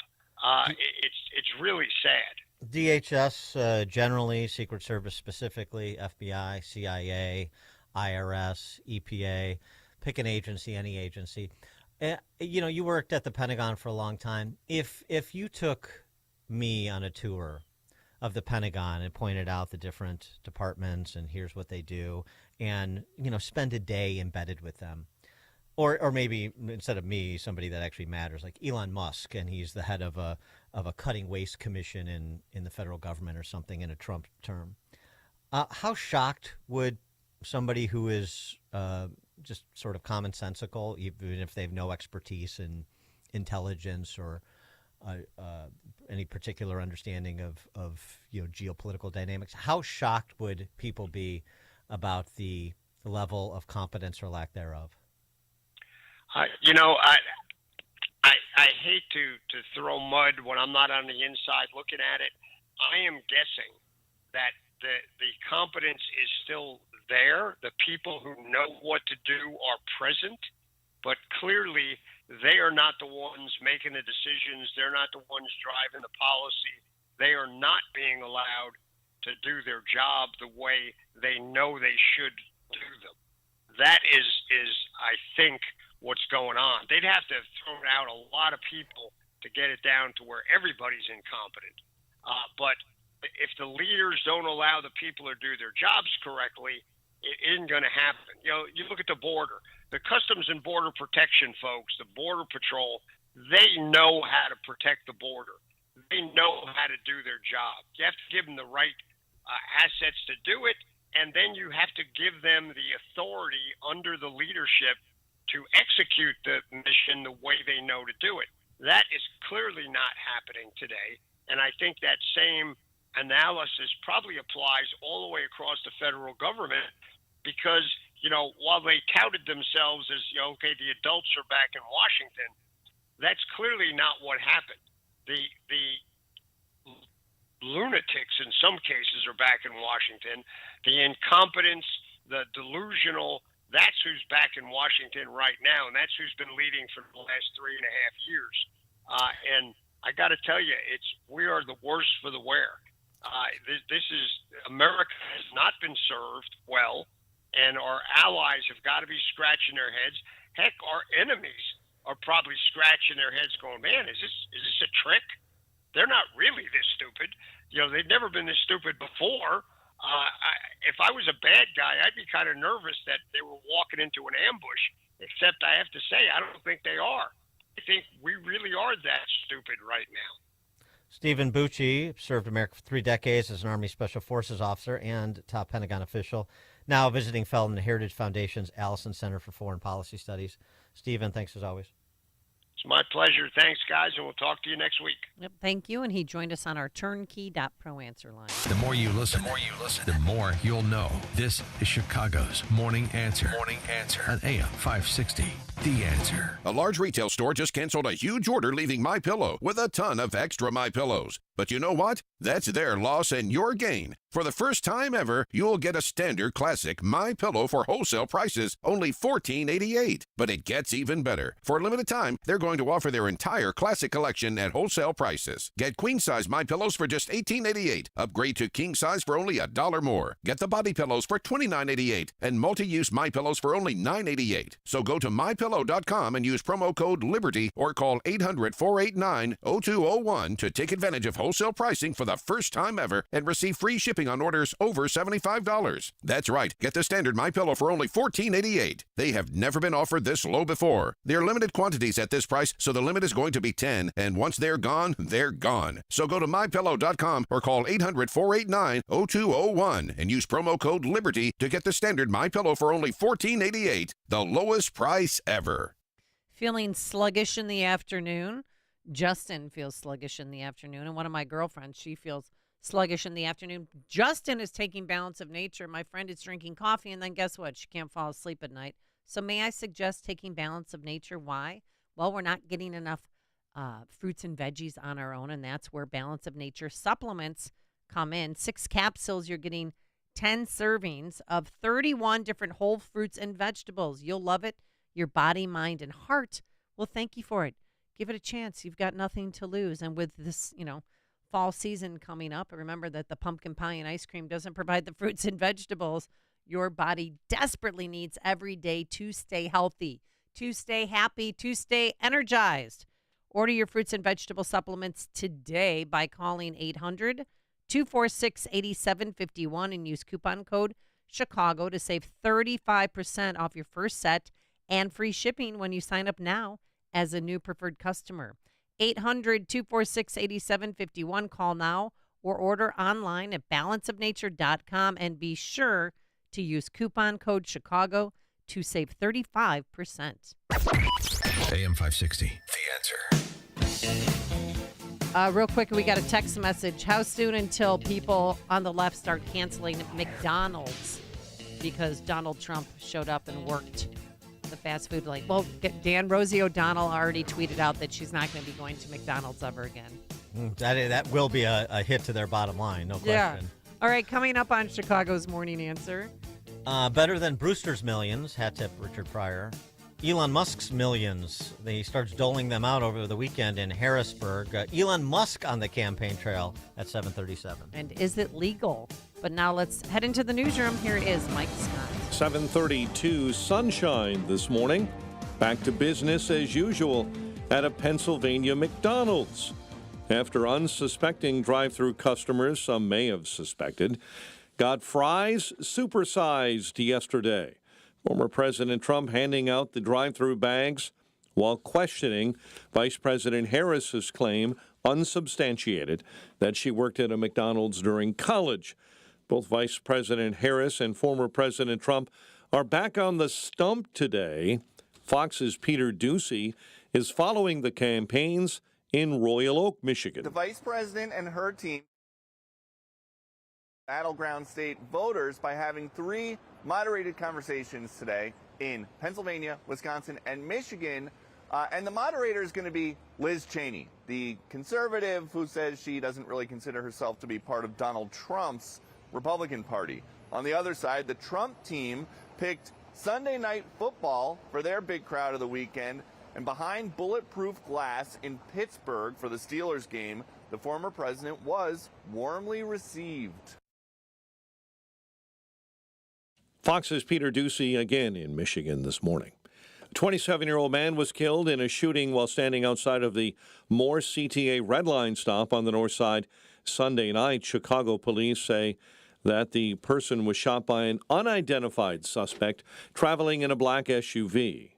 It's really sad. DHS generally, Secret Service specifically, FBI, CIA, IRS, EPA, pick an agency, any agency. You worked at the Pentagon for a long time. If you took me on a tour of the Pentagon and pointed out the different departments and here's what they do, and spend a day embedded with them. Or maybe instead of me, somebody that actually matters, like Elon Musk, and he's the head of a cutting waste commission in the federal government or something in a Trump term. How shocked would somebody who is just sort of commonsensical, even if they have no expertise in intelligence or any particular understanding of geopolitical dynamics, how shocked would people be about the level of competence or lack thereof? I hate to throw mud when I'm not on the inside looking at it. I am guessing that the competence is still there. The people who know what to do are present, but clearly they are not the ones making the decisions. They're not the ones driving the policy. They are not being allowed to do their job the way they know they should do them. That is I think, what's going on. They'd have to have thrown out a lot of people to get it down to where everybody's incompetent. But if the leaders don't allow the people to do their jobs correctly, it isn't going to happen. You look at the border. The Customs and Border Protection folks, the Border Patrol, they know how to protect the border. They know how to do their job. You have to give them the right assets to do it, and then you have to give them the authority under the leadership to execute the mission the way they know to do it. That is clearly not happening today, and I think that same analysis probably applies all the way across the federal government because, while they touted themselves as, okay, the adults are back in Washington, that's clearly not what happened. The lunatics in some cases are back in Washington. The incompetence, the delusional, that's who's back in Washington right now, and that's who's been leading for the last 3.5 years. And I got to tell you, we are the worst for the wear. America has not been served well, and our allies have got to be scratching their heads. Heck, our enemies are probably scratching their heads going, man, is this a trick? They're not really this stupid. They've never been this stupid before. If I was a bad guy, I'd be kind of nervous that they were walking into an ambush, except I have to say, I don't think they are. I think we really are that stupid right now. Stephen Bucci served America for 3 decades as an Army Special Forces officer and top Pentagon official, now a visiting fellow in the Heritage Foundation's Allison Center for Foreign Policy Studies. Stephen, thanks as always. It's my pleasure. Thanks, guys, and we'll talk to you next week. Yep, thank you. And he joined us on our turnkey.pro answer line. The more you listen, the more you'll know. This is Chicago's Morning Answer. On AM 560. The Answer. A large retail store just canceled a huge order, leaving MyPillow with a ton of extra MyPillows. But you know what? That's their loss and your gain. For the first time ever, you'll get a standard classic MyPillow for wholesale prices, only $14.88. But it gets even better. For a limited time, they're going to offer their entire classic collection at wholesale prices. Get queen-size MyPillows for just $18.88. Upgrade to king-size for only $1 more. Get the body pillows for $29.88 and multi-use MyPillows for only $9.88. So go to MyPillow.com and use promo code LIBERTY or call 800-489-0201 to take advantage of wholesale pricing for the first time ever and receive free shipping on orders over $75. That's right. Get the standard MyPillow for only $14.88. They have never been offered this low before. They're limited quantities at this price, so the limit is going to be 10, and once they're gone, they're gone. So go to MyPillow.com or call 800-489-0201 and use promo code LIBERTY to get the standard MyPillow for only $14.88, the lowest price ever. Feeling sluggish in the afternoon? Justin feels sluggish in the afternoon, and one of my girlfriends, she feels sluggish in the afternoon. Justin is taking Balance of Nature. My friend is drinking coffee, and then guess what? She can't fall asleep at night. So may I suggest taking Balance of Nature? Why? Well, we're not getting enough fruits and veggies on our own, and that's where Balance of Nature supplements come in. 6 capsules, you're getting 10 servings of 31 different whole fruits and vegetables. You'll love it. Your body, mind, and heart will thank you for it. Give it a chance. You've got nothing to lose. And with this, fall season coming up, remember that the pumpkin pie and ice cream doesn't provide the fruits and vegetables your body desperately needs every day to stay healthy, to stay happy, to stay energized. Order your fruits and vegetable supplements today by calling 246-8751 and use coupon code Chicago to save 35% off your first set and free shipping when you sign up now as a new preferred customer. 800-246-8751. Call now or order online at balanceofnature.com and be sure to use coupon code Chicago to save 35%. AM 560, The Answer. Real quick, we got a text message. How soon until people on the left start canceling McDonald's because Donald Trump showed up and worked the fast food? Rosie O'Donnell already tweeted out that she's not going to be going to McDonald's ever again. That will be a hit to their bottom line, no question. Yeah. All right, coming up on Chicago's Morning Answer. Better than Brewster's millions, hat tip Richard Pryor. Elon Musk's millions. He starts doling them out over the weekend in Harrisburg. Elon Musk on the campaign trail at 7:37. And is it legal? But now let's head into the newsroom. Here is Mike Scott. 7:32, sunshine this morning. Back to business as usual at a Pennsylvania McDonald's. After unsuspecting drive-through customers, some may have suspected, got fries supersized yesterday. Former President Trump handing out the drive-through bags while questioning Vice President Harris's claim, unsubstantiated, that she worked at a McDonald's during college. Both Vice President Harris and former President Trump are back on the stump today. Fox's Peter Ducey is following the campaigns in Royal Oak, Michigan. The Vice President and her team battleground state voters by having 3 moderated conversations today in Pennsylvania, Wisconsin, and Michigan. And the moderator is going to be Liz Cheney, the conservative who says she doesn't really consider herself to be part of Donald Trump's Republican Party. On the other side, the Trump team picked Sunday Night Football for their big crowd of the weekend. And behind bulletproof glass in Pittsburgh for the Steelers game, the former president was warmly received. Fox's Peter Ducey again in Michigan this morning. A 27-year-old man was killed in a shooting while standing outside of the Moore CTA Red Line stop on the north side Sunday night. Chicago police say that the person was shot by an unidentified suspect traveling in a black SUV.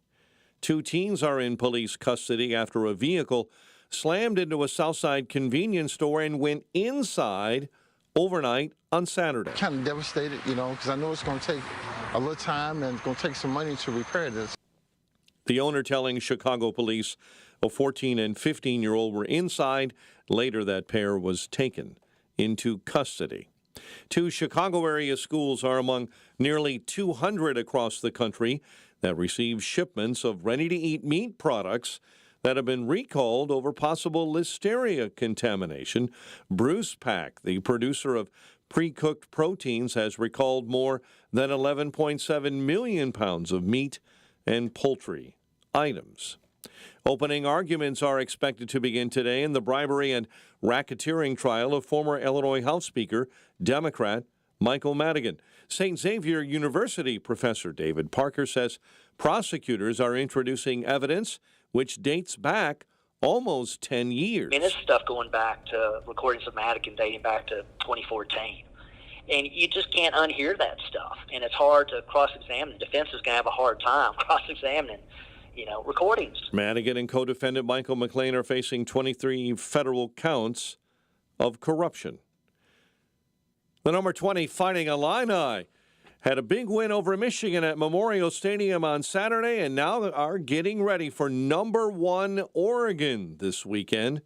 2 teens are in police custody after a vehicle slammed into a Southside convenience store and went inside overnight on Saturday. Kind of devastated, because I know it's going to take a little time and it's going to take some money to repair this. The owner telling Chicago police a 14 and 15-year-old were inside. Later, that pair was taken into custody. 2 Chicago area schools are among nearly 200 across the country that receive shipments of ready-to-eat meat products that have been recalled over possible listeria contamination. Bruce Pack, the producer of pre-cooked proteins, has recalled more than 11.7 million pounds of meat and poultry items. Opening arguments are expected to begin today in the bribery and racketeering trial of former Illinois House Speaker, Democrat Michael Madigan. St. Xavier University professor David Parker says prosecutors are introducing evidence which dates back almost 10 years. I mean, this is stuff going back to recordings of Madigan dating back to 2014. And you just can't unhear that stuff. And it's hard to cross-examine. The defense is going to have a hard time cross-examining, recordings. Madigan and co-defendant Michael McLean are facing 23 federal counts of corruption. The number 20 Fighting Illini had a big win over Michigan at Memorial Stadium on Saturday, and now they are getting ready for number 1 Oregon this weekend.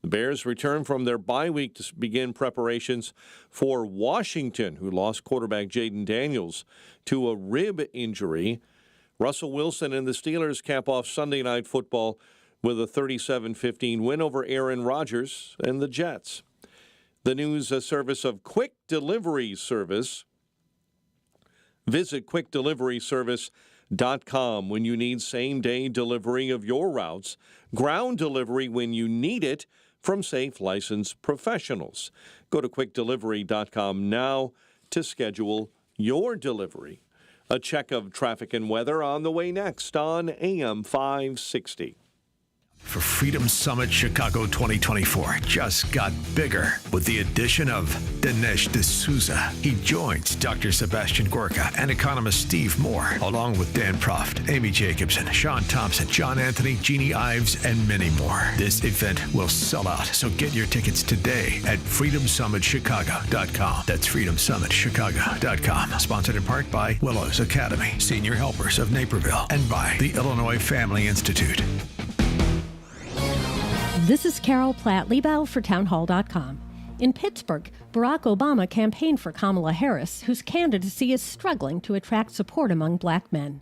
The Bears return from their bye week to begin preparations for Washington, who lost quarterback Jaden Daniels to a rib injury. Russell Wilson and the Steelers cap off Sunday Night Football with a 37-15 win over Aaron Rodgers and the Jets. The news service of Quick Delivery Service. Visit quickdeliveryservice.com when you need same-day delivery of your routes, ground delivery when you need it from safe, licensed professionals. Go to quickdelivery.com now to schedule your delivery. A check of traffic and weather on the way next on AM 560. For Freedom Summit Chicago 2024 just got bigger with the addition of Dinesh D'Souza. He joins Dr. Sebastian Gorka and economist Steve Moore, along with Dan Proft, Amy Jacobson, Sean Thompson, John Anthony, Jeannie Ives, and many more. This event will sell out, so get your tickets today at freedomsummitchicago.com. That's freedomsummitchicago.com. Sponsored in part by Willows Academy, Senior Helpers of Naperville, and by the Illinois Family Institute. This is Carol Platt-Liebau for townhall.com. In Pittsburgh, Barack Obama campaigned for Kamala Harris, whose candidacy is struggling to attract support among black men.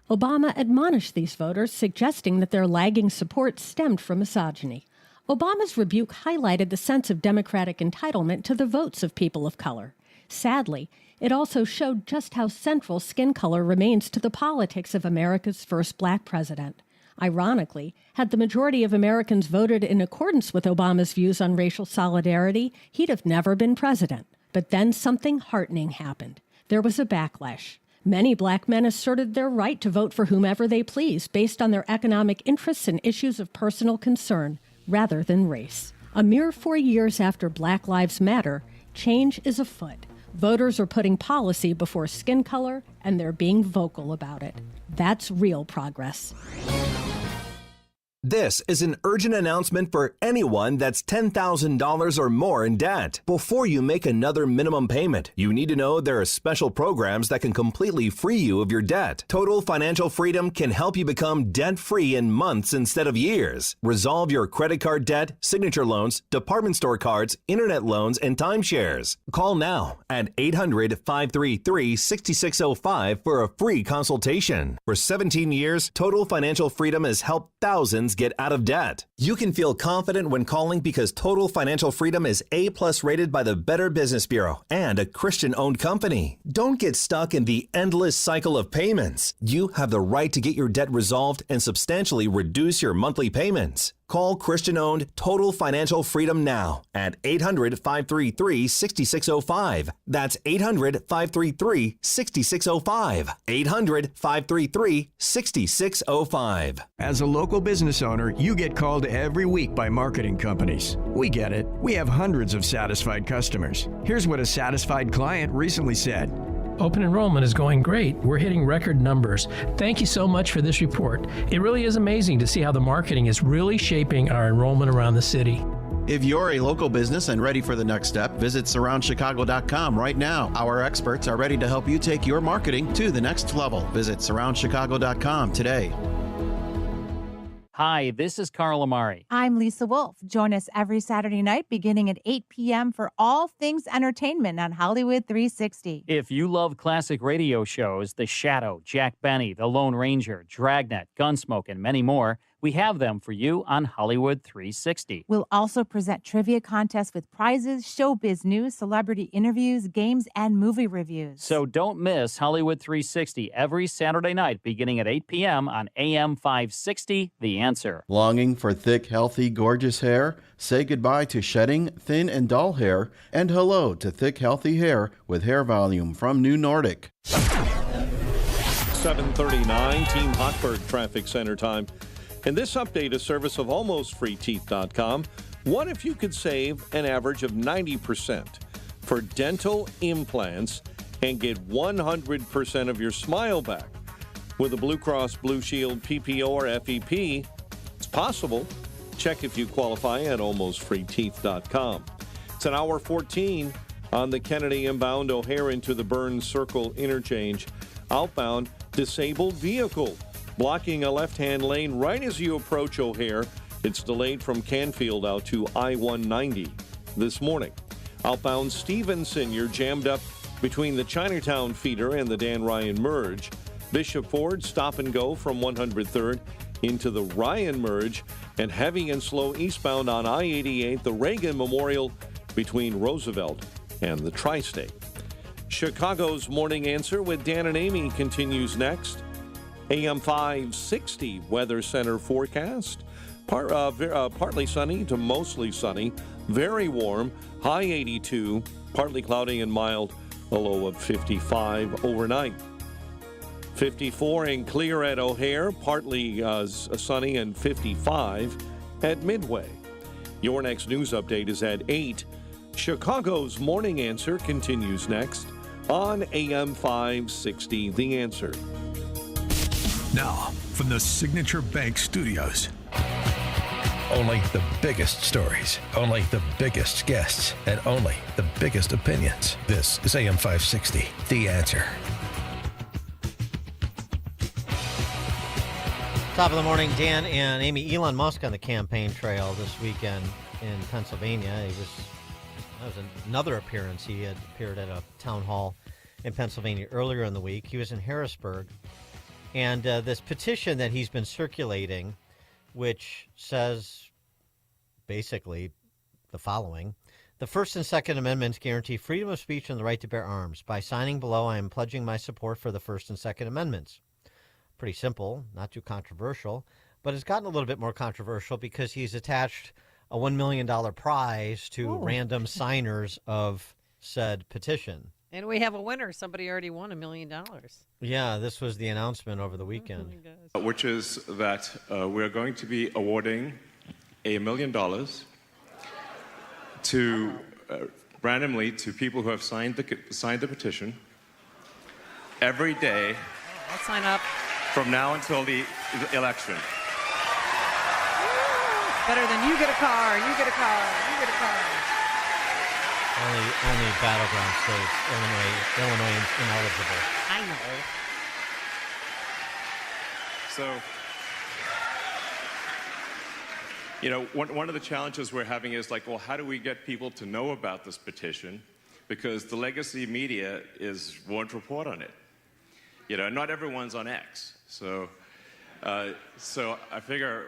Obama admonished these voters, suggesting that their lagging support stemmed from misogyny. Obama's rebuke highlighted the sense of Democratic entitlement to the votes of people of color. Sadly, it also showed just how central skin color remains to the politics of America's first black president. Ironically, had the majority of Americans voted in accordance with Obama's views on racial solidarity, he'd have never been president. But then something heartening happened. There was a backlash. Many black men asserted their right to vote for whomever they please based on their economic interests and issues of personal concern, rather than race. A mere 4 years after Black Lives Matter, change is afoot. Voters are putting policy before skin color, and they're being vocal about it. That's real progress. This is an urgent announcement for anyone that's $10,000 or more in debt. Before you make another minimum payment, you need to know there are special programs that can completely free you of your debt. Total Financial Freedom can help you become debt-free in months instead of years. Resolve your credit card debt, signature loans, department store cards, internet loans, and timeshares. Call now at 800-533-6605 for a free consultation. For 17 years, Total Financial Freedom has helped thousands get out of debt. You can feel confident when calling because Total Financial Freedom is A+ rated by the Better Business Bureau and a Christian-owned company. Don't get stuck in the endless cycle of payments. You have the right to get your debt resolved and substantially reduce your monthly payments. Call Christian-owned Total Financial Freedom now at 800-533-6605. That's 800-533-6605. 800-533-6605. As a local business owner, you get called every week by marketing companies. We get it. We have hundreds of satisfied customers. Here's what a satisfied client recently said. Open enrollment is going great. We're hitting record numbers. Thank you so much for this report. It really is amazing to see how the marketing is really shaping our enrollment around the city. If you're a local business and ready for the next step, visit surroundchicago.com right now. Our experts are ready to help you take your marketing to the next level. Visit surroundchicago.com today. Hi, this is Carl Amari. I'm Lisa Wolf. Join us every Saturday night beginning at 8 p.m. for all things entertainment on Hollywood 360. If you love classic radio shows, The Shadow, Jack Benny, The Lone Ranger, Dragnet, Gunsmoke, and many more, we have them for you on Hollywood 360. We'll also present trivia contests with prizes, showbiz news, celebrity interviews, games, and movie reviews. So don't miss Hollywood 360 every Saturday night beginning at 8 p.m. on AM 560, The Answer. Longing for thick, healthy, gorgeous hair? Say goodbye to shedding, thin, and dull hair, and hello to thick, healthy hair with Hair Volume from New Nordic. 7:39, Team Hochberg Traffic Center time. In this update, a service of almostfreeteeth.com. What if you could save an average of 90% for dental implants and get 100% of your smile back? With a Blue Cross Blue Shield PPO or FEP, it's possible. Check if you qualify at almostfreeteeth.com. It's an hour 14 on the Kennedy inbound O'Hare into the Burns Circle interchange. Outbound, disabled vehicle blocking a left-hand lane right as you approach O'Hare. It's delayed from Canfield out to I-190 this morning. Outbound Stevenson, you're jammed up between the Chinatown feeder and the Dan Ryan merge. Bishop Ford, stop and go from 103rd into the Ryan merge, and heavy and slow eastbound on I-88, the Reagan Memorial between Roosevelt and the Tri-State. Chicago's Morning Answer with Dan and Amy continues next. AM 560 Weather Center forecast. Partly sunny to mostly sunny. Very warm. High 82. Partly cloudy and mild. A low of 55 overnight. 54 and clear at O'Hare, partly sunny, and 55 at Midway. Your next news update is at 8. Chicago's Morning Answer continues next on AM 560, The Answer. Now, from the Signature Bank Studios. Only the biggest stories, only the biggest guests, and only the biggest opinions. This is AM 560, The Answer. Top of the morning, Dan and Amy. Elon Musk on the campaign trail this weekend in Pennsylvania. That was another appearance. He had appeared at a town hall in Pennsylvania earlier in the week. He was in Harrisburg. And this petition that he's been circulating, which says basically the following: the First and Second Amendments guarantee freedom of speech and the right to bear arms. By signing below, I am pledging my support for the First and Second Amendments. Pretty simple, not too controversial, but it's gotten a little bit more controversial because he's attached a $1 million prize to random signers of said petition. And we have a winner. Somebody already won $1 million. Yeah, this was the announcement over the weekend. Which is that we're going to be awarding $1 million to randomly to people who have signed the petition every day. I'll sign up. From now until the election. Better than you get a car, you get a car, you get a car. Only battleground states. Illinois is ineligible. I know. So, one of the challenges we're having is like, well, how do we get people to know about this petition? Because the legacy media won't report on it. Not everyone's on X. So I figure,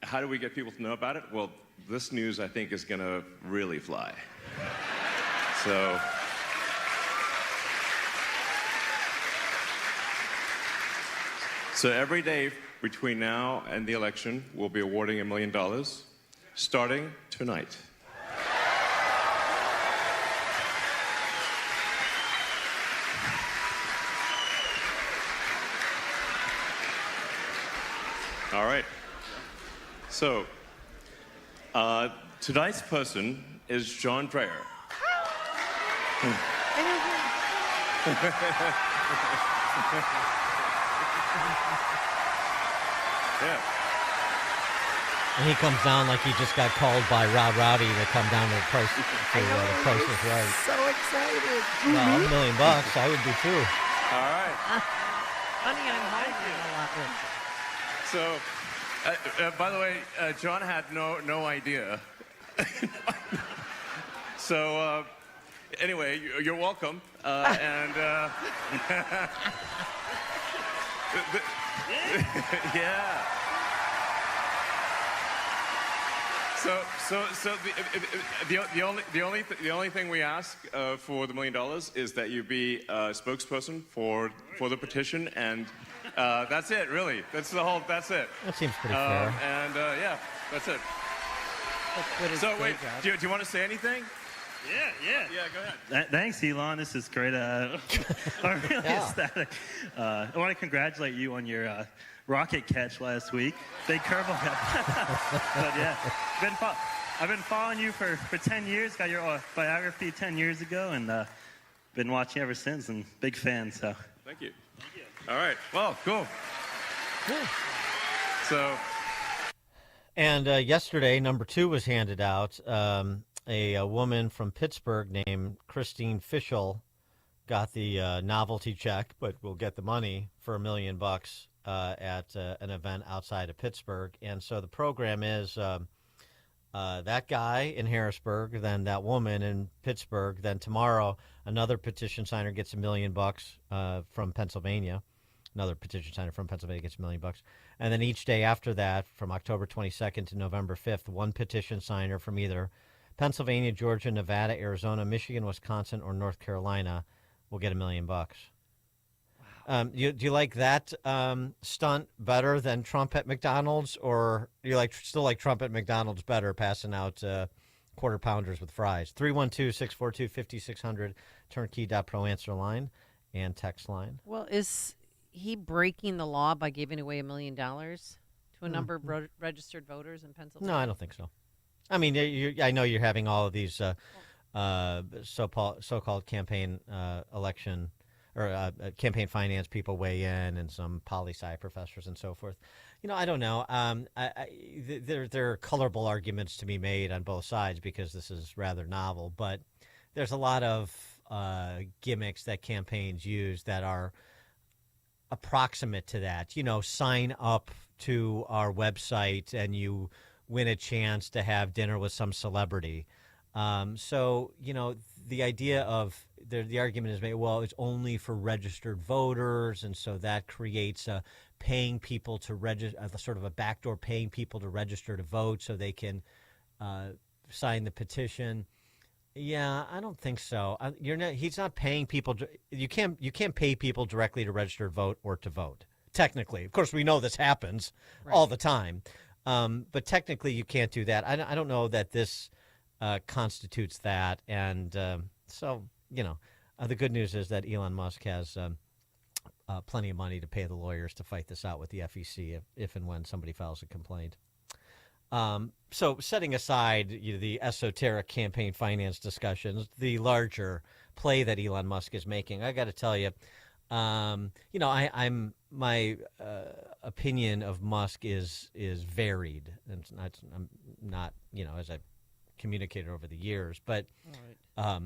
how do we get people to know about it? Well, this news, I think, is going to really fly. So every day between now and the election, we'll be awarding $1 million, starting tonight. All right. So, tonight's person is John Dreyer. Yeah. And he comes down like he just got called by Rowdy to come down to the price. The price is right. So excited. Well, $1 million, I would be too. All right. Honey, I'm hungry a lot richer. So, by the way, John had no idea. So, anyway, you're welcome. Yeah. So the only thing we ask for the $1 million is that you be a spokesperson for the petition, and that's it. Really, that's it. That seems pretty fair. And yeah, that's it. So wait, do you want to say anything? Yeah, go ahead. Thanks, Elon. This is great. I'm really ecstatic. I want to congratulate you on your rocket catch last week. Big curveball. But yeah, I've been following you for 10 years. Got your biography 10 years ago, and been watching ever since. And big fan. So thank you. All right. Well, cool. So. And yesterday, number 2 was handed out. A woman from Pittsburgh named Christine Fischel got the novelty check, but will get the money for $1 million at an event outside of Pittsburgh. And so the program is that guy in Harrisburg, then that woman in Pittsburgh, then tomorrow another petition signer gets $1 million from Pennsylvania. Another petition signer from Pennsylvania gets $1 million. And then each day after that, from October 22nd to November 5th, one petition signer from either Pennsylvania, Georgia, Nevada, Arizona, Michigan, Wisconsin, or North Carolina will get $1 million. Wow. Do you like that stunt better than Trump at McDonald's, or do you still like Trump at McDonald's better, passing out quarter pounders with fries? 312-642-5600, turnkey.pro answer line and text line. Well, he breaking the law by giving away $1 million to a number of registered voters in Pennsylvania? No, I don't think so. I mean, I know you're having all of these so-called campaign election or campaign finance people weigh in, and some poli-sci professors and so forth. I don't know. There are colorable arguments to be made on both sides because this is rather novel, but there's a lot of gimmicks that campaigns use that are approximate to that. Sign up to our website and you win a chance to have dinner with some celebrity. So, the idea of the argument is made, well, it's only for registered voters, and so that creates paying people to register, sort of a backdoor paying people to register to vote so they can sign the petition. Yeah, I don't think so. He's not paying people. You can't pay people directly to register to vote or to vote. Technically, of course, we know this happens all the time, but technically you can't do that. I don't know that this constitutes that, and so the good news is that Elon Musk has plenty of money to pay the lawyers to fight this out with the FEC if and when somebody files a complaint. So setting aside the esoteric campaign finance discussions, the larger play that Elon Musk is making, I got to tell you, my opinion of Musk is varied, and I'm not as I've communicated over the years, but I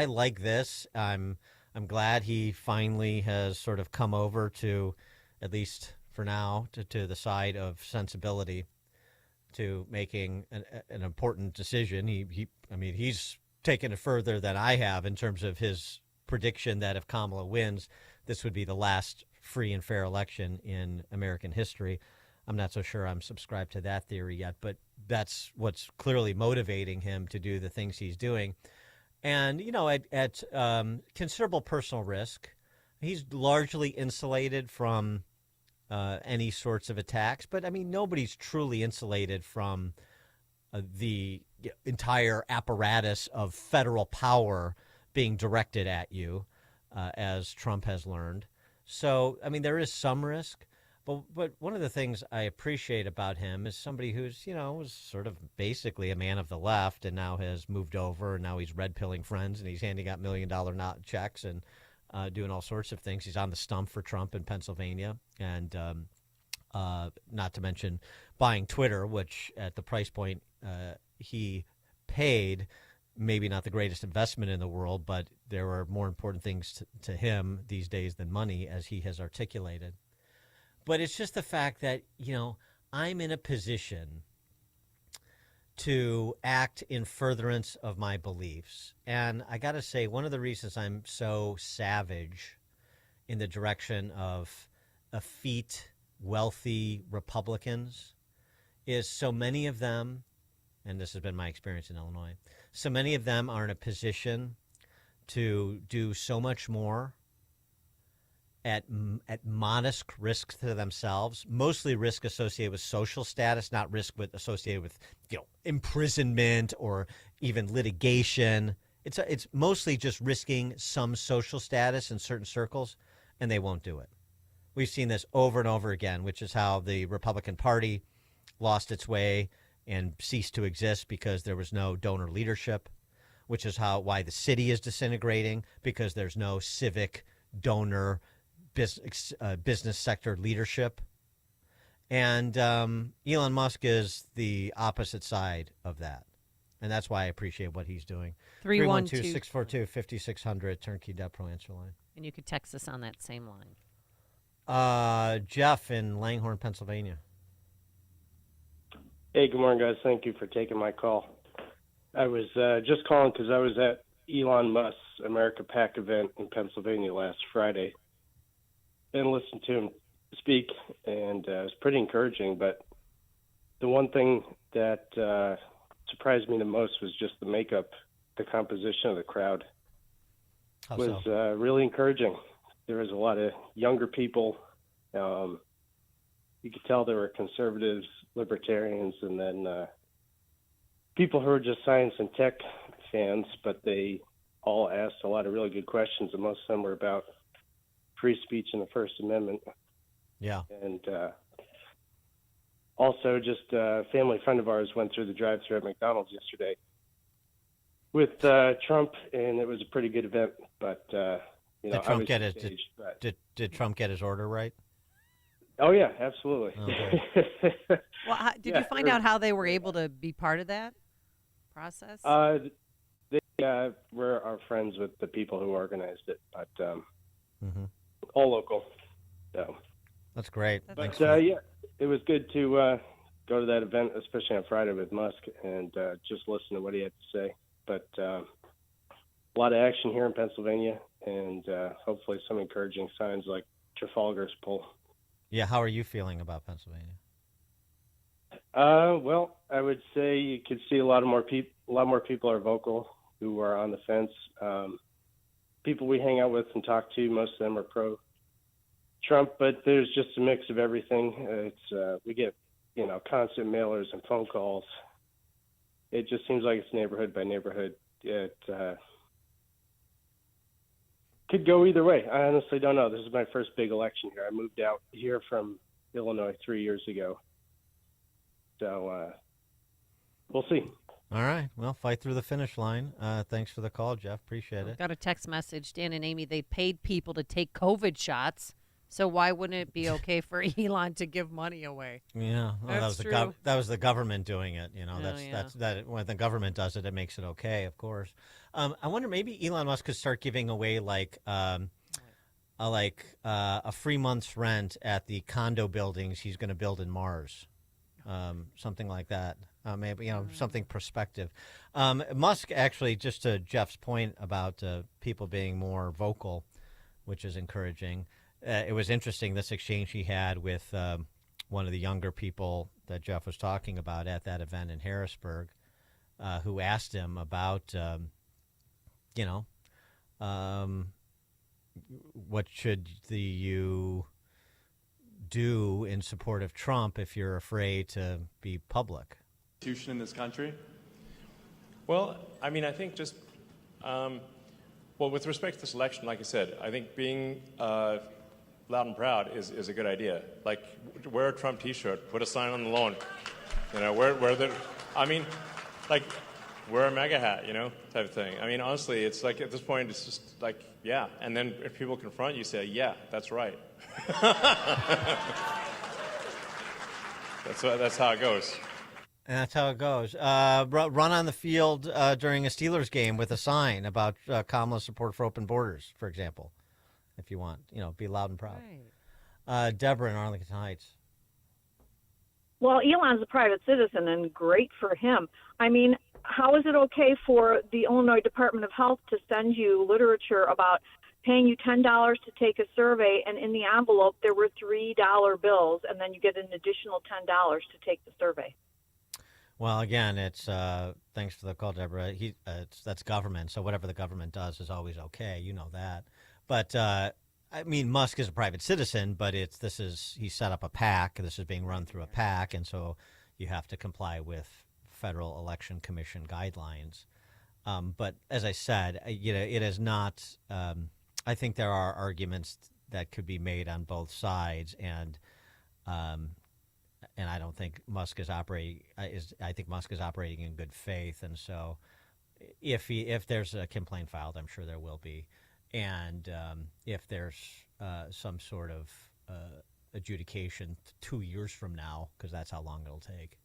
like this. I'm glad he finally has sort of come over to, at least for now, to the side of sensibility, to making an important decision. He's taken it further than I have in terms of his prediction that if Kamala wins, this would be the last free and fair election in American history. I'm not so sure I'm subscribed to that theory yet, but that's what's clearly motivating him to do the things he's doing. And, at considerable personal risk, he's largely insulated from any sorts of attacks. But, nobody's truly insulated from the entire apparatus of federal power being directed at you, as Trump has learned. So, there is some risk. But one of the things I appreciate about him is somebody who's, was sort of basically a man of the left and now has moved over, and now he's red-pilling friends and he's handing out $1 million checks and doing all sorts of things. He's on the stump for Trump in Pennsylvania, and not to mention buying Twitter, which at the price point he paid, maybe not the greatest investment in the world, but there are more important things to him these days than money, as he has articulated. But it's just the fact that, I'm in a position to act in furtherance of my beliefs. And I got to say, one of the reasons I'm so savage in the direction of effete, wealthy Republicans is so many of them, and this has been my experience in Illinois, so many of them are in a position to do so much more at modest risk to themselves, mostly risk associated with social status, not risk associated with imprisonment or even litigation. It's mostly just risking some social status in certain circles, and they won't do it. We've seen this over and over again, which is how the Republican Party lost its way and ceased to exist because there was no donor leadership, which is why the city is disintegrating, because there's no civic donor business sector leadership. And Elon Musk is the opposite side of that. And that's why I appreciate what he's doing. 312-642-5600, Turnkey Debt Pro Answer Line. And you could text us on that same line. Jeff in Langhorne, Pennsylvania. Hey, good morning, guys. Thank you for taking my call. I was just calling because I was at Elon Musk's America PAC event in Pennsylvania last Friday and listened to him speak, and it was pretty encouraging. But the one thing that surprised me the most was just the makeup, the composition of the crowd. How was so? Really encouraging. There was a lot of younger people. You could tell there were conservatives, libertarians, and then people who are just science and tech fans, but they all asked a lot of really good questions, and most of them were about free speech and the First Amendment. Yeah. And also, just a family friend of ours went through the drive-thru at McDonald's yesterday with Trump, and it was a pretty good event. But did Trump get his did Trump get his order right? Oh yeah, absolutely. Okay. Well, did you find out how they were able to be part of that process? They were our friends with the people who organized it, but all local. So that's great. But yeah, it was good to go to that event, especially on Friday with Musk, and just listen to what he had to say. But a lot of action here in Pennsylvania, and hopefully some encouraging signs like Trafalgar's poll. Yeah, how are you feeling about Pennsylvania? Well, I would say you could see a lot more people are vocal who are on the fence. People we hang out with and talk to, most of them are pro-Trump, but there's just a mix of everything. It's we get constant mailers and phone calls. It just seems like it's neighborhood by neighborhood. It could go either way. I honestly don't know. This is my first big election here. I moved out here from Illinois 3 years ago. So we'll see. All right. Well, fight through the finish line. Thanks for the call, Jeff. Appreciate it. Got a text message, Dan and Amy. They paid people to take COVID shots. So why wouldn't it be okay for Elon to give money away? Yeah, well, that's true. That was the government doing it. Yeah. That's when the government does it, it makes it okay. Of course. I wonder maybe Elon Musk could start giving away a free month's rent at the condo buildings he's going to build in Mars, something like that. Maybe something prospective. Musk actually, just to Jeff's point about people being more vocal, which is encouraging. It was interesting, this exchange he had with one of the younger people that Jeff was talking about at that event in Harrisburg, who asked him about, what should you do in support of Trump if you're afraid to be public? In this country? Well, I mean, I think just, with respect to this election, like I said, I think being loud and proud is a good idea. Like, wear a Trump T-shirt, put a sign on the lawn, wear a MAGA hat, type of thing. I mean, honestly, it's like at this point, it's just like, yeah. And then if people confront you, say, yeah, that's right. That's how it goes. And that's how it goes. Run on the field during a Steelers game with a sign about Kamala's support for open borders, for example, if you want. Be loud and proud. Right. Deborah in Arlington Heights. Well, Elon's a private citizen, and great for him. I mean, how is it okay for the Illinois Department of Health to send you literature about paying you $10 to take a survey, and in the envelope there were $3 bills, and then you get an additional $10 to take the survey? Well, again, it's thanks for the call, Deborah. That's government, so whatever the government does is always okay. You know that. But I mean, Musk is a private citizen, but he set up a PAC. This is being run through a PAC, and so you have to comply with Federal Election Commission guidelines. But as I said, it is not. I think there are arguments that could be made on both sides, and I don't think Musk is operating. I think Musk is operating in good faith, and so if there's a complaint filed, I'm sure there will be, and if there's some sort of adjudication 2 years from now, because that's how long it'll take,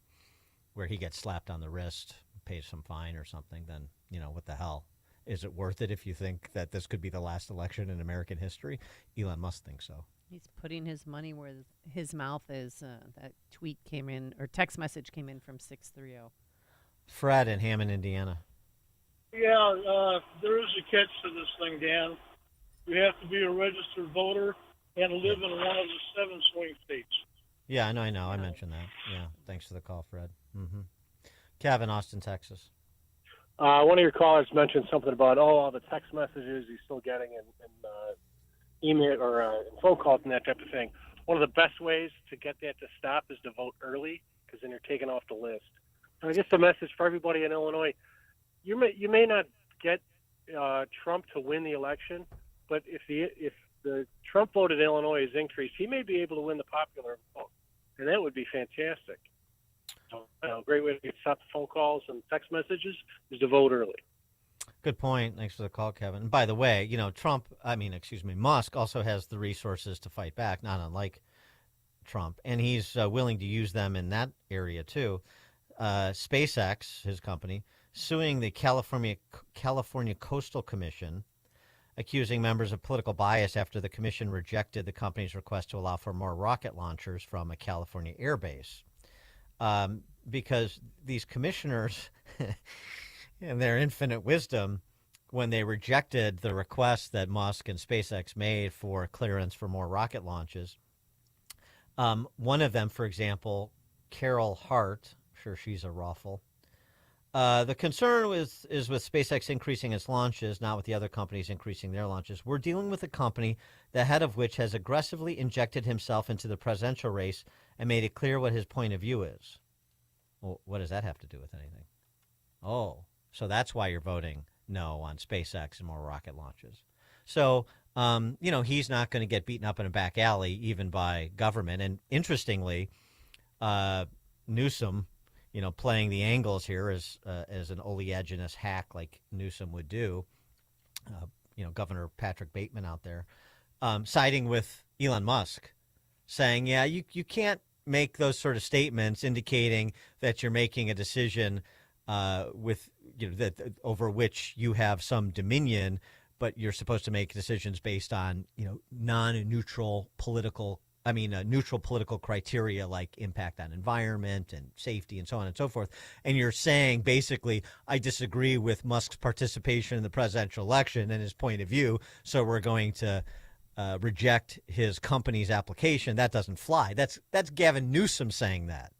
where he gets slapped on the wrist, pays some fine or something, then what the hell? Is it worth it if you think that this could be the last election in American history? Elon Musk thinks so. He's putting his money where his mouth is. That tweet came in, or text message came in from 630. Fred in Hammond, Indiana. Yeah, there is a catch to this thing, Dan. You have to be a registered voter and live in one of the 7 swing states. Yeah, I know. I mentioned that. Yeah, thanks for the call, Fred. Mm-hmm. Kevin, Austin, Texas. One of your callers mentioned something about, all the text messages he's still getting and email or phone calls and that type of thing. One of the best ways to get that to stop is to vote early, because then you're taken off the list. And I guess the message for everybody in Illinois, you may not get Trump to win the election, but if the Trump vote in Illinois is increased, he may be able to win the popular vote, and that would be fantastic. So, a great way to stop the phone calls and text messages is to vote early. Good point. Thanks for the call, Kevin. And by the way, Musk also has the resources to fight back, not unlike Trump, and he's willing to use them in that area too. SpaceX, his company, suing the California Coastal Commission, accusing members of political bias after the commission rejected the company's request to allow for more rocket launchers from a California airbase. Because these commissioners, in their infinite wisdom, when they rejected the request that Musk and SpaceX made for clearance for more rocket launches, one of them, for example, Carol Hart, I'm sure she's a ruffle. The concern is with SpaceX increasing its launches, not with the other companies increasing their launches. We're dealing with a company, the head of which has aggressively injected himself into the presidential race and made it clear what his point of view is. Well, what does that have to do with anything? Oh, so that's why you're voting no on SpaceX and more rocket launches. So, he's not going to get beaten up in a back alley, even by government. And interestingly, Newsom, playing the angles here as an oleaginous hack like Newsom would do, Governor Patrick Bateman out there, siding with Elon Musk, saying, yeah, you can't make those sort of statements indicating that you're making a decision with over which you have some dominion, but you're supposed to make decisions based on neutral political criteria like impact on environment and safety and so on and so forth. And you're saying basically, I disagree with Musk's participation in the presidential election and his point of view, so we're going to reject his company's application. That doesn't fly. That's Gavin Newsom saying that.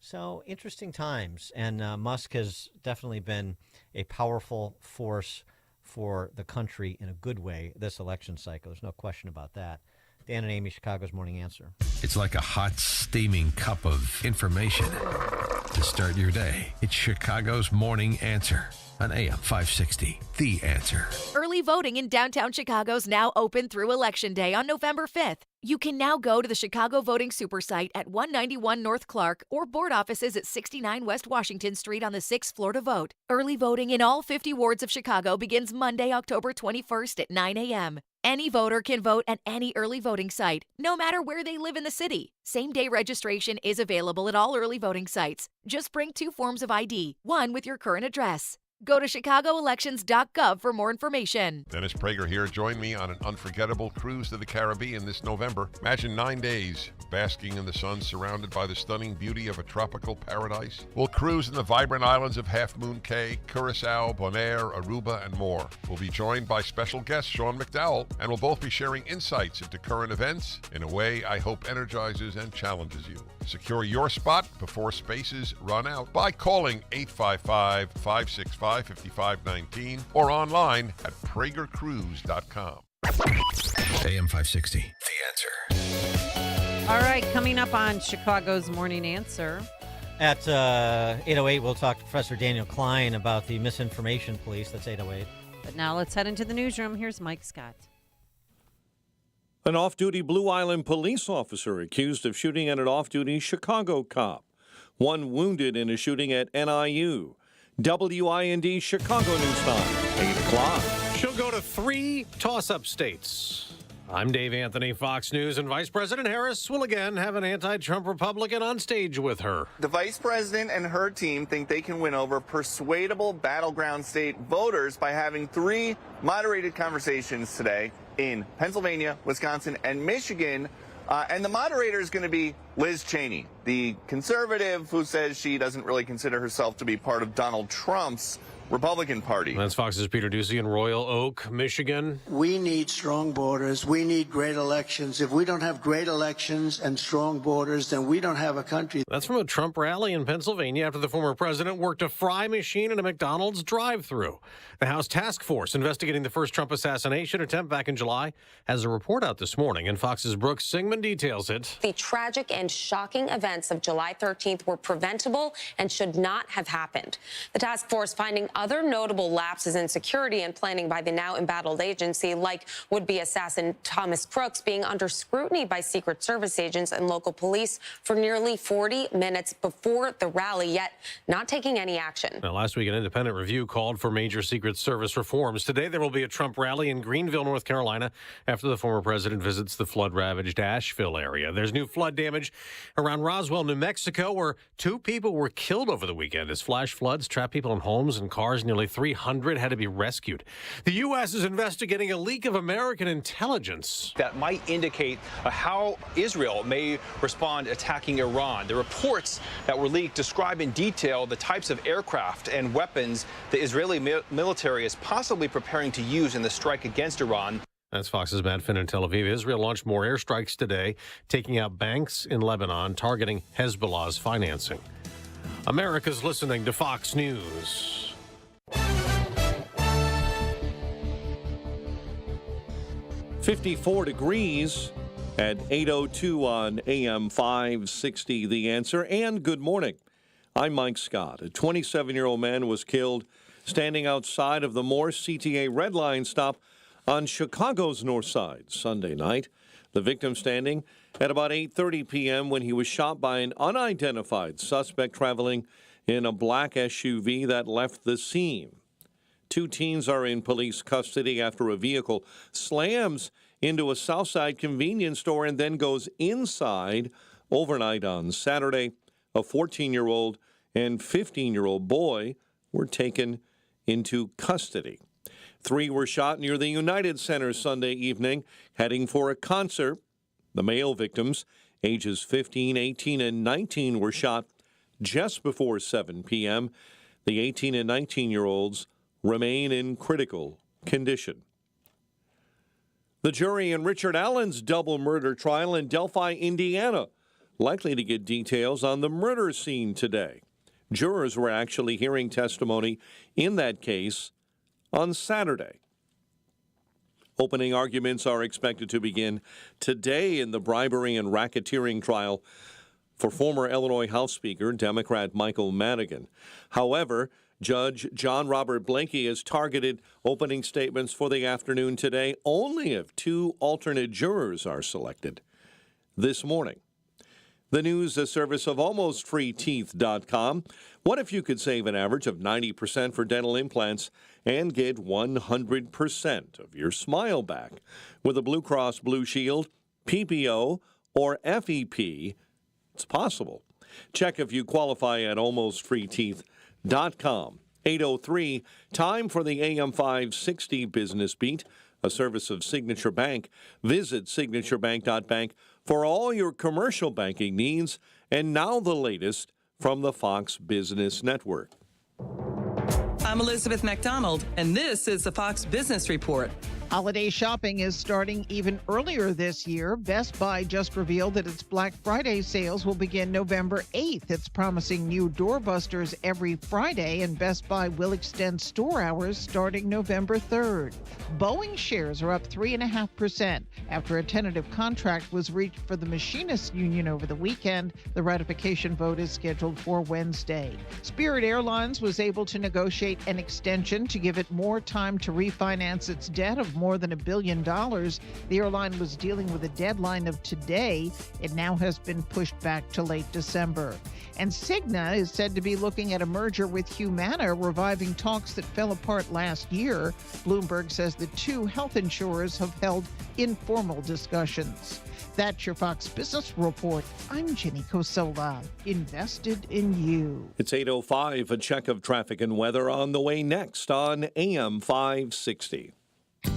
So interesting times, and Musk has definitely been a powerful force for the country in a good way this election cycle. There's no question about that. Dan and Amy, Chicago's Morning Answer. It's like a hot, steaming cup of information to start your day. It's Chicago's Morning Answer on AM 560. The Answer. Early voting in downtown Chicago is now open through Election Day on November 5th. You can now go to the Chicago Voting Super Site at 191 North Clark or board offices at 69 West Washington Street on the 6th floor to vote. Early voting in all 50 wards of Chicago begins Monday, October 21st at 9 a.m. Any voter can vote at any early voting site, no matter where they live in the city. Same-day registration is available at all early voting sites. Just bring 2 forms of ID, one with your current address. Go to chicagoelections.gov for more information. Dennis Prager here. Join me on an unforgettable cruise to the Caribbean this November. Imagine 9 days basking in the sun, surrounded by the stunning beauty of a tropical paradise. We'll cruise in the vibrant islands of Half Moon Cay, Curacao, Bonaire, Aruba, and more. We'll be joined by special guest Sean McDowell, and we'll both be sharing insights into current events in a way I hope energizes and challenges you. Secure your spot before spaces run out by calling 855-565-5519 or online at pragercruise.com. AM 560. The Answer. All right, coming up on Chicago's Morning Answer. At 8:08, we'll talk to Professor Daniel Klein about the misinformation police. That's 8:08. But now let's head into the newsroom. Here's Mike Scott. An off-duty Blue Island police officer accused of shooting at an off-duty Chicago cop. One wounded in a shooting at NIU. WIND Chicago News Time, 8 o'clock. She'll go to 3 toss-up states. I'm Dave Anthony, Fox News, and Vice President Harris will again have an anti-Trump Republican on stage with her. The vice president and her team think they can win over persuadable battleground state voters by having 3 moderated conversations today in Pennsylvania, Wisconsin, and Michigan. And the moderator is going to be Liz Cheney, the conservative who says she doesn't really consider herself to be part of Donald Trump's Republican Party. That's Fox's Peter Ducey in Royal Oak, Michigan. We need strong borders. We need great elections. If we don't have great elections and strong borders, then we don't have a country. That's from a Trump rally in Pennsylvania after the former president worked a fry machine in a McDonald's drive-thru. The House task force investigating the first Trump assassination attempt back in July has a report out this morning, and Fox's Brooks Singman details it. The tragic and shocking events of July 13th were preventable and should not have happened. The task force finding other notable lapses in security and planning by the now embattled agency, like would-be assassin Thomas Crooks being under scrutiny by Secret Service agents and local police for nearly 40 minutes before the rally, yet not taking any action. Now, last week, an independent review called for major Secret Service reforms. Today, there will be a Trump rally in Greenville, North Carolina, after the former president visits the flood-ravaged Asheville area. There's new flood damage around Roswell, New Mexico, where 2 people were killed over the weekend as flash floods trapped people in homes and cars. Nearly 300 had to be rescued. The U.S. is investigating a leak of American intelligence that might indicate how Israel may respond attacking Iran. The reports that were leaked describe in detail the types of aircraft and weapons the Israeli military is possibly preparing to use in the strike against Iran. That's Fox's Matt Finn in Tel Aviv. Israel launched more airstrikes today, taking out banks in Lebanon, targeting Hezbollah's financing. America's listening to Fox News. "54 degrees at 8:02 on AM 560, The Answer. And good morning. I'm Mike Scott. A 27-year-old man was killed standing outside of the Morse CTA Red Line stop on Chicago's north side Sunday night. The victim standing at about 8:30 p.m. when he was shot by an unidentified suspect traveling in a black SUV that left the scene. 2 teens are in police custody after a vehicle slams into a Southside convenience store and then goes inside overnight on Saturday. A 14-year-old and 15-year-old boy were taken into custody. 3 were shot near the United Center Sunday evening, heading for a concert. The male victims, ages 15, 18, and 19, were shot just before 7 p.m. The 18 and 19-year-olds remain in critical condition. The jury in Richard Allen's double murder trial in Delphi, Indiana, likely to get details on the murder scene today. Jurors were actually hearing testimony in that case on Saturday. Opening arguments are expected to begin today in the bribery and racketeering trial for former Illinois House Speaker, Democrat Michael Madigan. However, Judge John Robert Blanky has targeted opening statements for the afternoon today only if 2 alternate jurors are selected. This morning, the news, a service of AlmostFreeTeeth.com. What if you could save an average of 90% for dental implants and get 100% of your smile back with a Blue Cross Blue Shield, PPO, or FEP? It's possible. Check if you qualify at AlmostFreeTeeth.com. 8:03, time for the AM 560 Business Beat, a service of Signature Bank. Visit signaturebank.bank for all your commercial banking needs. And now the latest from the Fox Business Network. I'm Elizabeth McDonald, and this is the Fox Business Report. Holiday shopping is starting even earlier this year. Best Buy just revealed that its Black Friday sales will begin November 8th. It's promising new doorbusters every Friday, and Best Buy will extend store hours starting November 3rd. Boeing shares are up 3.5% after a tentative contract was reached for the Machinists Union over the weekend. The ratification vote is scheduled for Wednesday. Spirit Airlines was able to negotiate an extension to give it more time to refinance its debt of more than $1 billion. The airline was dealing with a deadline of today. It now has been pushed back to late December. And Cigna is said to be looking at a merger with Humana, reviving talks that fell apart last year. Bloomberg says the 2 health insurers have held informal discussions. That's your Fox Business Report. I'm Jenny Cosola, invested in you. It's 8:05, a check of traffic and weather on the way next on AM 560.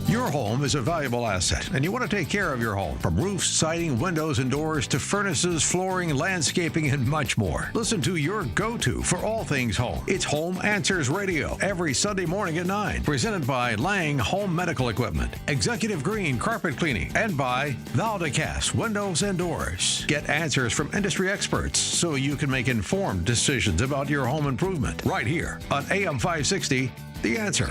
Your home is a valuable asset, and you want to take care of your home. From roofs, siding, windows, and doors to furnaces, flooring, landscaping, and much more. Listen to your go-to for all things home. It's Home Answers Radio every Sunday morning at 9. Presented by Lang Home Medical Equipment, Executive Green Carpet Cleaning, and by Valdecast Windows and Doors. Get answers from industry experts so you can make informed decisions about your home improvement. Right here on AM 560, The Answer.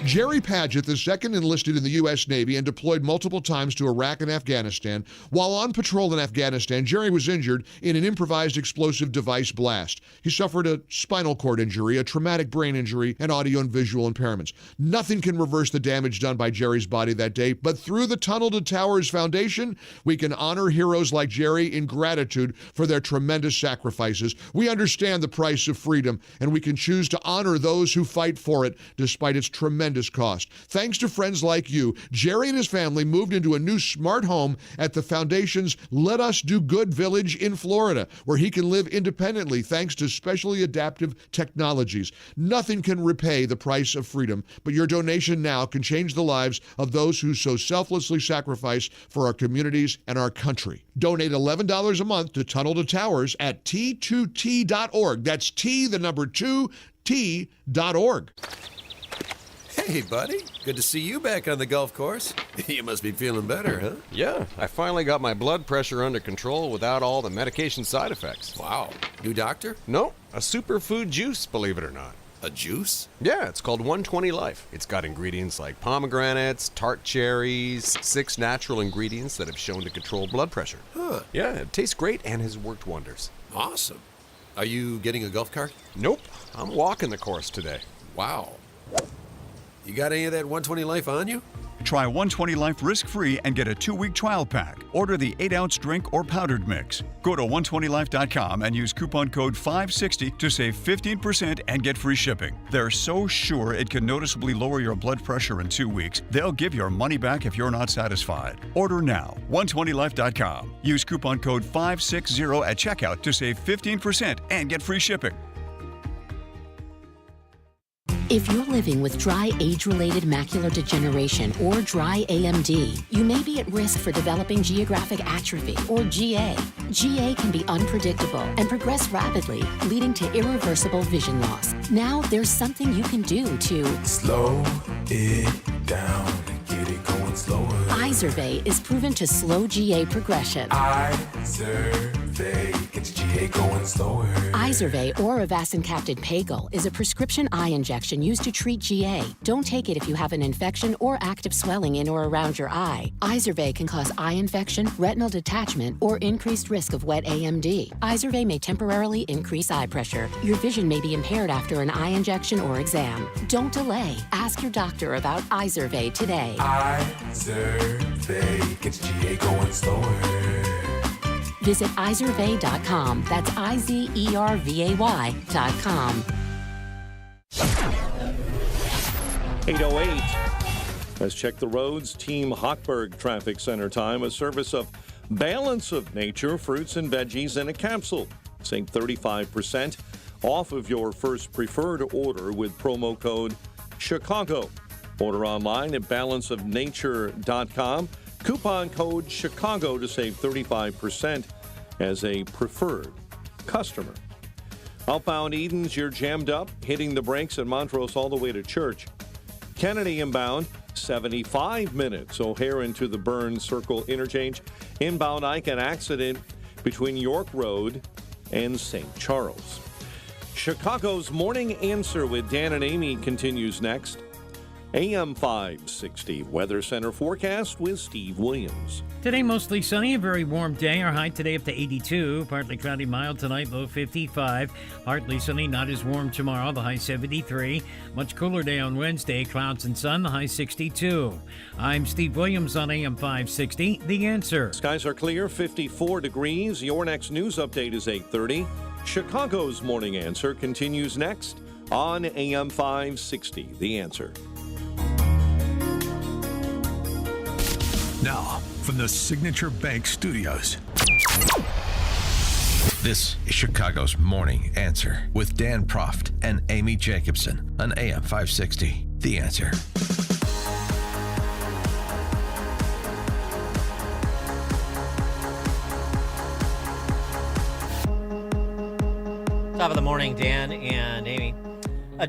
Jerry Padgett, the second enlisted in the U.S. Navy and deployed multiple times to Iraq and Afghanistan. While on patrol in Afghanistan, Jerry was injured in an improvised explosive device blast. He suffered a spinal cord injury, a traumatic brain injury, and audio and visual impairments. Nothing can reverse the damage done by Jerry's body that day, but through the Tunnel to Towers Foundation, we can honor heroes like Jerry in gratitude for their tremendous sacrifices. We understand the price of freedom, and we can choose to honor those who fight for it despite its tremendous cost. Thanks to friends like you, Jerry and his family moved into a new smart home at the Foundation's Let Us Do Good Village in Florida, where he can live independently thanks to specially adaptive technologies. Nothing can repay the price of freedom, but your donation now can change the lives of those who so selflessly sacrifice for our communities and our country. Donate $11 a month to Tunnel to Towers at T2T.org. That's T, the number 2, T.org. Hey, buddy. Good to see you back on the golf course. You must be feeling better, huh? Yeah, I finally got my blood pressure under control without all the medication side effects. Wow. New doctor? No, a superfood juice, believe it or not. A juice? Yeah, it's called 120 Life. It's got ingredients like pomegranates, tart cherries, 6 natural ingredients that have shown to control blood pressure. Huh. Yeah, it tastes great and has worked wonders. Awesome. Are you getting a golf cart? Nope, I'm walking the course today. Wow. You got any of that 120 Life on you? Try 120 Life risk-free and get a 2-week trial pack. Order the 8-ounce drink or powdered mix. Go to 120life.com and use coupon code 560 to save 15% and get free shipping. They're so sure it can noticeably lower your blood pressure in 2 weeks, they'll give your money back if you're not satisfied. Order now. 120life.com. Use coupon code 560 at checkout to save 15% and get free shipping. If you're living with dry age-related macular degeneration or dry AMD, you may be at risk for developing geographic atrophy or GA. GA can be unpredictable and progress rapidly, leading to irreversible vision loss. Now there's something you can do to slow it down and get it going slower. Izervay is proven to slow GA progression. Izervay gets GA going slower. Izervay or avacincaptad pagel is a prescription eye injection used to treat GA. Don't take it if you have an infection or active swelling in or around your eye. Izervay can cause eye infection, retinal detachment, or increased risk of wet AMD. Izervay may temporarily increase eye pressure. Your vision may be impaired after an eye injection or exam. Don't delay. Ask your doctor about Izervay today. Izervay gets GA going slower. Visit Izervay.com. That's IZERVAY.com. 8:08. Let's check the roads. Team Hochberg Traffic Center time. A service of Balance of Nature, fruits and veggies in a capsule. Save 35% off of your first preferred order with promo code Chicago. Order online at balanceofnature.com. Coupon code Chicago to save 35% as a preferred customer. Outbound Edens, you're jammed up, hitting the brakes at Montrose all the way to Church. Kennedy inbound, 75 minutes. O'Hare into the Burns Circle interchange. Inbound Ike, an accident between York Road and St. Charles. Chicago's Morning Answer with Dan and Amy continues next. AM 560 Weather Center forecast with Steve Williams. Today mostly sunny, a very warm day. Our high today up to 82. Partly cloudy, mild tonight, low 55. Partly sunny, not as warm tomorrow, the high 73. Much cooler day on Wednesday, clouds and sun, the high 62. I'm Steve Williams on AM 560, The Answer. Skies are clear, 54 degrees. Your next news update is 8:30. Chicago's Morning Answer continues next on AM 560, The Answer. Now, from the Signature Bank Studios. This is Chicago's Morning Answer with Dan Proft and Amy Jacobson on AM 560. The Answer. Top of the morning, Dan and Amy.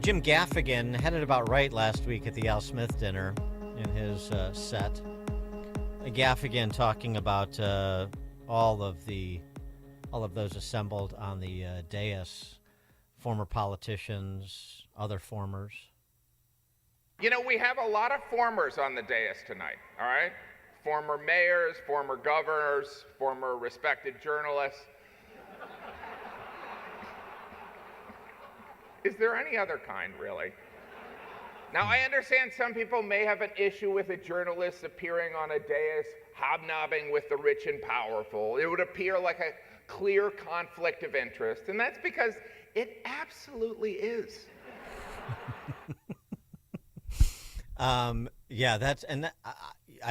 Jim Gaffigan had it about right last week at the Al Smith dinner in his set. Gaffigan talking about all of those assembled on the dais, former politicians, other formers. You know, we have a lot of formers on the dais tonight, all right? Former mayors, former governors, former respected journalists. Is there any other kind, really? Now, I understand some people may have an issue with a journalist appearing on a dais, hobnobbing with the rich and powerful. It would appear like a clear conflict of interest, and that's because it absolutely is. Yeah, that's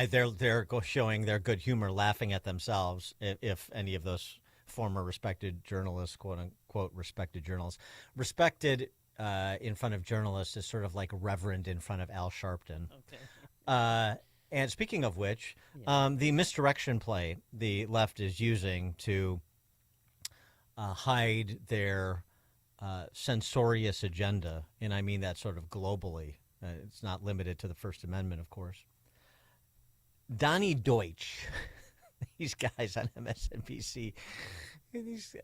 they're showing their good humor, laughing at themselves. If any of those former respected journalists, quote unquote, respected journalists, respected in front of journalists is sort of like reverend in front of Al Sharpton. Okay. And speaking of which, the misdirection play the left is using to hide their censorious agenda, and I mean that sort of globally. It's not limited to the First Amendment, of course. Donnie Deutsch, these guys on MSNBC. Who's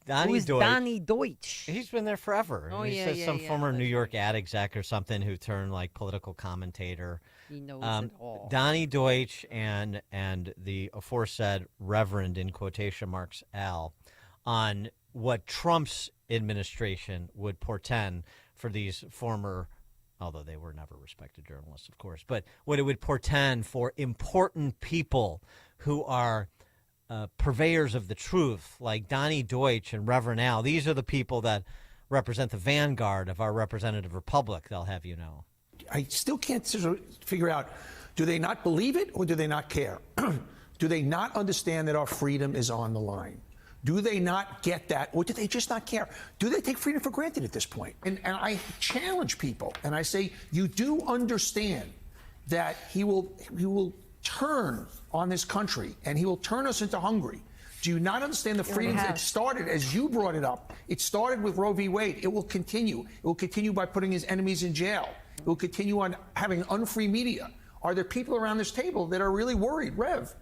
Donnie Deutsch? He's been there forever. Oh, He's some former New York ad exec or something who turned like political commentator. He knows it all. Donnie Deutsch and the aforesaid Reverend, in quotation marks, Al, on what Trump's administration would portend for these former, although they were never respected journalists, of course, but what it would portend for important people who are purveyors of the truth, like Donnie Deutsch and Reverend Al. These are the people that represent the vanguard of our representative republic, they'll have you know. I still can't figure out, do they not believe it or do they not care? Do they not understand that our freedom is on the line? Do they not get that, or do they just not care? Do they take freedom for granted at this point? And I challenge people, and I say, you do understand that he will turn on this country, and he will turn us into Hungary. Do you not understand the freedoms that started, as you brought it up, it started with Roe v. Wade. It will continue. It will continue by putting his enemies in jail. It will continue on having unfree media. Are there people around this table that are really worried? Rev,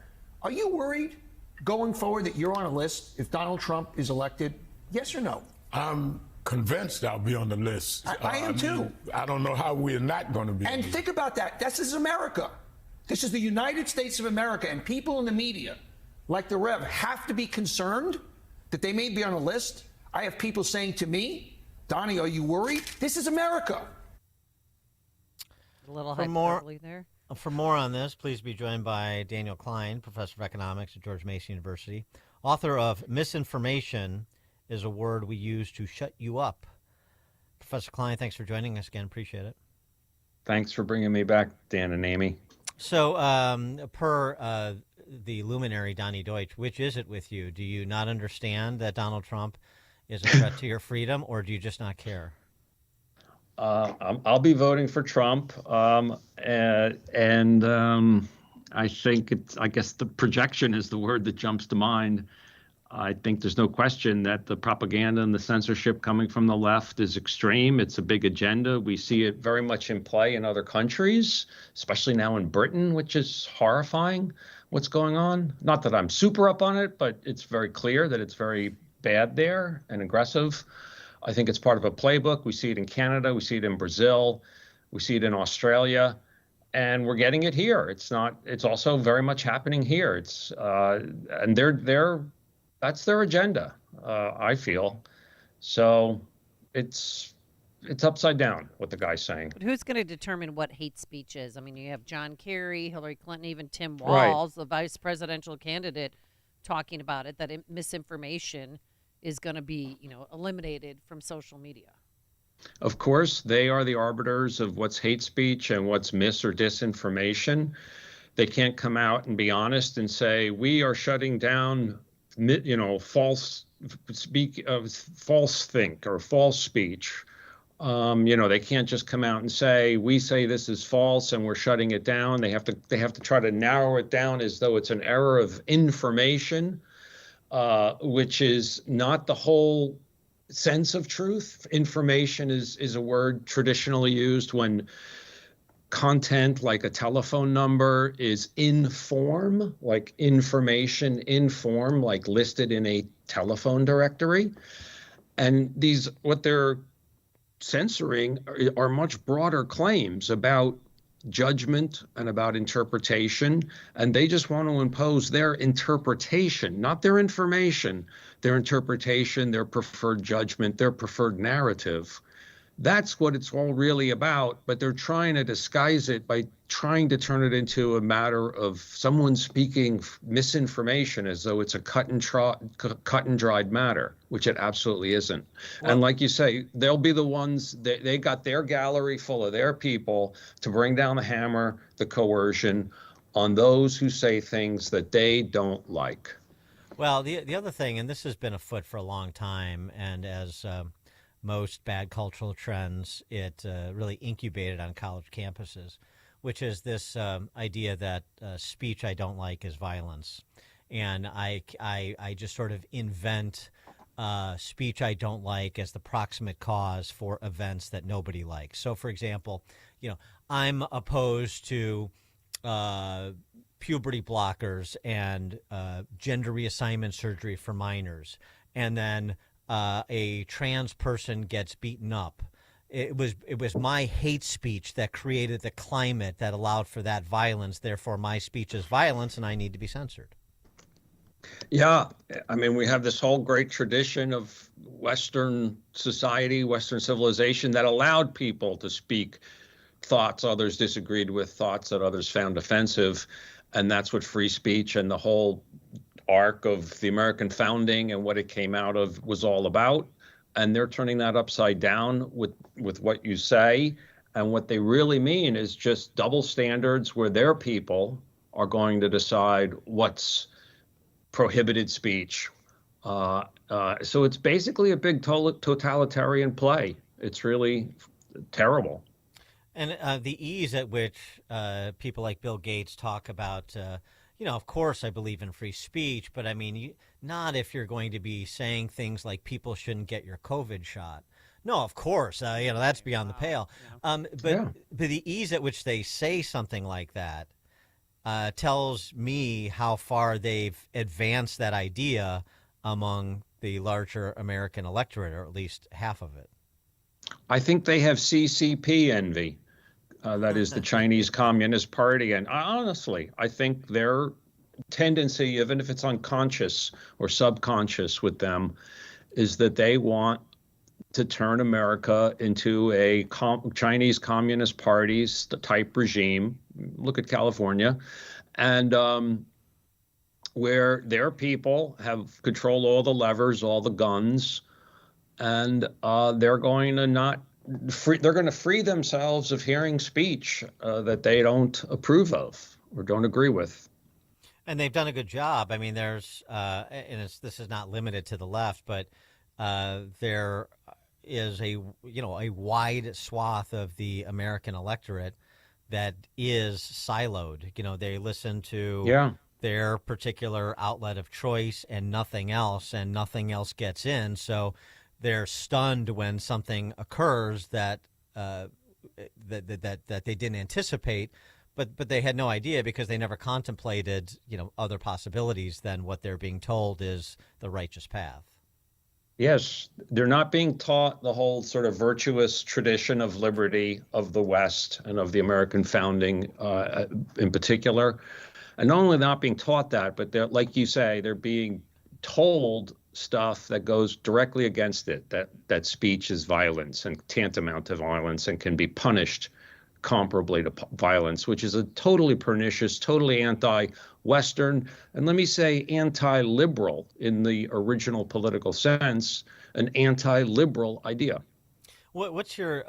are you worried going forward that you're on a list if Donald Trump is elected? Yes or no? I'm convinced I'll be on the list. I am too. I don't know how we're not going to be. And think about that. This is America. This is the United States of America, and people in the media, like the Rev, have to be concerned that they may be on a list. I have people saying to me, Donnie, are you worried? This is America. A little hyperbole there. For more on this, please be joined by Daniel Klein, professor of economics at George Mason University, author of Misinformation is a Word We Use to Shut You Up. Professor Klein, thanks for joining us again. Appreciate it. Thanks for bringing me back, Dan and Amy. So, per the luminary Donnie Deutsch, which is it with you? Do you not understand that Donald Trump is a threat to your freedom, or do you just not care? I'll be voting for Trump, and I think I guess the projection is the word that jumps to mind. I think there's no question that the propaganda and the censorship coming from the left is extreme. It's a big agenda. We see it very much in play in other countries, especially now in Britain, which is horrifying what's going on. Not that I'm super up on it, but it's very clear that it's very bad there and aggressive. I think it's part of a playbook. We see it in Canada. We see it in Brazil. We see it in Australia. And we're getting it here. It's also very much happening here. And that's their agenda, I feel. So it's upside down what the guy's saying. But who's going to determine what hate speech is? I mean, you have John Kerry, Hillary Clinton, even Tim Walz, the vice presidential candidate, talking about it, that misinformation is going to be, eliminated from social media. Of course, they are the arbiters of what's hate speech and what's mis or disinformation. They can't come out and be honest and say, we are shutting down false think or false speech. They can't just come out and say, we say this is false and we're shutting it down. They have to try to narrow it down as though it's an error of information, which is not the whole sense of truth. Information is a word traditionally used when content like a telephone number is in form, like information in form, like listed in a telephone directory. And what they're censoring are much broader claims about judgment and about interpretation, and they just want to impose their interpretation, not their information, their interpretation, their preferred judgment, their preferred narrative. That's what it's all really about, but they're trying to disguise it by trying to turn it into a matter of someone speaking misinformation as though it's a cut and dried matter, which it absolutely isn't. Well, and like you say, they'll be the ones, they got their gallery full of their people to bring down the hammer, the coercion on those who say things that they don't like. Well, the other thing, and this has been afoot for a long time, and as most bad cultural trends, it really incubated on college campuses, which is this idea that speech I don't like is violence. And I just sort of invent speech I don't like as the proximate cause for events that nobody likes. So, for example, I'm opposed to puberty blockers and gender reassignment surgery for minors. And then a trans person gets beaten up. It was my hate speech that created the climate that allowed for that violence. Therefore, my speech is violence, and I need to be censored. Yeah, I mean, we have this whole great tradition of Western society, Western civilization that allowed people to speak thoughts others disagreed with, thoughts that others found offensive, and that's what free speech and the whole arc of the American founding and what it came out of was all about. And they're turning that upside down with what you say. And what they really mean is just double standards where their people are going to decide what's prohibited speech. So it's basically a big totalitarian play. It's really terrible. And the ease at which people like Bill Gates talk about of course I believe in free speech, but I mean, not if you're going to be saying things like people shouldn't get your COVID shot. No, of course, that's beyond the pale. But the ease at which they say something like that tells me how far they've advanced that idea among the larger American electorate, or at least half of it. I think they have CCP envy. That is the Chinese Communist Party. And honestly, I think their tendency, even if it's unconscious or subconscious with them, is that they want to turn America into a Chinese Communist Party's type regime. Look at California. And where their people have control all the levers, all the guns, and they're going to they're going to free themselves of hearing speech that they don't approve of or don't agree with. And they've done a good job. I mean, there's, this is not limited to the left, but there is a wide swath of the American electorate that is siloed. They listen to their particular outlet of choice and nothing else gets in. So they're stunned when something occurs that that they didn't anticipate, but they had no idea because they never contemplated other possibilities than what they're being told is the righteous path. Yes, they're not being taught the whole sort of virtuous tradition of liberty of the West and of the American founding in particular, and not only not being taught that, but they're, like you say, they're being told stuff that goes directly against it, that speech is violence and tantamount to violence and can be punished comparably to violence, which is a totally pernicious, totally anti-Western, and let me say anti-liberal in the original political sense, an anti-liberal idea. What's your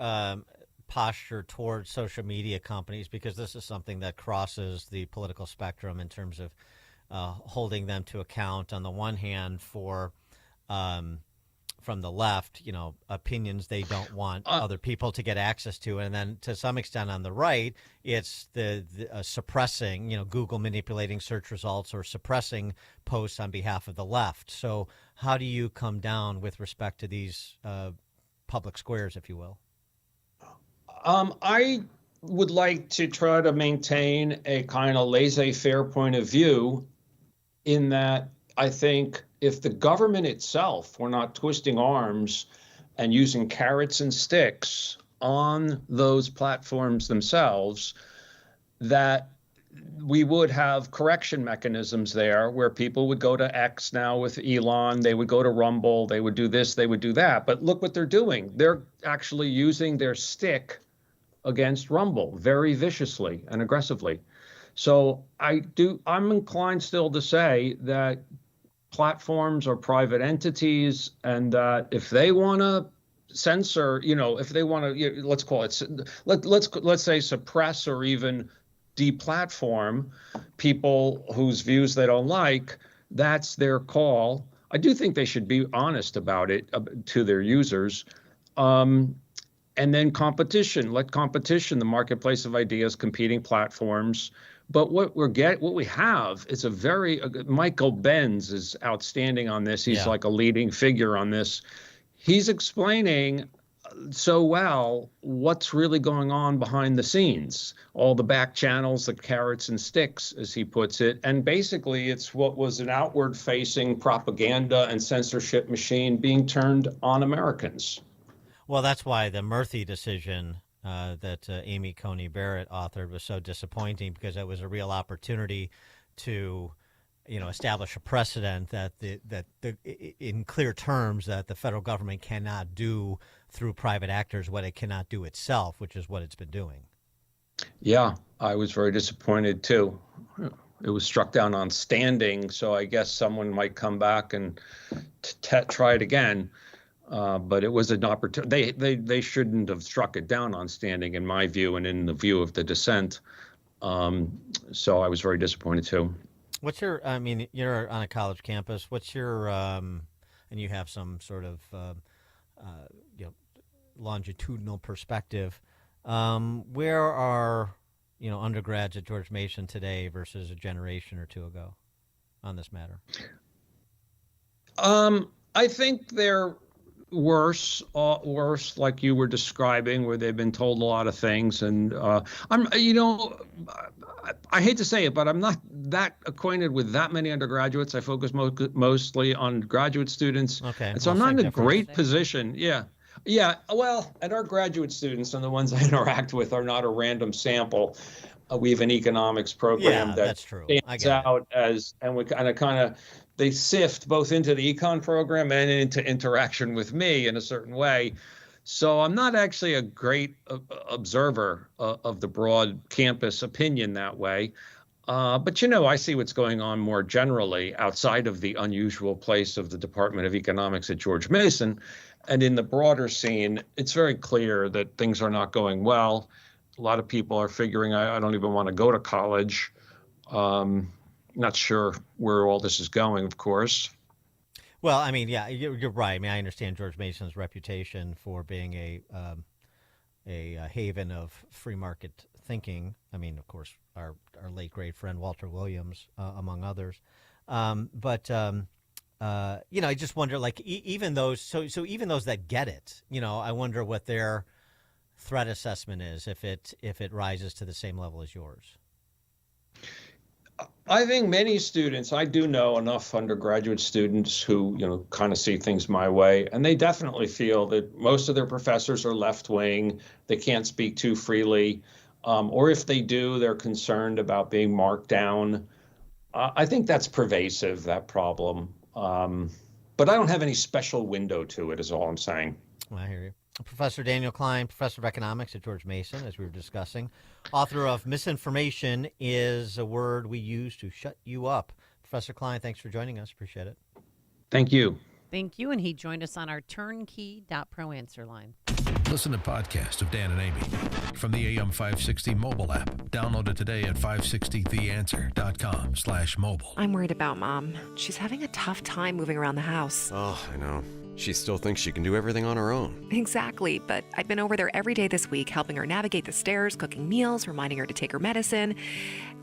posture towards social media companies? Because this is something that crosses the political spectrum in terms of holding them to account on the one hand for from the left, opinions they don't want other people to get access to. And then to some extent on the right, it's the suppressing, Google manipulating search results or suppressing posts on behalf of the left. So how do you come down with respect to these public squares, if you will? I would like to try to maintain a kind of laissez-faire point of view in that I think if the government itself were not twisting arms and using carrots and sticks on those platforms themselves, that we would have correction mechanisms there where people would go to X now with Elon, they would go to Rumble, they would do this, they would do that. But look what they're doing. They're actually using their stick against Rumble very viciously and aggressively. So I'm inclined still to say that platforms are private entities, and that if they want to censor, if they want to, let's call it, let's say suppress or even deplatform people whose views they don't like, that's their call. I do think they should be honest about it to their users. And then competition, the marketplace of ideas, competing platforms. But what we have is a very, Michael Benz is outstanding on this. He's like a leading figure on this. He's explaining so well what's really going on behind the scenes, all the back channels, the carrots and sticks, as he puts it. And basically it's what was an outward facing propaganda and censorship machine being turned on Americans. Well, that's why the Murthy decision that Amy Coney Barrett authored was so disappointing, because it was a real opportunity to establish a precedent that in clear terms that the federal government cannot do through private actors what it cannot do itself, which is what it's been doing. Yeah, I was very disappointed too. It was struck down on standing, so I guess someone might come back and try it again. But it was an opportunity. They shouldn't have struck it down on standing, in my view, and in the view of the dissent. So I was very disappointed too. What's your? I mean, you're on a college campus. What's your? And you have some sort of, longitudinal perspective. Where are undergrads at George Mason today versus a generation or two ago on this matter? I think they're worse, like you were describing, where they've been told a lot of things. And I hate to say it, but I'm not that acquainted with that many undergraduates. I focus mostly on graduate students. Okay. And so I'm not in a great position. Yeah. Well, and our graduate students and the ones I interact with are not a random sample. We have an economics program that's true. Stands out and we kind of they sift both into the econ program and into interaction with me in a certain way. So I'm not actually a great observer of the broad campus opinion that way. But I see what's going on more generally outside of the unusual place of the Department of Economics at George Mason. And in the broader scene, it's very clear that things are not going well. A lot of people are figuring, I don't even want to go to college. Not sure where all this is going, of course. Well, I mean, yeah, you're right. I mean, I understand George Mason's reputation for being a haven of free market thinking. I mean, of course, our late great friend Walter Williams, among others. I just wonder, like, even those. So even those that get it, I wonder what their threat assessment is if it rises to the same level as yours. I think many students, I do know enough undergraduate students who, kind of see things my way, and they definitely feel that most of their professors are left-wing. They can't speak too freely, or if they do, they're concerned about being marked down. I think that's pervasive, that problem. But I don't have any special window to it, is all I'm saying. I hear you. Professor Daniel Klein, professor of economics at George Mason, as we were discussing, author of Misinformation is a Word We Use to Shut You Up. Professor Klein, thanks for joining us. Appreciate it. Thank you. Thank you. And he joined us on our turnkey.pro answer line. Listen to podcasts of Dan and Amy from the AM 560 mobile app. Download it today at 560theanswer.com/mobile. I'm worried about Mom. She's having a tough time moving around the house. Oh, I know. She still thinks she can do everything on her own. Exactly, but I've been over there every day this week, helping her navigate the stairs, cooking meals, reminding her to take her medicine.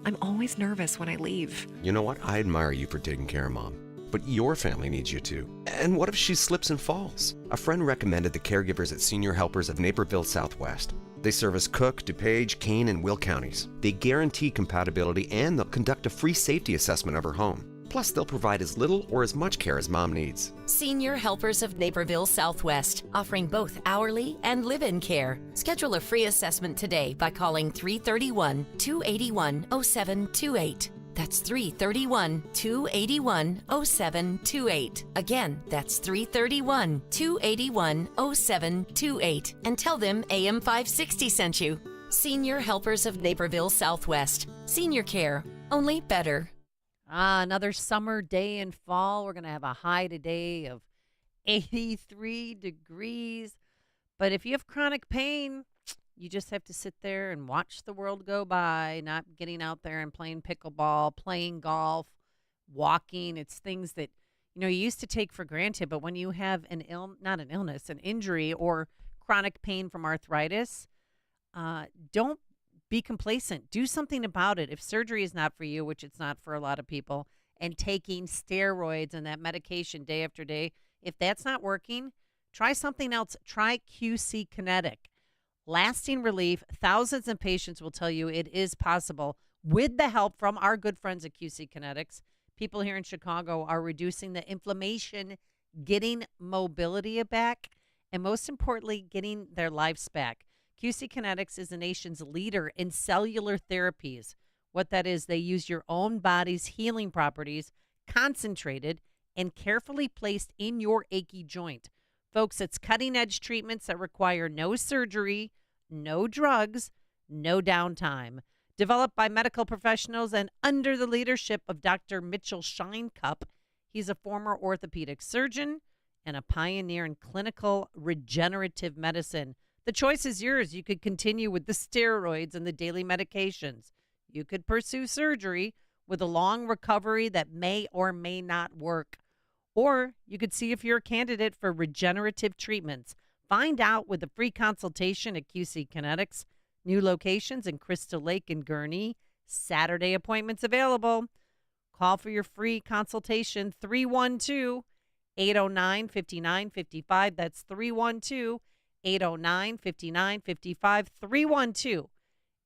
I'm always nervous when I leave. You know what? I admire you for taking care of Mom. But your family needs you too. And what if she slips and falls? A friend recommended the caregivers at Senior Helpers of Naperville Southwest. They service Cook, DuPage, Kane, and Will counties. They guarantee compatibility and they'll conduct a free safety assessment of her home. Plus, they'll provide as little or as much care as Mom needs. Senior Helpers of Naperville Southwest, offering both hourly and live-in care. Schedule a free assessment today by calling 331-281-0728. That's 331-281-0728. Again, that's 331-281-0728. And tell them AM 560 sent you. Senior Helpers of Naperville Southwest. Senior care, only better. Another summer day in fall. We're going to have a high today of 83 degrees. But if you have chronic pain, you just have to sit there and watch the world go by, not getting out there and playing pickleball, playing golf, walking. It's things that, you used to take for granted. But when you have an injury or chronic pain from arthritis, don't be complacent. Do something about it. If surgery is not for you, which it's not for a lot of people, and taking steroids and that medication day after day, if that's not working, try something else. Try QC Kinetic. Lasting relief. Thousands of patients will tell you it is possible with the help from our good friends at QC Kinetics. People here in Chicago are reducing the inflammation, getting mobility back, and most importantly, getting their lives back. QC Kinetics is the nation's leader in cellular therapies. What that is, they use your own body's healing properties, concentrated and carefully placed in your achy joint. Folks, it's cutting-edge treatments that require no surgery, no drugs, no downtime. Developed by medical professionals and under the leadership of Dr. Mitchell Shinecup. He's a former orthopedic surgeon and a pioneer in clinical regenerative medicine. The choice is yours. You could continue with the steroids and the daily medications. You could pursue surgery with a long recovery that may or may not work. Or you could see if you're a candidate for regenerative treatments. Find out with a free consultation at QC Kinetics. New locations in Crystal Lake and Gurnee. Saturday appointments available. Call for your free consultation, 312-809-5955. That's 312-809-5955.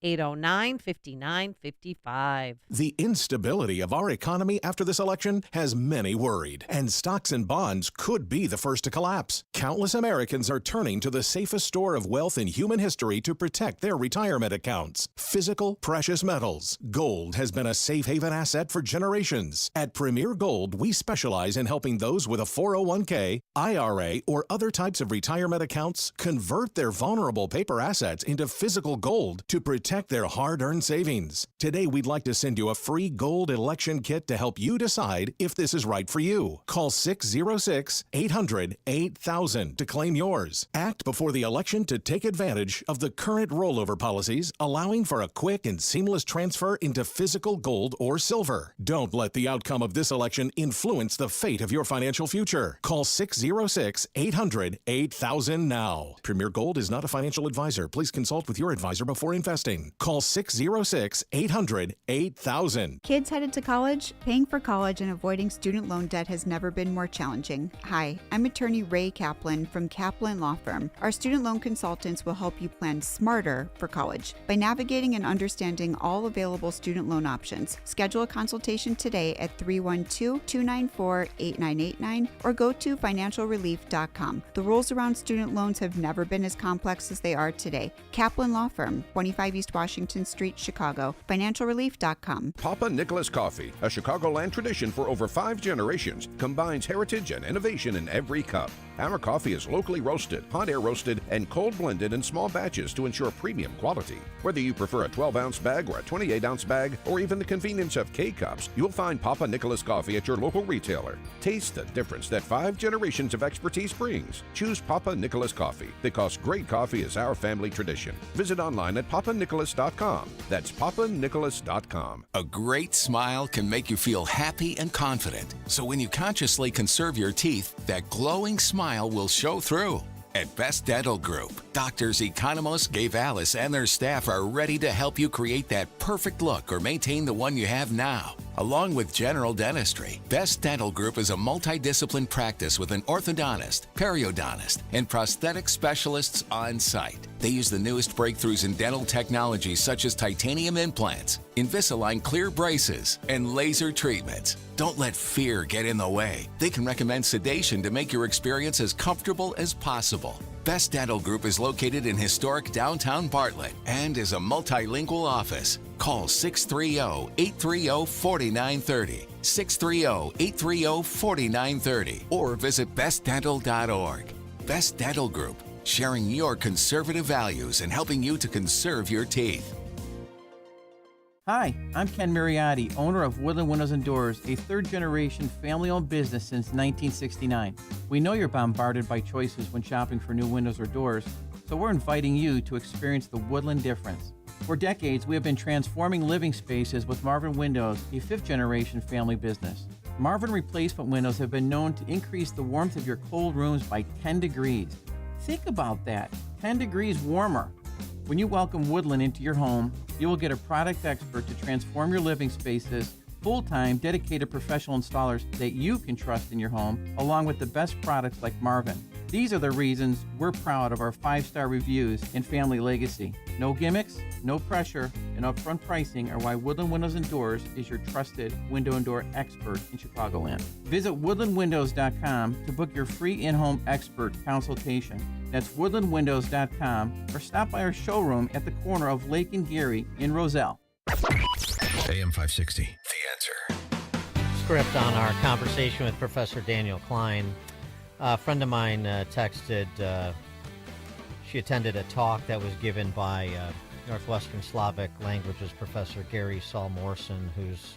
312-809-5955. The instability of our economy after this election has many worried, and stocks and bonds could be the first to collapse. Countless Americans are turning to the safest store of wealth in human history to protect their retirement accounts. Physical precious metals. Gold has been a safe haven asset for generations. At Premier Gold, we specialize in helping those with a 401k, IRA, or other types of retirement accounts convert their vulnerable paper assets into physical gold to protect their hard-earned savings. Today, we'd like to send you a free gold election kit to help you decide if this is right for you. Call 606-800-8000 to claim yours. Act before the election to take advantage of the current rollover policies, allowing for a quick and seamless transfer into physical gold or silver. Don't let the outcome of this election influence the fate of your financial future. Call 606-800-8000 now. Premier Gold is not a financial advisor. Please consult with your advisor before investing. Call 606-800-8000. Kids headed to college? Paying for college and avoiding student loan debt has never been more challenging. Hi, I'm attorney Ray Kaplan from Kaplan Law Firm. Our student loan consultants will help you plan smarter for college by navigating and understanding all available student loan options. Schedule a consultation today at 312-294-8989 or go to financialrelief.com. The rules around student loans have never been as complex as they are today. Kaplan Law Firm, 25 East Washington Street, Chicago. Financialrelief.com. Papa Nicholas Coffee, a Chicagoland tradition for over 5 generations, combines heritage and innovation in every cup. Our coffee is locally roasted, hot air roasted, and cold blended in small batches to ensure premium quality. Whether you prefer a 12-ounce bag or a 28-ounce bag, or even the convenience of K-Cups, you'll find Papa Nicholas Coffee at your local retailer. Taste the difference that 5 generations of expertise brings. Choose Papa Nicholas Coffee, because great coffee is our family tradition. Visit online at papanicholas.com. That's papanicholas.com. A great smile can make you feel happy and confident. So when you consciously conserve your teeth, that glowing smile will show through. At Best Dental Group, doctors Economos, Gavalis, and their staff are ready to help you create that perfect look or maintain the one you have now. Along with general dentistry, Best Dental Group is a multidiscipline practice with an orthodontist, periodontist, and prosthetic specialists on site. They use the newest breakthroughs in dental technology such as titanium implants, Invisalign clear braces, and laser treatments. Don't let fear get in the way. They can recommend sedation to make your experience as comfortable as possible. Best Dental Group is located in historic downtown Bartlett and is a multilingual office. Call 630-830-4930, 630-830-4930, or visit bestdental.org. Best Dental Group, sharing your conservative values and helping you to conserve your teeth. Hi, I'm Ken Mariotti, owner of Woodland Windows and Doors, a third-generation family-owned business since 1969. We know you're bombarded by choices when shopping for new windows or doors, so we're inviting you to experience the Woodland difference. For decades, we have been transforming living spaces with Marvin Windows, a fifth-generation family business. Marvin replacement windows have been known to increase the warmth of your cold rooms by 10 degrees. Think about that, 10 degrees warmer. When you welcome Woodland into your home, you will get a product expert to transform your living spaces, full-time, dedicated professional installers that you can trust in your home, along with the best products like Marvin. These are the reasons we're proud of our 5-star reviews and family legacy. No gimmicks, no pressure, and upfront pricing are why Woodland Windows and Doors is your trusted window and door expert in Chicagoland. Visit woodlandwindows.com to book your free in-home expert consultation. That's woodlandwindows.com, or stop by our showroom at the corner of Lake and Geary in Roselle. AM 560, The Answer. Script on our conversation with Professor Daniel Klein. A friend of mine texted, she attended a talk that was given by Northwestern Slavic Languages Professor Gary Saul Morrison, who's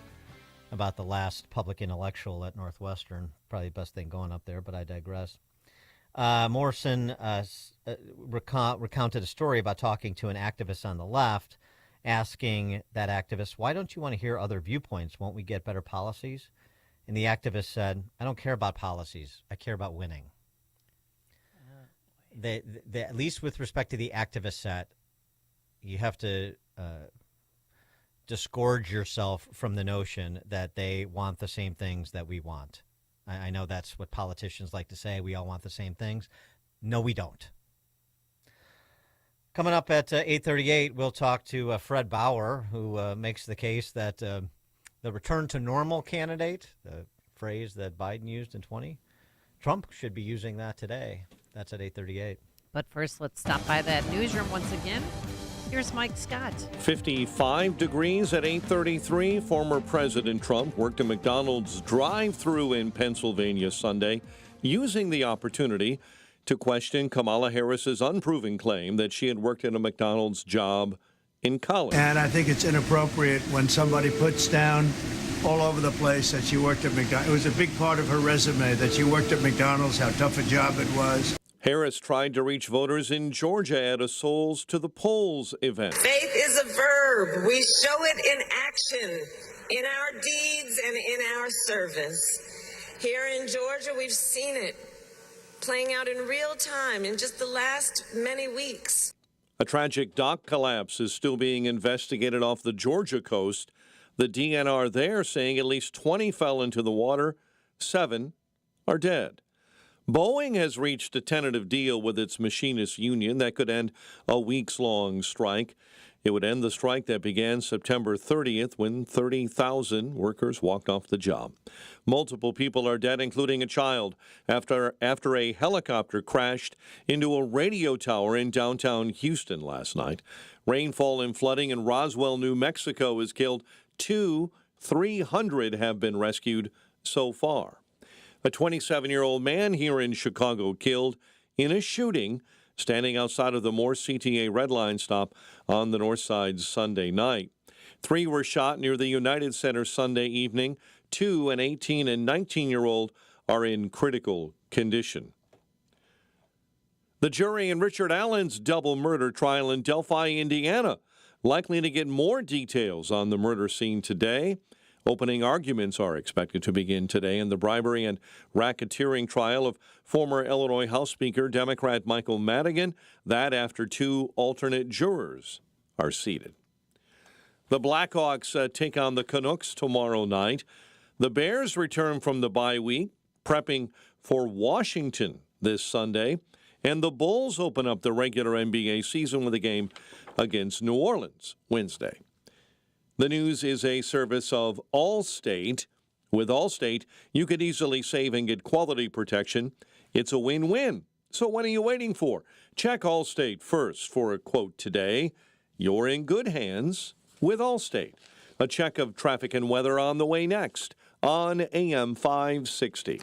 about the last public intellectual at Northwestern. Probably the best thing going up there, but I digress. Morrison recounted a story about talking to an activist on the left, asking that activist, why don't you want to hear other viewpoints? Won't we get better policies? And the activist said, I don't care about policies. I care about winning. At least with respect to the activist set, you have to disgorge yourself from the notion that they want the same things that we want. I know that's what politicians like to say. We all want the same things. No, we don't. Coming up at 8:38, we'll talk to Fred Bauer, who makes the case that the return to normal candidate, the phrase that Biden used in 20, Trump should be using that today. That's at 8:38. But first, let's stop by that newsroom once again. Here's Mike Scott. 55 degrees at 8:33. Former President Trump worked a McDonald's drive-thru in Pennsylvania Sunday, using the opportunity to question Kamala Harris's unproven claim that she had worked at a McDonald's job in college. And I think it's inappropriate when somebody puts down all over the place that she worked at McDonald's. It was a big part of her resume that she worked at McDonald's, how tough a job it was. Harris tried to reach voters in Georgia at a Souls to the Polls event. Faith is a verb. We show it in action, in our deeds and in our service. Here in Georgia, we've seen it playing out in real time in just the last many weeks. A tragic dock collapse is still being investigated off the Georgia coast. The DNR there saying at least 20 fell into the water, 7 are dead. Boeing has reached a tentative deal with its machinists union that could end a weeks-long strike. It would end the strike that began September 30th when 30,000 workers walked off the job. Multiple people are dead, including a child, after a helicopter crashed into a radio tower in downtown Houston last night. Rainfall and flooding in Roswell, New Mexico has killed 300 have been rescued so far. A 27-year-old man here in Chicago killed in a shooting standing outside of the Morse CTA Red Line stop on the north side Sunday night. 3 were shot near the United Center Sunday evening. 2, an 18 and 19-year-old, are in critical condition. The jury in Richard Allen's double murder trial in Delphi, Indiana, likely to get more details on the murder scene today. Opening arguments are expected to begin today in the bribery and racketeering trial of former Illinois House Speaker Democrat Michael Madigan. That after 2 alternate jurors are seated. The Blackhawks take on the Canucks tomorrow night. The Bears return from the bye week, prepping for Washington this Sunday. And the Bulls open up the regular NBA season with a game against New Orleans Wednesday. The news is a service of Allstate. With Allstate, you could easily save and get quality protection. It's a win-win. So what are you waiting for? Check Allstate first for a quote today. You're in good hands with Allstate. A check of traffic and weather on the way next on AM 560.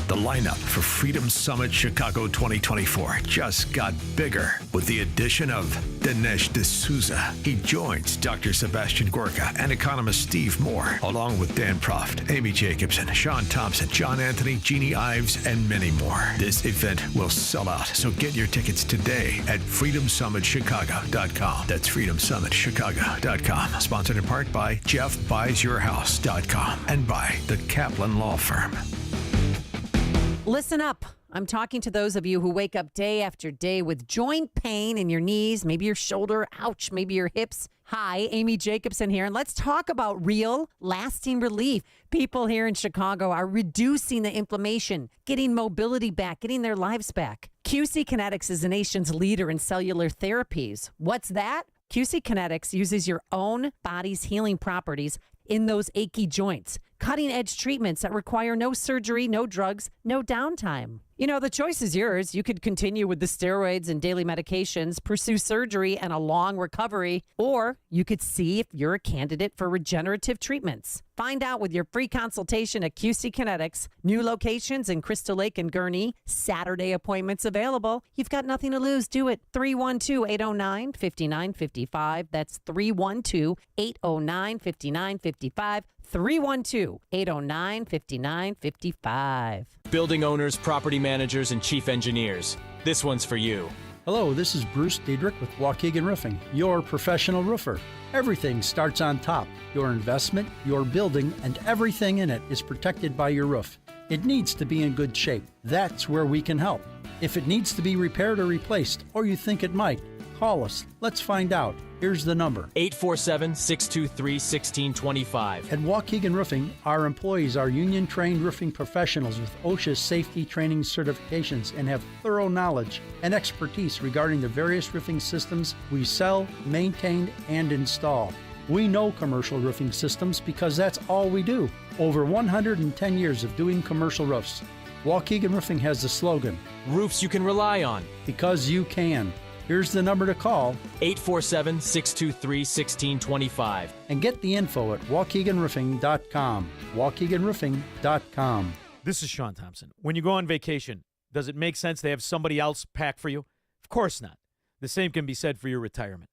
The lineup for Freedom Summit Chicago 2024 just got bigger with the addition of Dinesh D'Souza. He joins Dr. Sebastian Gorka and economist Steve Moore, along with Dan Proft, Amy Jacobson, Sean Thompson, John Anthony, Jeannie Ives, and many more. This event will sell out, so get your tickets today at freedomsummitchicago.com. That's freedomsummitchicago.com. Sponsored in part by JeffBuysYourHouse.com and by the Kaplan Law Firm. Listen up. I'm talking to those of you who wake up day after day with joint pain in your knees, maybe your shoulder, ouch, maybe your hips. Hi, Amy Jacobson here, and let's talk about real, lasting relief. People here in Chicago are reducing the inflammation, getting mobility back, getting their lives back. QC Kinetics is the nation's leader in cellular therapies. What's that? QC Kinetics uses your own body's healing properties in those achy joints. Cutting-edge treatments that require no surgery, no drugs, no downtime. You know, the choice is yours. You could continue with the steroids and daily medications, pursue surgery and a long recovery, or you could see if you're a candidate for regenerative treatments. Find out with your free consultation at QC Kinetics. New locations in Crystal Lake and Gurnee. Saturday appointments available. You've got nothing to lose. Do it. 312-809-5955. That's 312-809-5955. 312-809-5955. Building owners, property managers, and chief engineers. This one's for you. Hello, this is Bruce Diedrich with Waukegan Roofing, your professional roofer. Everything starts on top. Your investment, your building, and everything in it is protected by your roof. It needs to be in good shape. That's where we can help. If it needs to be repaired or replaced, or you think it might, call us. Let's find out. Here's the number. 847-623-1625. At Waukegan Roofing, our employees are union-trained roofing professionals with OSHA safety training certifications and have thorough knowledge and expertise regarding the various roofing systems we sell, maintain, and install. We know commercial roofing systems because that's all we do. Over 110 years of doing commercial roofs. Waukegan Roofing has the slogan, Roofs you can rely on. Because you can. Here's the number to call. 847-623-1625. And get the info at waukeganroofing.com. waukeganroofing.com. This is Sean Thompson. When you go on vacation, does it make sense to have somebody else pack for you? Of course not. The same can be said for your retirement.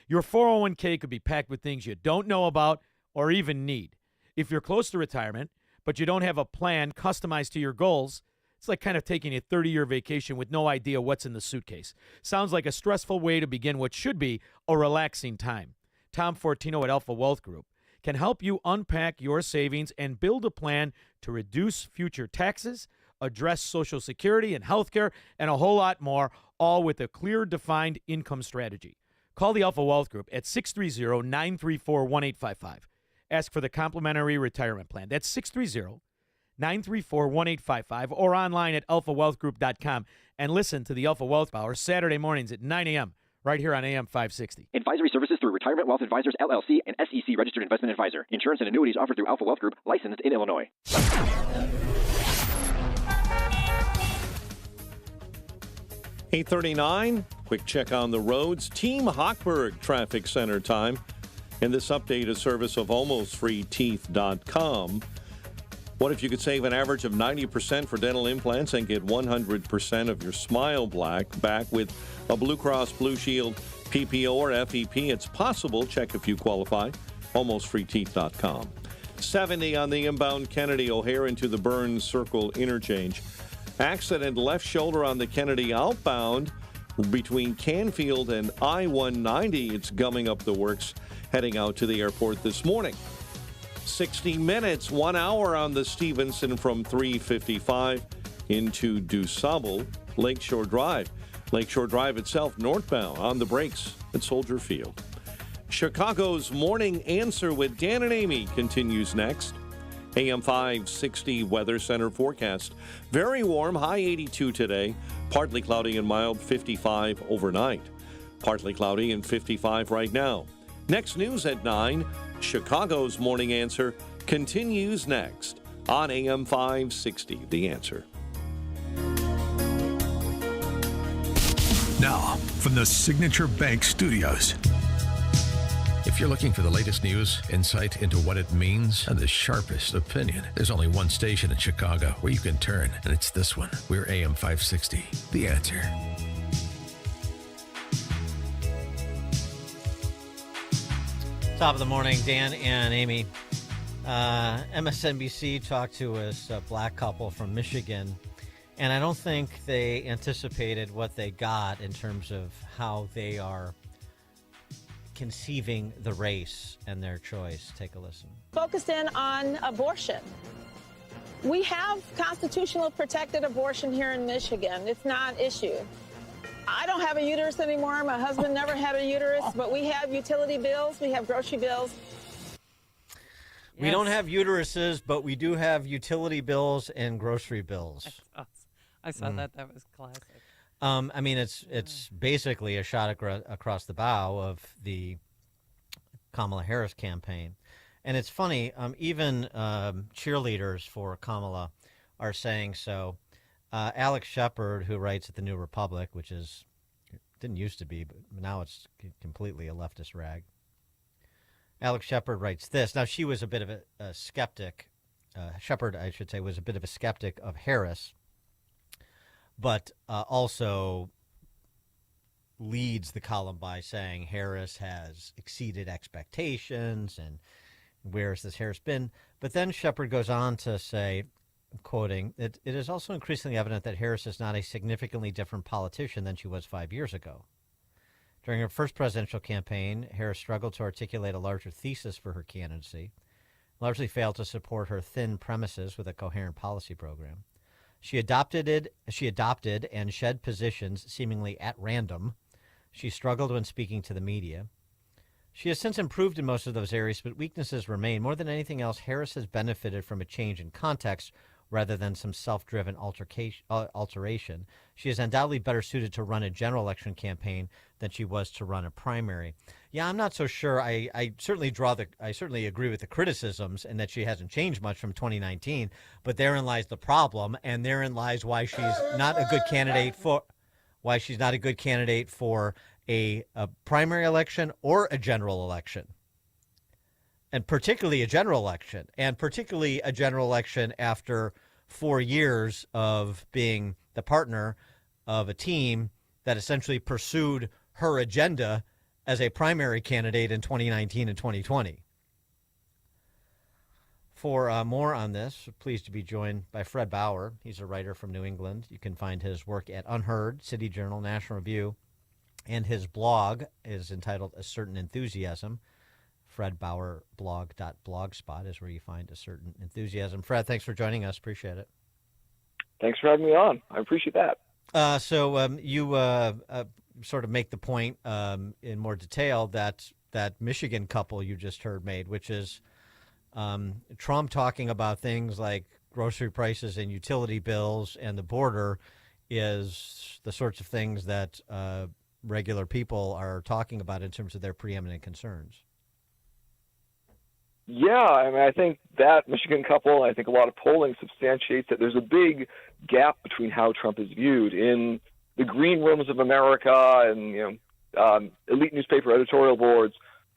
Your 401k could be packed with things you don't know about or even need. If you're close to retirement, but you don't have a plan customized to your goals, it's like kind of taking a 30-year vacation with no idea what's in the suitcase. Sounds like a stressful way to begin what should be a relaxing time. Tom Fortino at Alpha Wealth Group can help you unpack your savings and build a plan to reduce future taxes, address Social Security and health care, and a whole lot more, all with a clear, defined income strategy. Call the Alpha Wealth Group at 630-934-1855. Ask for the complimentary retirement plan. That's 630-934-1855 or online at alphawealthgroup.com. And listen to the Alpha Wealth Hour Saturday mornings at 9 a.m. right here on AM 560. Advisory services through Retirement Wealth Advisors, LLC, and SEC Registered Investment Advisor. Insurance and annuities offered through Alpha Wealth Group, licensed in Illinois. 8:39. Quick check on the roads. Team Hochberg Traffic Center time. And this update is service of almostfreeteeth.com. What if you could save an average of 90% for dental implants and get 100% of your smile back with a Blue Cross Blue Shield PPO or FEP? It's possible. Check if you qualify. Almostfreeteeth.com. 70 on the inbound Kennedy O'Hare into the Burns Circle interchange. Accident left shoulder on the Kennedy outbound between Canfield and I-190. It's gumming up the works heading out to the airport this morning. 60 minutes, 1 hour on the Stevenson from 355 into DuSable, Lakeshore Drive. Lakeshore Drive itself northbound on the brakes at Soldier Field. Chicago's Morning Answer with Dan and Amy continues next. AM 560 Weather Center forecast. Very warm, high 82 today. Partly cloudy and mild, 55 overnight. Partly cloudy and 55 right now. Next news at 9. Chicago's Morning Answer continues next on AM 560. The Answer. Now, from the Signature Bank Studios. If you're looking for the latest news, insight into what it means, and the sharpest opinion, there's only one station in Chicago where you can turn, and it's this one. We're AM 560. The Answer. Top of the morning, Dan and Amy. MSNBC talked to us, a black couple from Michigan, and I don't think they anticipated what they got in terms of how they are conceiving the race and their choice. Take a listen. Focused in on abortion. We have constitutional protected abortion here in Michigan. It's not an issue. I don't have a uterus anymore. My husband never had a uterus, but we have utility bills. We have grocery bills. We don't have uteruses, but we do have utility bills and grocery bills. I saw that. That was classic. I mean, it's basically a shot across the bow of the Kamala Harris campaign. And it's funny, even cheerleaders for Kamala are saying so. Alex Shepard, who writes at the New Republic, which didn't used to be, but now it's completely a leftist rag. Alex Shepard writes this. Now, she was a bit of a skeptic. Shepard, I should say, was a bit of a skeptic of Harris, but also leads the column by saying Harris has exceeded expectations and where has this Harris been? But then Shepard goes on to say, quoting, it is also increasingly evident that Harris is not a significantly different politician than she was 5 years ago. During her first presidential campaign, Harris struggled to articulate a larger thesis for her candidacy, largely failed to support her thin premises with a coherent policy program. She adopted and shed positions seemingly at random. She struggled when speaking to the media. She has since improved in most of those areas, but weaknesses remain. More than anything else, Harris has benefited from a change in context rather than some self-driven alteration. She is undoubtedly better suited to run a general election campaign than she was to run a primary. Yeah, I'm not so sure. I certainly agree with the criticisms and that she hasn't changed much from 2019, but therein lies the problem, and therein lies why she's not a good candidate for a primary election or a general election. And particularly a general election, after 4 years of being the partner of a team that essentially pursued her agenda as a primary candidate in 2019 and 2020. For more on this, pleased to be joined by Fred Bauer. He's a writer from New England. You can find his work at Unheard, City Journal, National Review, and his blog is entitled A Certain Enthusiasm. FredBauerblog.blogspot is where you find A Certain Enthusiasm. Fred, thanks for joining us. Appreciate it. Thanks for having me on. I appreciate that. So you sort of make the point in more detail that Michigan couple you just heard made, which is Trump talking about things like grocery prices and utility bills and the border is the sorts of things that regular people are talking about in terms of their preeminent concerns. Yeah, I mean, I think that Michigan couple, I think a lot of polling substantiates that there's a big gap between how Trump is viewed in the green rooms of America and elite newspaper editorial boards.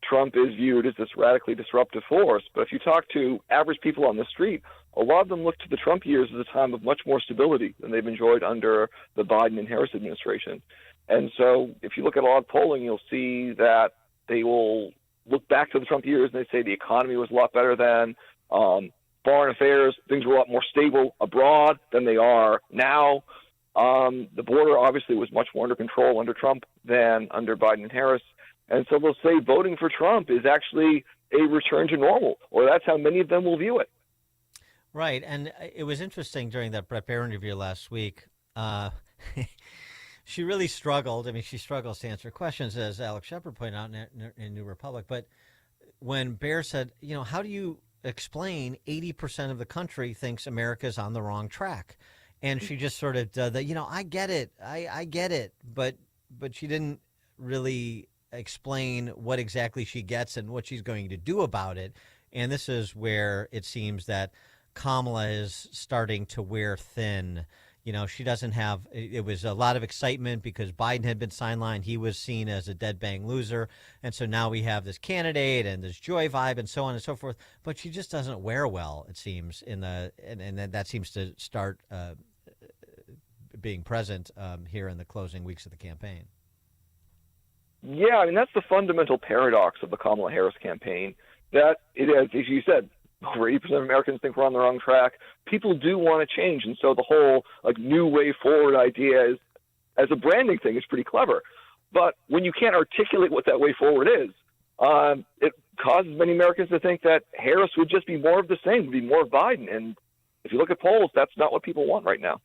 Trump is viewed as this radically disruptive force. But if you talk to average people on the street, a lot of them look to the Trump years as a time of much more stability than they've enjoyed under the Biden and Harris administration. And so if you look at a lot of polling, you'll see that they will look back to the Trump years and they say the economy was a lot better then. Foreign affairs, things were a lot more stable abroad than they are now. The border obviously was much more under control under Trump than under Biden and Harris. And so they'll say voting for Trump is actually a return to normal, or that's how many of them will view it. Right. And it was interesting during that Brett Baer interview last week. she really struggled. I mean, she struggles to answer questions, as Alex Shepard pointed out in New Republic. But when Bear said, how do you explain 80% of the country thinks America's on the wrong track? And she just sort of did I get it. I get it. But she didn't really explain what exactly she gets and what she's going to do about it. And this is where it seems that Kamala is starting to wear thin. She doesn't have – it was a lot of excitement because Biden had been sidelined. He was seen as a dead-bang loser. And so now we have this candidate and this joy vibe and so on and so forth. But she just doesn't wear well, it seems, and that seems to start being present here in the closing weeks of the campaign. Yeah, I mean, that's the fundamental paradox of the Kamala Harris campaign, that it is, as you said, over 80% of Americans think we're on the wrong track. People do want to change, and so the whole new way forward idea is, as a branding thing, is pretty clever. But when you can't articulate what that way forward is, it causes many Americans to think that Harris would just be more of the same, would be more of Biden. And if you look at polls, that's not what people want right now.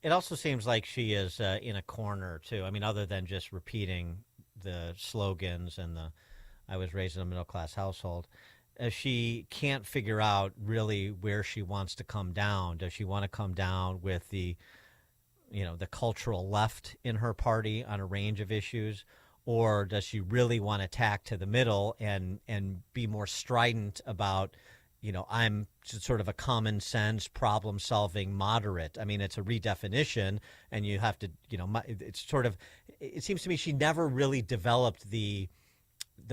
It also seems like she is in a corner, too. I mean, other than just repeating the slogans and I was raised in a middle-class household, she can't figure out really where she wants to come down. Does she want to come down with the cultural left in her party on a range of issues, or does she really want to tack to the middle and be more strident about, I'm sort of a common sense problem solving moderate? I mean, it's a redefinition, and you have to, it seems to me she never really developed the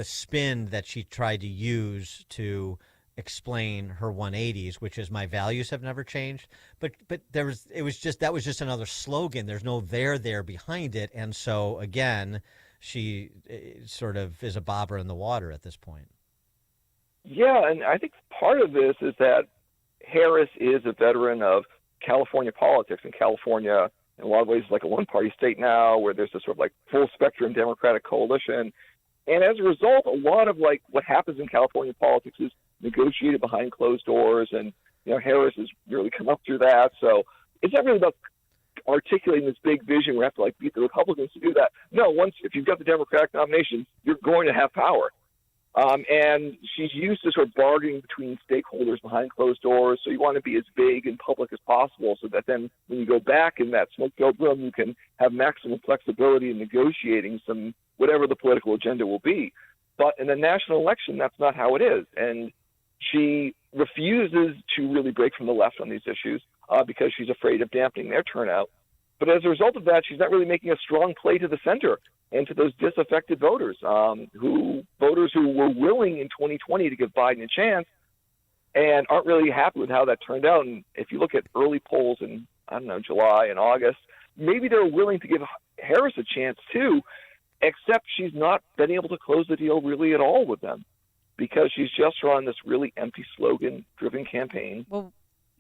spin that she tried to use to explain her 180s, which is my values have never changed. But that was just another slogan. There's no there behind it. And so, again, she sort of is a bobber in the water at this point. Yeah, and I think part of this is that Harris is a veteran of California politics, and California, in a lot of ways, is like a one-party state now, where there's this sort of full-spectrum Democratic coalition. And as a result, a lot of what happens in California politics is negotiated behind closed doors, and Harris has really come up through that. So it's not really about articulating this big vision where we have to beat the Republicans to do that. No, if you've got the Democratic nomination, you're going to have power. And she's used to sort of bargaining between stakeholders behind closed doors. So you want to be as vague and public as possible, so that then when you go back in that smoke-filled room, you can have maximum flexibility in negotiating whatever the political agenda will be. But in the national election, that's not how it is. And she refuses to really break from the left on these issues because she's afraid of dampening their turnout. But as a result of that, she's not really making a strong play to the center and to those disaffected voters, who were willing in 2020 to give Biden a chance and aren't really happy with how that turned out. And if you look at early polls in, July and August, maybe they're willing to give Harris a chance too, except she's not been able to close the deal really at all with them because she's just run this really empty slogan-driven campaign. Well,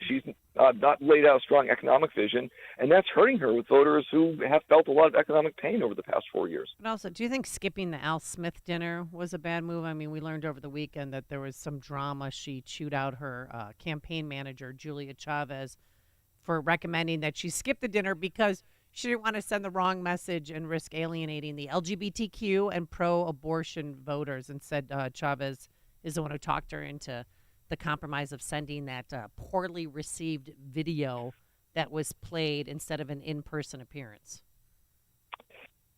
she's not laid out a strong economic vision, and that's hurting her with voters who have felt a lot of economic pain over the past 4 years. But also, do you think skipping the Al Smith dinner was a bad move? I mean, we learned over the weekend that there was some drama. She chewed out her campaign manager, Julia Chavez, for recommending that she skip the dinner because she didn't want to send the wrong message and risk alienating the LGBTQ and pro-abortion voters, and said Chavez is the one who talked her into the compromise of sending that poorly received video that was played instead of an in-person appearance.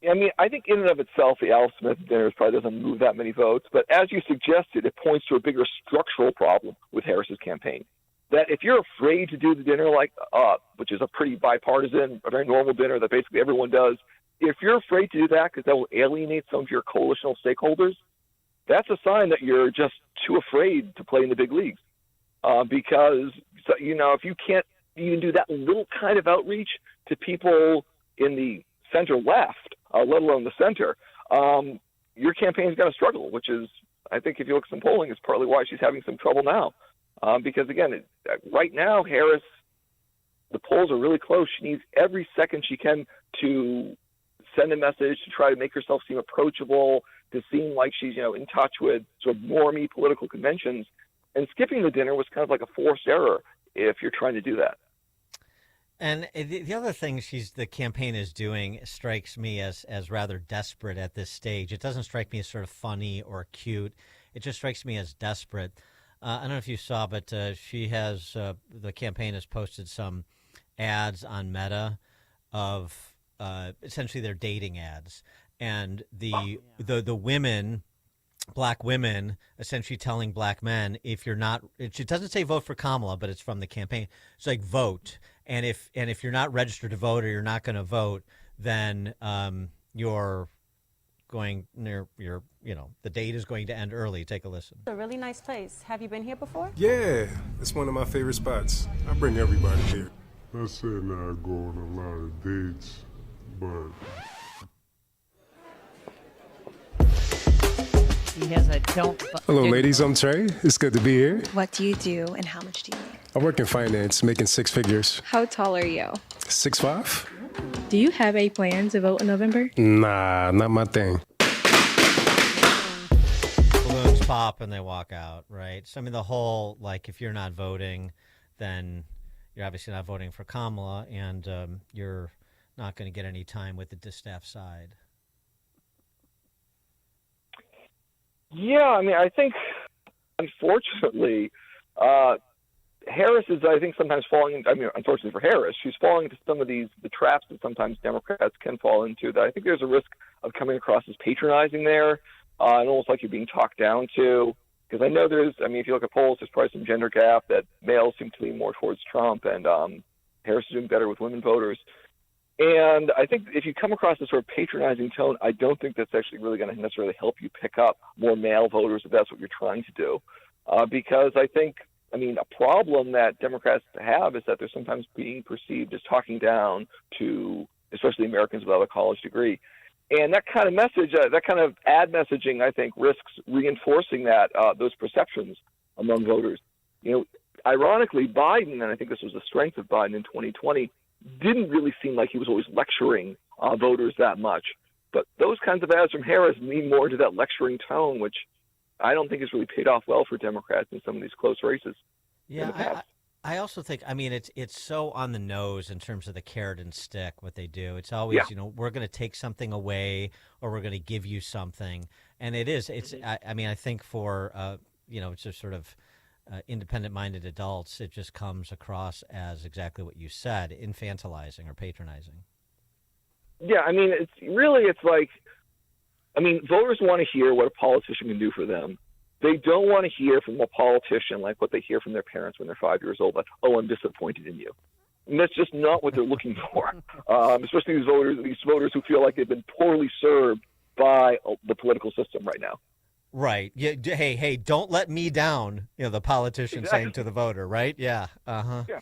I mean, I think in and of itself, the Al Smith dinner probably doesn't move that many votes. But as you suggested, it points to a bigger structural problem with Harris's campaign. That if you're afraid to do the dinner which is a pretty bipartisan, a very normal dinner that basically everyone does, if you're afraid to do that because that will alienate some of your coalitional stakeholders, that's a sign that you're just too afraid to play in the big leagues. Because, if you can't even do that little kind of outreach to people in the center left, let alone the center, your campaign's going to struggle, which is, I think if you look at some polling, is partly why she's having some trouble now. Because, again, right now, Harris, the polls are really close. She needs every second she can to send a message, to try to make herself seem approachable, to seem like she's, in touch with sort of normie political conventions. And skipping the dinner was kind of like a forced error if you're trying to do that. And the other thing the campaign is doing strikes me as rather desperate at this stage. It doesn't strike me as sort of funny or cute. It just strikes me as desperate. I don't know if you saw, but she has the campaign has posted some ads on Meta of essentially their dating ads, and the women, black women, essentially telling black men, if you're not, it doesn't say vote for Kamala, but it's from the campaign. It's like vote. And if you're not registered to vote or you're not going to vote, then you're going near the date is going to end early. Take a listen. It's a really nice place. Have you been here before? Yeah, it's one of my favorite spots. I bring everybody here. I said not go on a lot of dates, but He has a don't. hello, ladies. I'm Trey. It's good to be here. What do you do and how much do you make? I work in finance, making six figures. How tall are you? 6'5". Do you have a plan to vote in November? Nah, not my thing. Balloons pop and they walk out, right? So I mean, the whole if you're not voting, then you're obviously not voting for Kamala, and you're not going to get any time with the distaff side. Yeah, I mean, I think, unfortunately, Harris is, I think, sometimes falling, unfortunately for Harris, she's falling into some of the traps that sometimes Democrats can fall into, that I think there's a risk of coming across as patronizing there, and almost like you're being talked down to. Because I know if you look at polls, there's probably some gender gap that males seem to lean more towards Trump, and Harris is doing better with women voters. And I think if you come across this sort of patronizing tone, I don't think that's actually really going to necessarily help you pick up more male voters if that's what you're trying to do. Because I think, a problem that Democrats have is that they're sometimes being perceived as talking down to, especially Americans without a college degree. And that kind of message, that kind of ad messaging, I think, risks reinforcing those perceptions among voters. Ironically, Biden, and I think this was the strength of Biden in 2020, didn't really seem like he was always lecturing voters that much. But those kinds of ads from Harris lean more into that lecturing tone, which I don't think has really paid off well for Democrats in some of these close races. Yeah, I also think, it's so on the nose in terms of the carrot and stick, what they do. It's always, we're going to take something away or we're going to give you something. And I think for, it's just sort of independent-minded adults, it just comes across as exactly what you said, infantilizing or patronizing. Yeah, it's like, voters want to hear what a politician can do for them. They don't want to hear from a politician like what they hear from their parents when they're 5 years old, like, oh, I'm disappointed in you. And that's just not what they're looking for, especially these voters who feel like they've been poorly served by the political system right now. Right. Yeah. Hey, don't let me down, the politician saying to the voter, right? Yeah. Uh-huh. Yeah.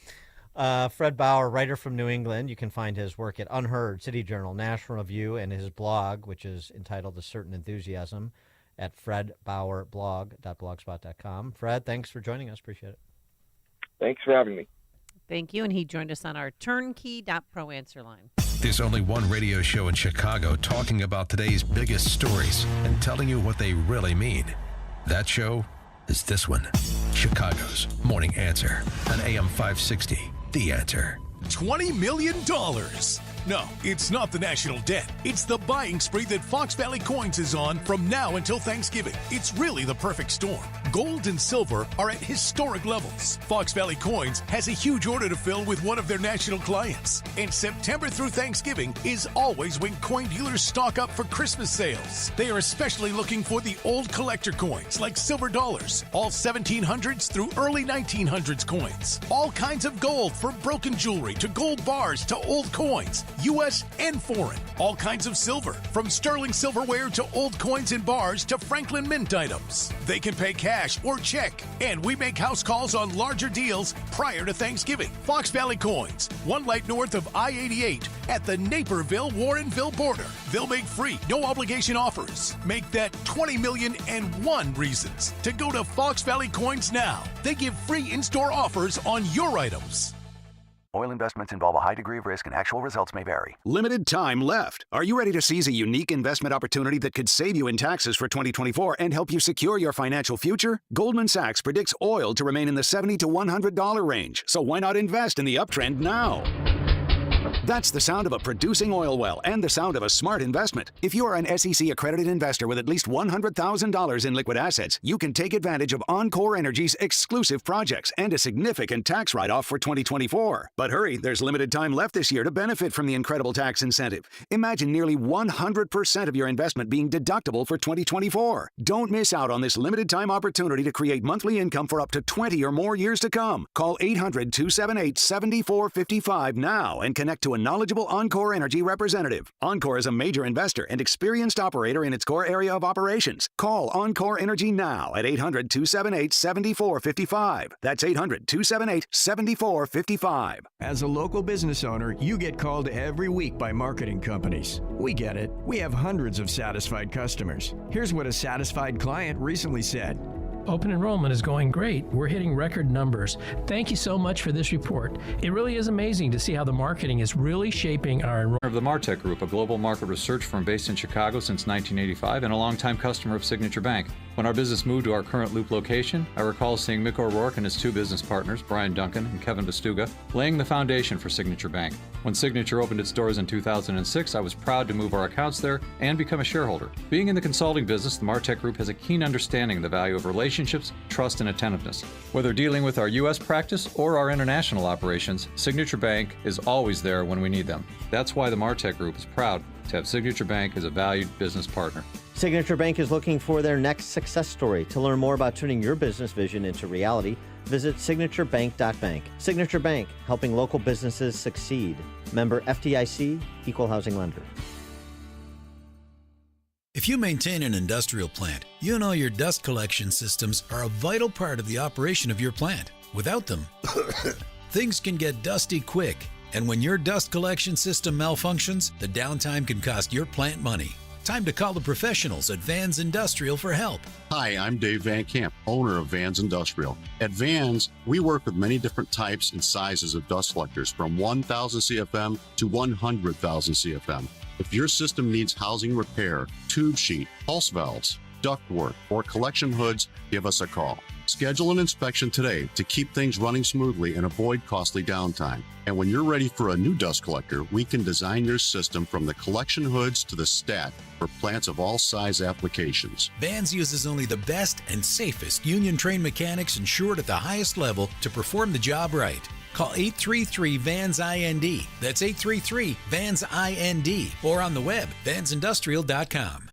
Fred Bauer, writer from New England. You can find his work at Unheard, City Journal, National Review, and his blog, which is entitled A Certain Enthusiasm, at fredbauerblog.blogspot.com. Fred, thanks for joining us. Appreciate it. Thanks for having me. Thank you. And he joined us on our turnkey.pro answer line. There's only one radio show in Chicago talking about today's biggest stories and telling you what they really mean. That show is this one, Chicago's Morning Answer on AM 560, The Answer. $20 million. No, it's not the national debt. It's the buying spree that Fox Valley Coins is on from now until Thanksgiving. It's really the perfect storm. Gold and silver are at historic levels. Fox Valley Coins has a huge order to fill with one of their national clients. And September through Thanksgiving is always when coin dealers stock up for Christmas sales. They are especially looking for the old collector coins like silver dollars, all 1700s through early 1900s coins. All kinds of gold, from broken jewelry to gold bars to old coins, U.S. and foreign. All kinds of silver, from sterling silverware to old coins and bars to Franklin Mint items. They can pay cash or check, and we make house calls on larger deals prior to Thanksgiving. Fox Valley Coins, one light north of I-88 at the Naperville-Warrenville border. They'll make free, no obligation offers. Make that 20,000,001 reasons to go to Fox Valley Coins now. They give free in-store offers on your items. Oil investments involve a high degree of risk and actual results may vary. Limited time left. Are you ready to seize a unique investment opportunity that could save you in taxes for 2024 and help you secure your financial future? Goldman Sachs predicts oil to remain in the $70 to $100 range. So why not invest in the uptrend now? That's the sound of a producing oil well and the sound of a smart investment. If you are an SEC-accredited investor with at least $100,000 in liquid assets, you can take advantage of Encore Energy's exclusive projects and a significant tax write-off for 2024. But hurry, there's limited time left this year to benefit from the incredible tax incentive. Imagine nearly 100% of your investment being deductible for 2024. Don't miss out on this limited time opportunity to create monthly income for up to 20 or more years to come. Call 800-278-7455 now and connect to a knowledgeable Encore Energy representative. Encore is a major investor and experienced operator in its core area of operations. Call Encore Energy now at 800-278-7455. That's 800-278-7455. As a local business owner, you get called every week by marketing companies. We get it. We have hundreds of satisfied customers. Here's what a satisfied client recently said. Open enrollment is going great. We're hitting record numbers. Thank you so much for this report. It really is amazing to see how the marketing is really shaping our enrollment. Of the Martech Group, a global market research firm based in Chicago since 1985 and a longtime customer of Signature Bank. When our business moved to our current Loop location, I recall seeing Mick O'Rourke and his two business partners, Brian Duncan and Kevin Vestuga, laying the foundation for Signature Bank. When Signature opened its doors in 2006, I was proud to move our accounts there and become a shareholder. Being in the consulting business, the Martech Group has a keen understanding of the value of relationships, trust, and attentiveness. Whether dealing with our U.S. practice or our international operations, Signature Bank is always there when we need them. That's why the Martech Group is proud to have Signature Bank as a valued business partner. Signature Bank is looking for their next success story. To learn more about turning your business vision into reality, visit signaturebank.bank. Signature Bank, helping local businesses succeed. Member FDIC, Equal Housing Lender. If you maintain an industrial plant, you know your dust collection systems are a vital part of the operation of your plant. Without them, things can get dusty quick. And when your dust collection system malfunctions, the downtime can cost your plant money. Time to call the professionals at Vans Industrial for help. Hi, I'm Dave Van Camp, owner of Vans Industrial. At Vans, we work with many different types and sizes of dust collectors, from 1,000 CFM to 100,000 CFM. If your system needs housing repair, tube sheet, pulse valves, ductwork, or collection hoods, give us a call. Schedule an inspection today to keep things running smoothly and avoid costly downtime. And when you're ready for a new dust collector, we can design your system from the collection hoods to the stat for plants of all size applications. Vans uses only the best and safest union-trained mechanics insured at the highest level to perform the job right. Call 833-VANS-IND. That's 833-VANS-IND. Or on the web, vansindustrial.com.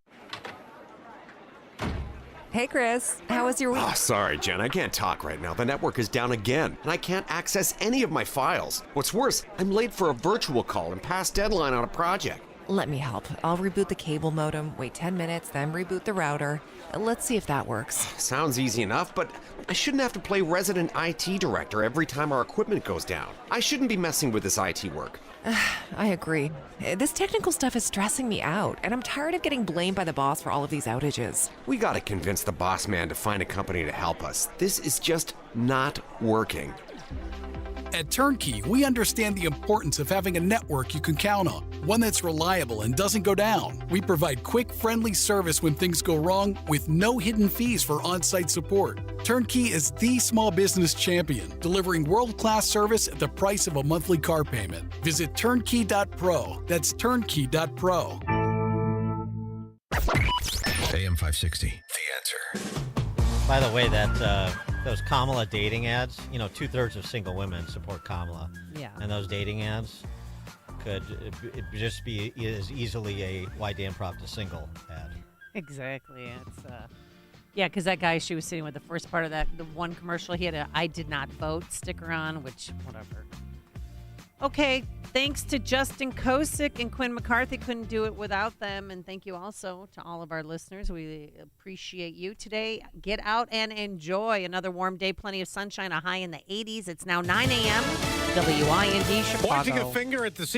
Hey, Chris. How was your week? Oh, sorry, Jen. I can't talk right now. The network is down again, and I can't access any of my files. What's worse, I'm late for a virtual call and past deadline on a project. Let me help. I'll reboot the cable modem, wait 10 minutes, then reboot the router. Let's see if that works. Sounds easy enough, but I shouldn't have to play resident IT director every time our equipment goes down. I shouldn't be messing with this IT work. I agree. This technical stuff is stressing me out, and I'm tired of getting blamed by the boss for all of these outages. We gotta convince the boss man to find a company to help us. This is just not working. At Turnkey, we understand the importance of having a network you can count on, one that's reliable and doesn't go down. We provide quick, friendly service when things go wrong with no hidden fees for on-site support. Turnkey is the small business champion, delivering world-class service at the price of a monthly car payment. Visit turnkey.pro. That's turnkey.pro. AM 560, The Answer. By the way, those Kamala dating ads, 2/3 of single women support Kamala. Yeah. And those dating ads could just be as easily a why Dan Prop to single ad. Exactly. It's yeah, because that guy she was sitting with, the first part of the one commercial, he had a "I did not vote" sticker on, which whatever. Okay, thanks to Justin Kosick and Quinn McCarthy. Couldn't do it without them. And thank you also to all of our listeners. We appreciate you today. Get out and enjoy another warm day. Plenty of sunshine, a high in the 80s. It's now 9 a.m. WIND Chicago. Pointing a finger at the